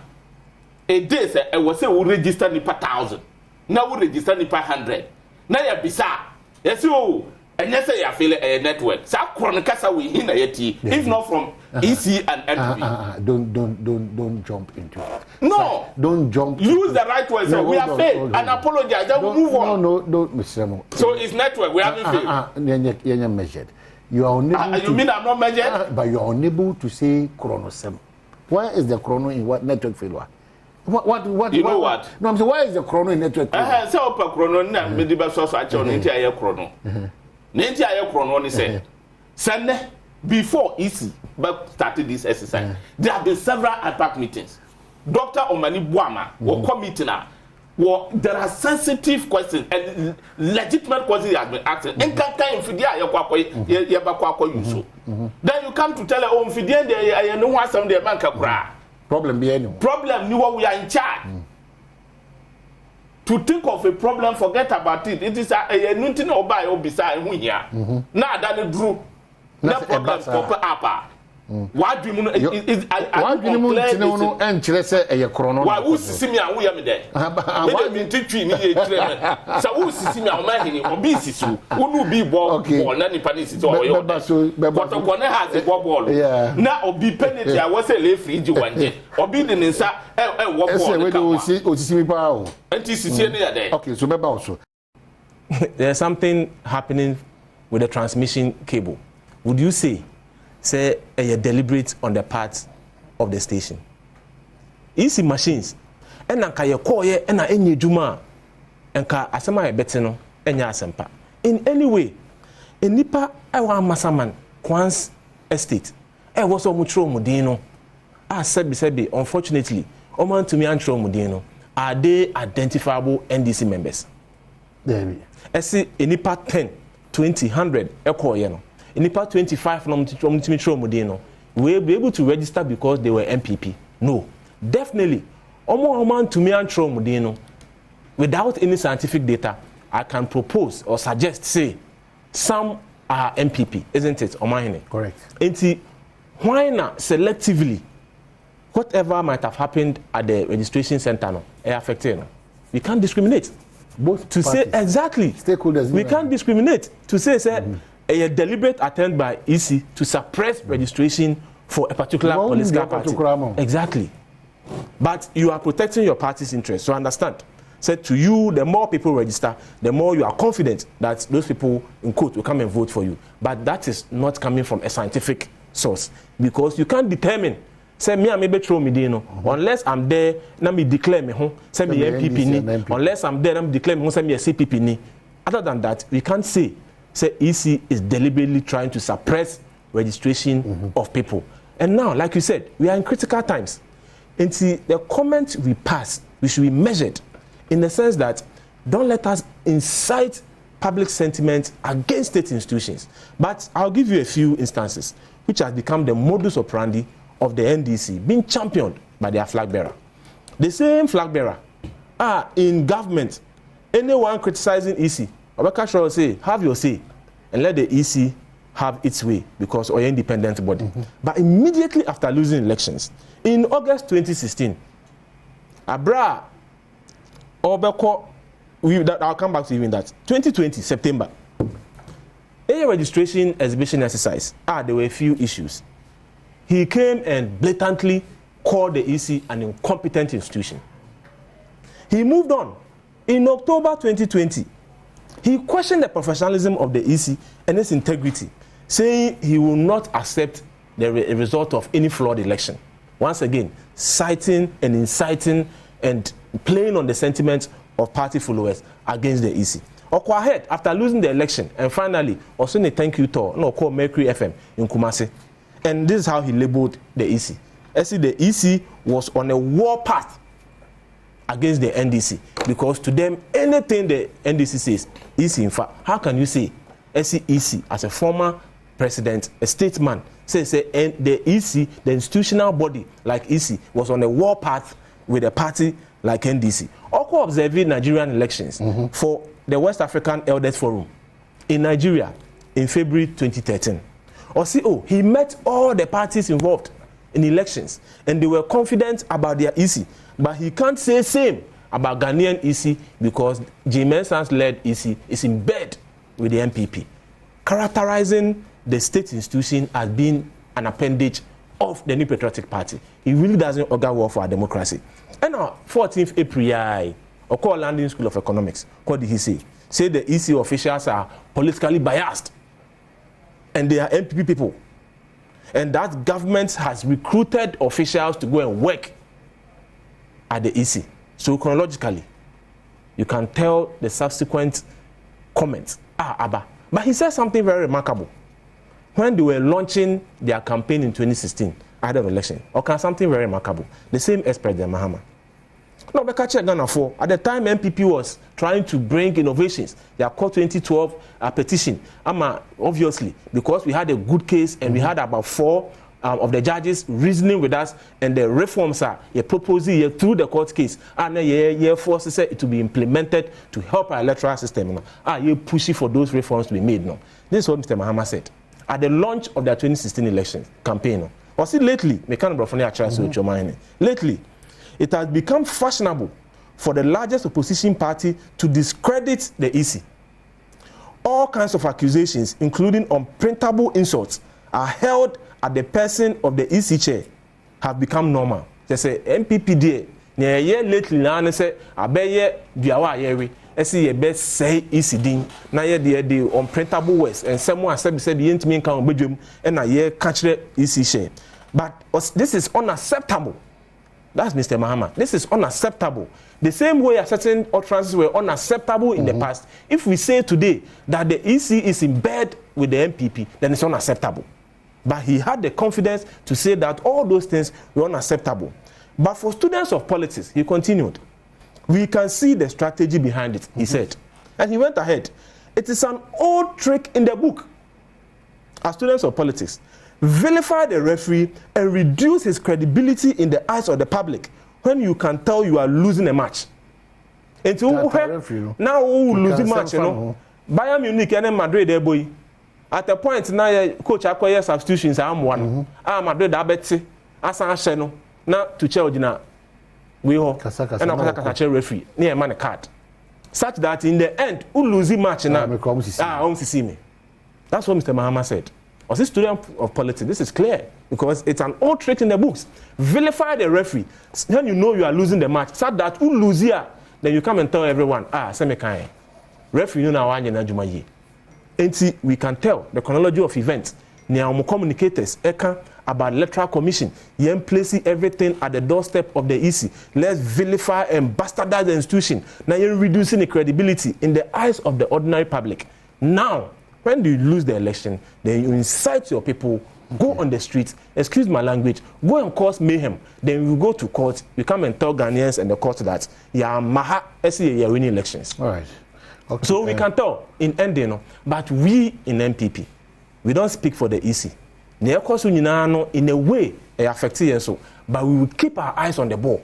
A day, sir, I was say we register nipa 1,000. Now we register nipa 100. Now you bizarre. Yes, you. And yes, I feel a network. So Kasa we in if not from EC and MP. Don't jump into it. No. So, don't jump. Use the right word. So we are failed and apologize. Then move on. No, Mr. Mo. So it's network. We haven't failed. You're measured. You are unable. You mean I'm not measured? But you are unable to say chronosem. Where is the chrono in what network failure? What? You know what? No, I'm saying why is the chrono in network failure? So per chrono na me di ba so actually nti aye chrono. Nti aye chrono ni say. Send before EC started this exercise. There have been several APAC meetings. Dr. Omani Buama will committee now. Well, there are sensitive questions and legitimate questions that have been asked. And then you come to tell her, oh, I know what some of the bank problem be anymore. Problem, we are in charge. To think of a problem, forget about it. It is a new thing or buy or beside who here. Now that drew no problem for Apa. Why do you know and say a chrono? Why would see me and we are there? Why didn't teach me? So who see me or be Sisu? Who be ball or nanny panis or your but the corner has a ball. Now or be penalty. I was a lay free you one day or be the Nisa and what see me power. Okay, so maybe also there's something happening with the transmission cable. Would you say a deliberate on the part of the station? Easy machines. And anka ye call ye and enye juma. Enka asema ye betino enya asempa. In any way, enipa ewa masaman Kwans estate. E was omutro mudino. Sebi unfortunately, oman to me antro mudino. Are they identifiable NDC members? There. I see enipa 10, 20, 100 e call ye no. Nipa 25 we'll be able to register because they were MPP. No, definitely. Without any scientific data, I can propose or suggest, say, some are MPP, isn't it? Correct. And why not selectively, whatever might have happened at the registration center, no, affected. We can't discriminate. Both to parties. Say exactly. Stakeholders. We can't discriminate. To say, a deliberate attempt by EC to suppress registration for a particular political party. Exactly. But you are protecting your party's interests. So understand. Said to you, the more people register, the more you are confident that those people, in quote, will come and vote for you. But that is not coming from a scientific source. Because you can't determine, say, me, I may be throw me, unless I'm there, let me declare me home, say me MPP, unless I'm there, let me declare me home, say me a CPP. Other than that, we can't say EC is deliberately trying to suppress registration of people. And now, like you said, we are in critical times. And see, the comments we pass, we should be measured in the sense that don't let us incite public sentiment against state institutions. But I'll give you a few instances which has become the modus operandi of the NDC, being championed by their flag bearer. The same flag bearer are in government. Anyone criticizing EC, Obaka will say, have your say, and let the EC have its way because we're an independent body. But immediately after losing elections, in August 2016, Abra, Obeko, I'll come back to even that. 2020, September, a registration exhibition exercise. There were a few issues. He came and blatantly called the EC an incompetent institution. He moved on. In October 2020, he questioned the professionalism of the EC and its integrity, saying he will not accept the result of any flawed election. Once again, citing and inciting and playing on the sentiments of party followers against the EC. Okwahed, after losing the election, and finally, also in a thank you tour, called Mercury FM in Kumasi. And this is how he labeled the EC. I see the EC was on a war path against the NDC because to them anything the NDC says is in fact. How can you say SEC as a former president, a statesman, says and the EC, the institutional body like EC, was on a war path with a party like NDC? Also observing Nigerian elections for the West African Elders Forum in Nigeria in February 2013. Or see, he met all the parties involved in elections and they were confident about their EC. But he can't say same about Ghanaian EC because Jim Mensah's led EC is in bed with the MPP, characterizing the state institution as being an appendage of the New Patriotic Party. It really doesn't augur well for our democracy. And on 14th April, Oko London School of Economics, what did he say? Say the EC officials are politically biased and they are MPP people. And that government has recruited officials to go and work at the EC. So chronologically, you can tell the subsequent comments. Abba. But he said something very remarkable. When they were launching their campaign in 2016, ahead of election, something very remarkable. The same ex-President Mahama. No, at the time MPP was trying to bring innovations. They are called 2012 petition. Obviously, because we had a good case and we had about 4 of the judges reasoning with us, and the reforms are proposing through the court case, and forces it to be implemented to help our electoral system. You pushing for those reforms to be made. No, this is what Mr. Mahama said at the launch of their 2016 election campaign. Or see lately, lately, it has become fashionable for the largest opposition party to discredit the EC. All kinds of accusations, including unprintable insults, are held at the person of the EC chair have become normal. They say MPP day, near lately na say abeye biawa yewe, esi ye best say EC din, na ye the unprintable words, and someone said the yentimi kan obedwem and na ye catch the EC chair. But this is unacceptable. That's Mr. Mahama. This is unacceptable. The same way certain utterances were unacceptable in the past. If we say today that the EC is in bed with the MPP, then it's unacceptable. But he had the confidence to say that all those things were unacceptable. But for students of politics, he continued, we can see the strategy behind it, he said. And he went ahead. It is an old trick in the book. As students of politics, vilify the referee and reduce his credibility in the eyes of the public when you can tell you are losing a match. Now losing match, you know. Bayern Munich and Madrid, boy. At a point now, coach acquire substitutions. I'm one. Madrid abeti. Asan Sheno. Now to Chelsea we ho. And I'm a referee. Near man a card. Such that in the end, who losing match now? See me. That's what Mr. Mahama said. As a student of politics, this is clear because it's an old trick in the books. Vilify the referee. Then you know you are losing the match. So that who lose here, then you come and tell everyone, same kind. Referee you know na jumaye. And we can tell the chronology of events. Now communicators about electoral commission. Yen placing everything at the doorstep of the EC. Let's vilify and bastardize the institution. Now you're reducing the credibility in the eyes of the ordinary public. Now, when you lose the election, then you incite your people, go on the streets, excuse my language, go and cause mayhem. Then you go to court, you come and tell Ghanaians and the court that you're winning elections. All right. Okay. So we can tell in ending, but we in MPP, we don't speak for the EC. In a way, it affects us, but we will keep our eyes on the ball.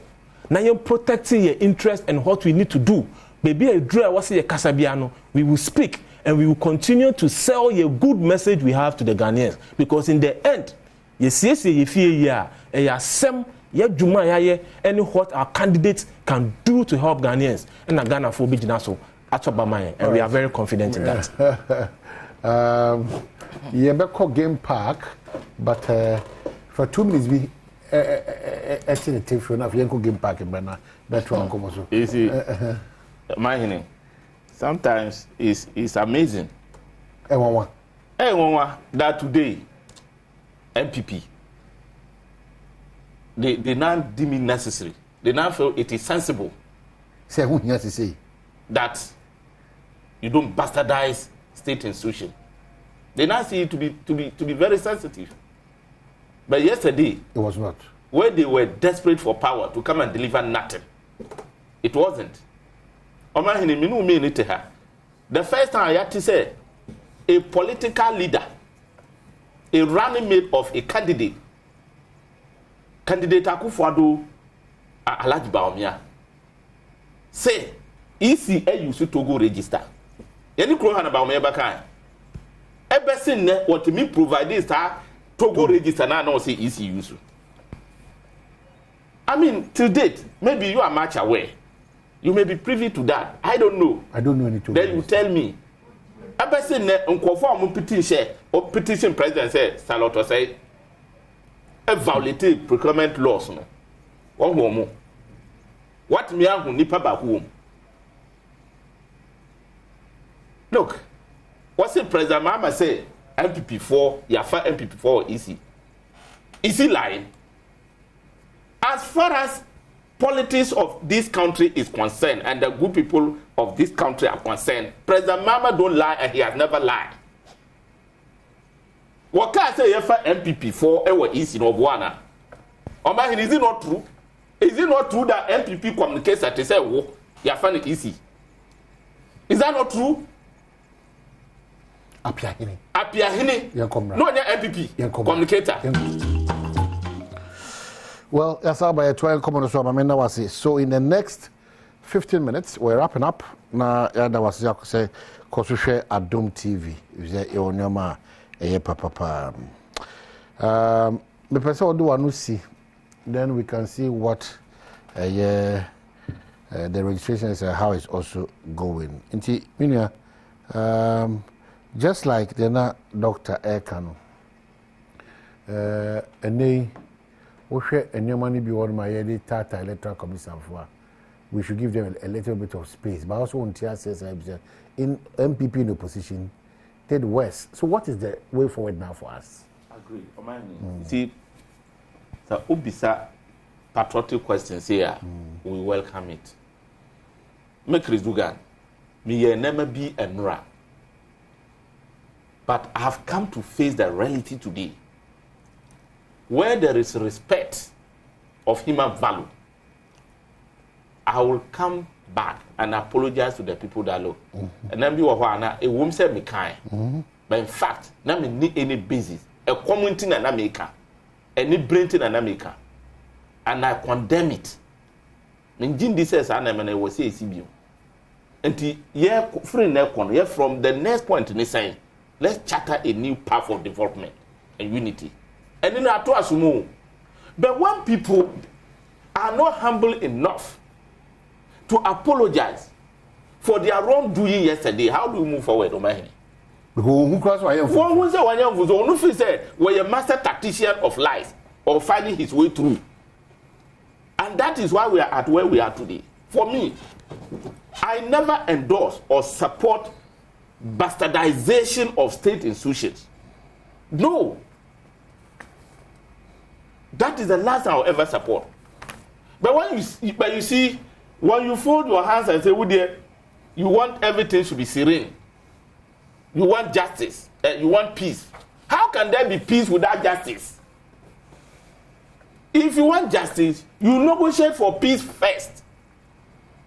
Now you're protecting your interest and what we need to do. Maybe a draw was a Casabiano, we will speak. And we will continue to sell a good message we have to the Ghanaians. Because in the end, you see, any what our candidates can do to help Ghanaians. And Ghana for Bijinaso, and we are very confident in that. Yebeko Game Park, but for 2 minutes, we estimated for enough Yenko Game Park in Bena. That's one commercial. Easy. My name. Sometimes it's amazing. That today, MPP, they now deem it necessary. They now feel it is sensible. Say what you have to say. That you don't bastardize state institution. They now see it to be very sensitive. But yesterday, it was not. When they were desperate for power to come and deliver nothing. It wasn't. Omahini minu mean it to her. The first time I had to say a political leader, a running mate of a candidate Akufo-Addo Alhaji Bawumia say ECA used to go register. Any crow hand about me back. Ever seen what me provide this to go register now no say EC use. I mean, to date, maybe you are much aware. You may be privy to that. I don't know. I don't know anything. Then you tell me. Ever seen unconform petition president say Saloto say a violated procurement laws no. What me ahu nipa ba home. Look, what's it President Mama say MPP4, Yafa MPP4 EC. Is he lying? As far as politics of this country is concerned and the good people of this country are concerned, President Mama don't lie and he has never lied. What can I say Yafa MPP4 ever EC no Buana? Omahin, is it not true? Is it not true that MPP communicates that they say, oh, Yafa EC? Is that not true? Apiahini. No, MPP communicator. Well, that's how by a 12 common so in the next 15 minutes, we're wrapping up. Now, that was say, Kosushe Adom TV. The person do want to see, then we can see what the registration is and how it's also going. Just like the Dr. Ekano, Tata Electoral Commission for, we should give them a little bit of space, but also on TSS in MPP in opposition, Ted West. So what is the way forward now for us? Agree. See, the Ubisa patriotic questions here, we welcome it. Make Rizugan, me never be a nra. But I have come to face the reality today. Where there is respect of human value, I will come back and apologize to the people that look. And then be a woman say me kind. But in fact, now me need any basis. A common thing and America, any brain thing and America, and I condemn it. Minjin this says I was say CBU. And yeah, from the next point in the saying. Let's charter a new path of development and unity. And then I told us more. But when people are not humble enough to apologize for their wrongdoing yesterday, how do we move forward, Omahini? Who said we're a master tactician of lies or finding his way through. And that is why we are at where we are today. For me, I never endorse or support bastardization of state institutions. No. That is the last I will ever support. But when you see, when you fold your hands and say, "Oh dear," you want everything to be serene. You want justice. You want peace. How can there be peace without justice? If you want justice, you negotiate for peace first.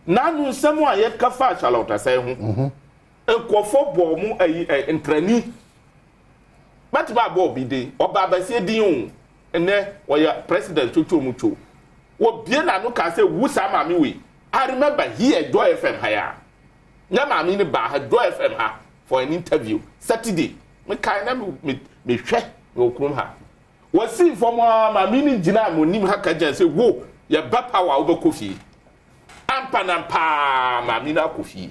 Now, someone yet kafa Charlotte say, Enkofo bo mu entrani Matba bo bi de oba ba se din ene oya president Chuchu Mucho wo bie na no ka say wusa ma mi we. I remember here Joy FM haya na ma mi ne ba ha Joy FM ha for an interview Saturday me kai na me hwe no krum ha wo si for ma mi ni gina mo nim ha ka jan say wo ye ba power wo be kofi ampa na pa ma mi na kofi.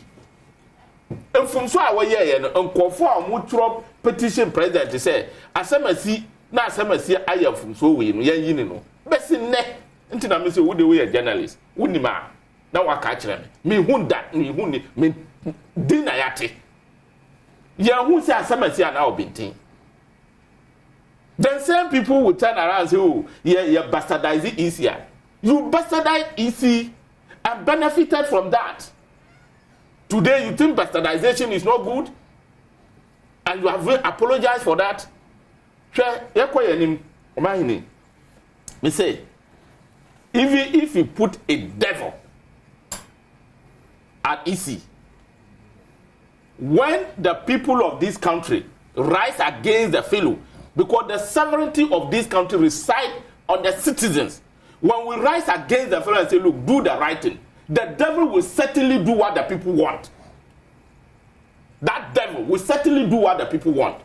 From so away ye no nkofo a mutro petition president say asemasi na asemasi aye from so we no yan yini no besi ne nti na me say wo de we journalist wunima na waka kire me hunda me hunni me dina yate ya hu say asemasi na obintin. Then same people will turn around and say, oh yeah bastardizing EC. You bastardize EC and benefited from that. Today you think bastardization is not good and you have apologized for that. Me say, even if you put a devil at EC. When the people of this country rise against the fellow, because the sovereignty of this country resides on the citizens. When we rise against the fellow and say, look, do the right thing, the devil will certainly do what the people want. That devil will certainly do what the people want.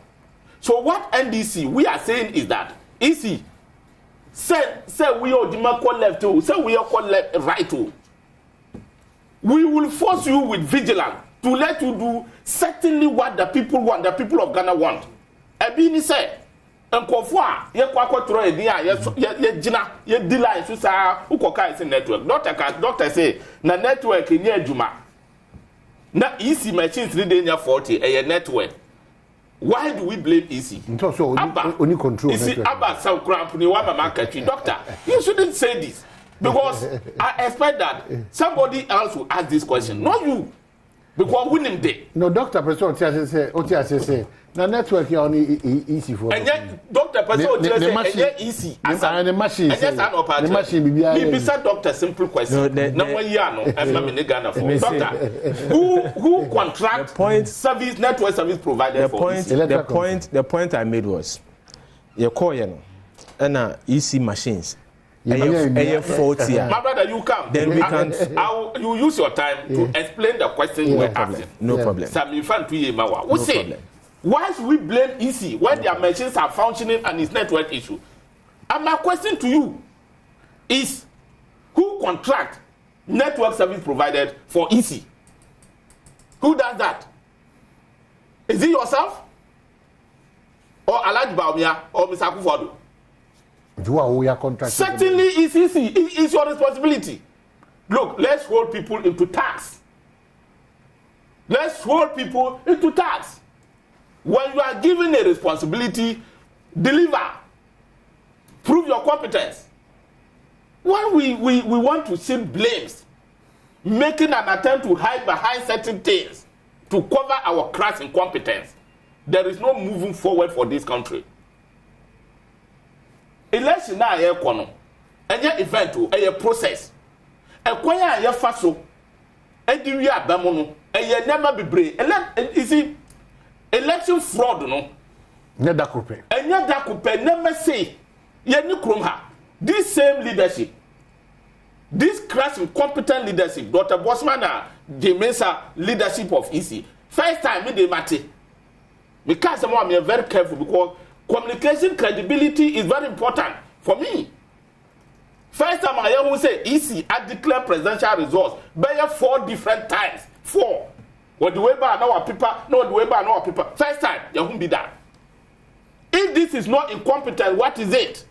So what NDC we are saying is that EC say we are the left too, say we are called left right too. We will force you with vigilance to let you do certainly what the people want, the people of Ghana want. Ebini say Nkofua ye kwakwa tro edin a ye gina ye delay so sa ukoka is network. Doctor say na network ni adwuma. Na EC machines ni dey near 40 a network. Why do we blame EC? So only control EC Abba some cramp ni wa mama catch. Doctor, you shouldn't say this because I expect that somebody else will ask this question, not you. Because winning day. No, Doctor Person say na network here only easy for. And yet, Doctor Person say easy. And the machine. And yes, the machine. Maybe doctor simple question. No one year no. Doctor, who contract service network service provider for EC? The point I made was, you call and EC machines. My brother, you come. Then we can. You use your time to explain the question you were asking. No problem. We say, why should we blame EC when their machines are functioning and it's network issue? And my question to you is, who contract network service provided for EC? Who does that? Is it yourself? Or Alhaji Baumia or Mr. Akufo-Addo? Certainly it's easy. It's your responsibility. Look, let's hold people into tax. Let's hold people into tax. When you are given a responsibility, deliver. Prove your competence. When we want to shift blames, making an attempt to hide behind certain things to cover our crass incompetence, there is no moving forward for this country. Election na ye kono enye event o eye process ekwanya ye faso ediwi abamu no eye nema bebre isi election fraud no nye dakope nema say ye ni krom ha this same leadership, this crass incompetent leadership, Dr. Bosman and Jamesa leadership of EC, first time me dey mate because I'm very careful because communication credibility is very important for me. First time I hear who say EC I declare presidential results by 4 different times. 4. What the way by our people, no the way by our people. First time, you won't be that. If this is not incompetent, what is it?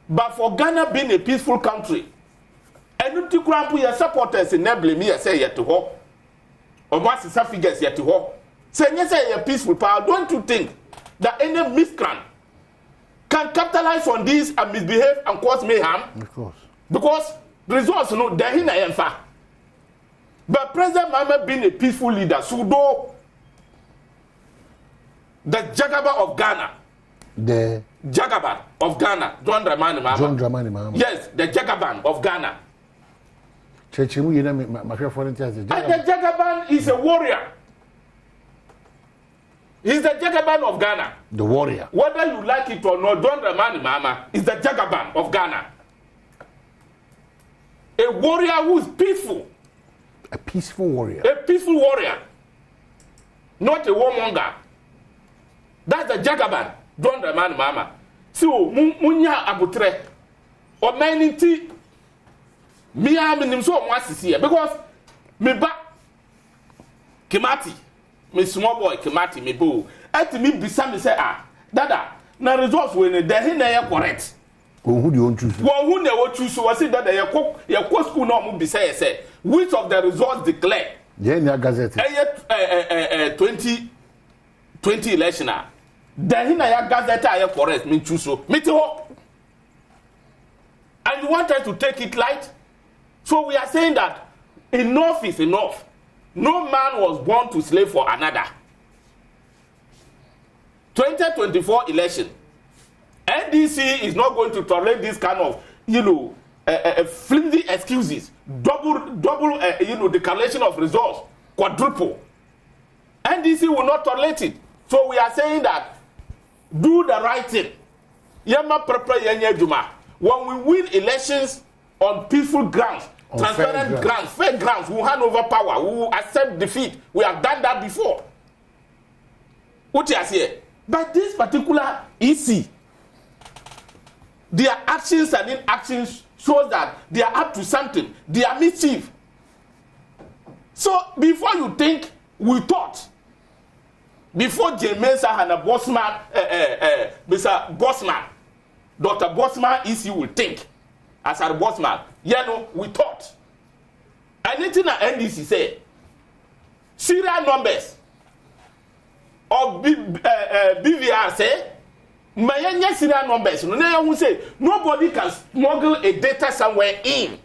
But for Ghana being a peaceful country, and you to your supporters enable me say yet to ho, or what's the figures yet to ho. Say yes, say a peaceful power. Don't you think that any miscreant can capitalize on this and misbehave and cause mayhem? Of course. Because the results, you know, they're in a fact. But President Mahama being a peaceful leader, Sudo, the Jagaba of Ghana. The Jagaban of Ghana, John Dramani Mahama. Yes, the Jagaban of Ghana. And the Jagaban is a warrior. He's the Jagaban of Ghana. The warrior. Whether you like it or not, John Dramani Mahama is the Jagaban of Ghana. A warrior who is peaceful. A peaceful warrior. A peaceful warrior. Not a warmonger. That's the Jagaban, John Dramani Mahama. So, munya abutre. Or manity. Me am so mwasisi. Because me ba Kimati. Me small boy Kimati me bo. Ati me bisa me say dada na results when the na ya correct. Who do you want to choose? Who they will choose so say that your school no mu bisa say which of the results declare. Yeah, in your gazette. 2020 election the na ya gazette ya correct me choose so. Me ho. And you want us to take it light? So we are saying that enough is enough. No man was born to slave for another. 2024 election. NDC is not going to tolerate this kind of, flimsy excuses, double double declaration of results, quadruple. NDC will not tolerate it. So we are saying that do the right thing. Yama prepare yenye juma. When we win elections on peaceful grounds, transparent grounds, fair grounds, we will hand over power. We will accept defeat. We have done that before. What you say? But this particular EC, their actions and inactions shows that they are up to something. They are mischief. So before you think, we thought. Before James and Bossman, Mr. Bossman, Dr. Bossman EC will think. As a Bossman, we thought. Anything that NDC say, serial numbers of BVR say, my serial numbers. No one say nobody can smuggle a data somewhere in.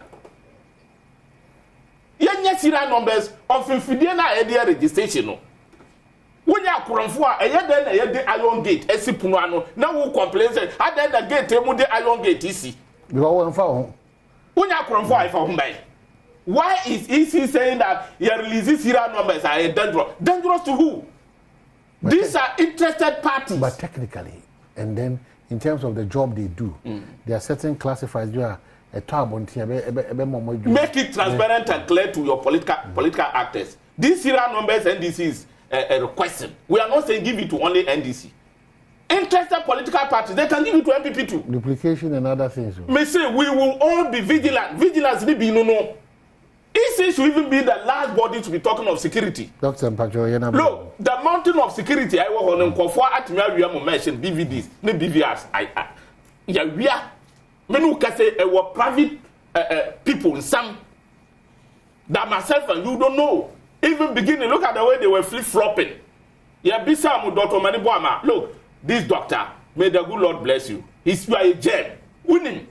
Yenya serial numbers of infidena area registration. When you are Kuramfua, a yard iron gate, a sipuano, now who complains, I then the gate, the iron gate easy. You are found. When you are Kuramfua, I found by. Why is EC saying that he releases serial numbers are dangerous? Dangerous to who? But these are interested parties. But technically, and then in terms of the job they do, there are certain classifiers. You are a tab on make it transparent and clear to your political actors. These serial numbers NDC is requesting. We are not saying give it to only NDC. Interested political parties, they can give it to MPP too. Duplication and other things. May say we will all be vigilant. Vigilance need be no. EC should even be the last body to be talking of security. Dr. Mpacho, look, the mountain of security I work on Nkofo at me we mention BVDs, no BVRs. We are many can say were private people in some that myself and you don't know. Even beginning, look at the way they were flip-flopping. Yeah, Bisa Dr. Manibwama. Look, this doctor, may the good Lord bless you. He's a gem. Winning.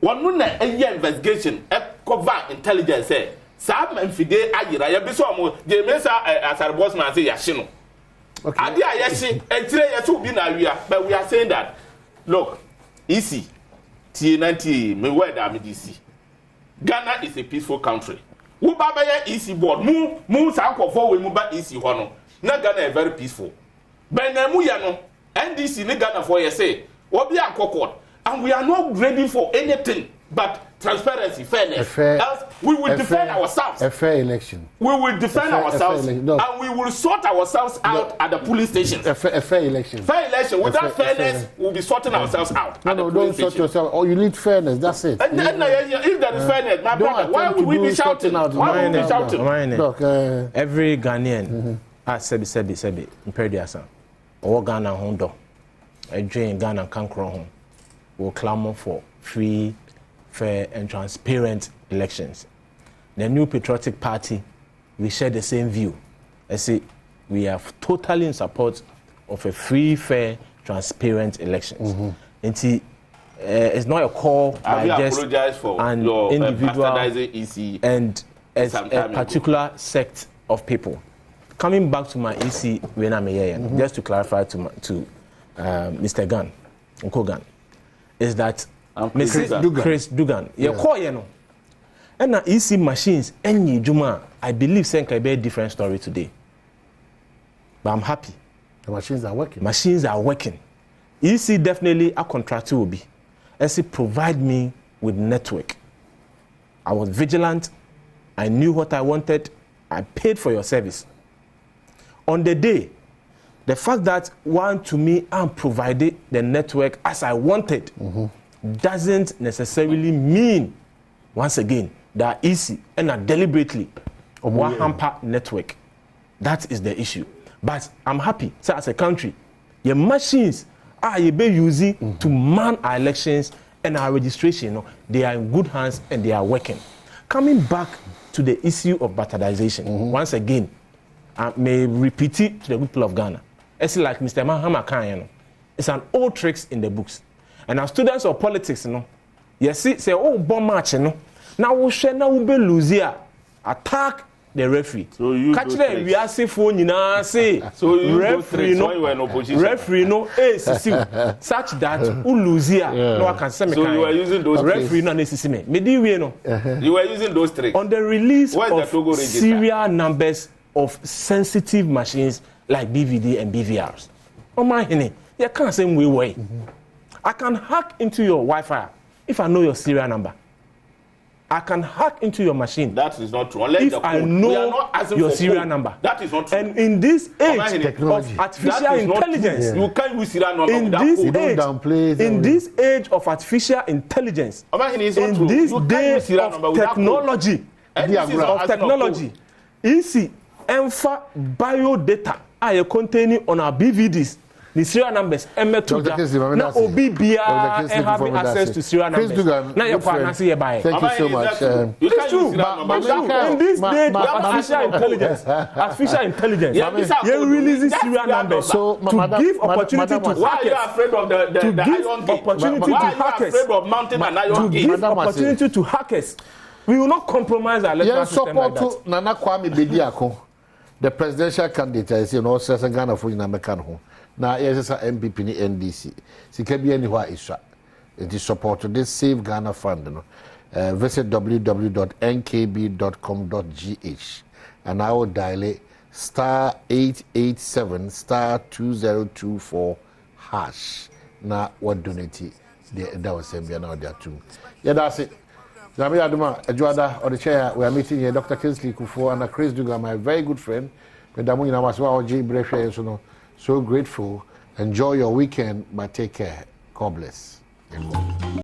One a year investigation, a cover intelligence. Sam and Fide Ayira, ya Bisomo, James as our boss man say Yashino. Okay. Adia Yashi, and today you be na but we are saying that look, easy. T90 me where DC. Ghana is a peaceful country. Who babaya easy board, move sanko for we move easy hono. Na Ghana is very peaceful. Benemu yano, NDC ni Ghana for you say, obi akokod. And we are not ready for anything but transparency, fairness. Else we will defend ourselves. A fair election. We will defend ourselves and we will sort ourselves out at the police stations. A fair election. Fair election. Without fairness, we'll be sorting ourselves out. No, don't sort yourself. Oh, you need fairness. That's it. And then, if there is fairness, my brother, why would we be shouting? Why would we be shouting? Look, every Ghanaian, Sebi, Imperiasa, or Ghana Hondo, a Jane Ghana Kankro home, will clamor for free, fair, and transparent elections. The New Patriotic Party, we share the same view. I say we are totally in support of a free, fair, transparent elections. It's not a call by just an individual and a particular sect of people. Coming back to my EC, just to clarify to Mr. Gunn, Uncle Gunn, is that Chris Dugan. You call you know. And now EC machines, any Juma, I believe Senka be a different story today. But I'm happy. The machines are working. Machines are working. EC definitely a contractor will be. EC provide me with network. I was vigilant. I knew what I wanted. I paid for your service. On the day, the fact that one to me and provided the network as I wanted doesn't necessarily mean, once again, that easy and not deliberately one hamper network. That is the issue. But I'm happy, so as a country, your machines are you be using to man our elections and our registration. They are in good hands and they are working. Coming back to the issue of bastardization, once again, I may repeat it to the people of Ghana. It's like Mr. Mahama Khan, it's an old tricks in the books. And our students of politics, you see, say, oh, bomb march, now we shall now be lose here. Attack the referee. So you catch them, we are safe for you say. So you referee no such that who lose here. No, I can say. So you were using those referee no necessary. Maybe we know. You were using those tricks. On the release of serial numbers of sensitive machines like DVD and BVRs. Oh my honey, you can't say we way. I can hack into your Wi-Fi if I know your serial number. I can hack into your machine. That is not true. Unless if I know your serial number. That is not true. And in this age of artificial intelligence, you can't use serial number in this age of artificial intelligence, in this day of technology, easy enfa bio data are containing on our BVDs. The serial numbers, now Obibia and having access to serial numbers. Now you're thank you so much. It's true. In this day of artificial intelligence, you're releasing serial numbers to give opportunity to hackers. We will not compromise our electoral system like that. Nana Kwame Bediako, the presidential candidate, I say, no, says Ghana for American. Now, yes, MPP ni NDC. Si can be anywhere Isra. It is support to this Save Ghana Fund. Visit www.nkb.com.gh and I will dial *887 *2024 hash. Now, what donate that was sent now there too. Yeah, that's it. Zami Adoma, Ejuada, or the chair, we are meeting here, Dr. Kinsley Kufuor and Chris Duga, my very good friend. Medamu ina maswa oji brefe so so grateful. Enjoy your weekend, but take care. God bless.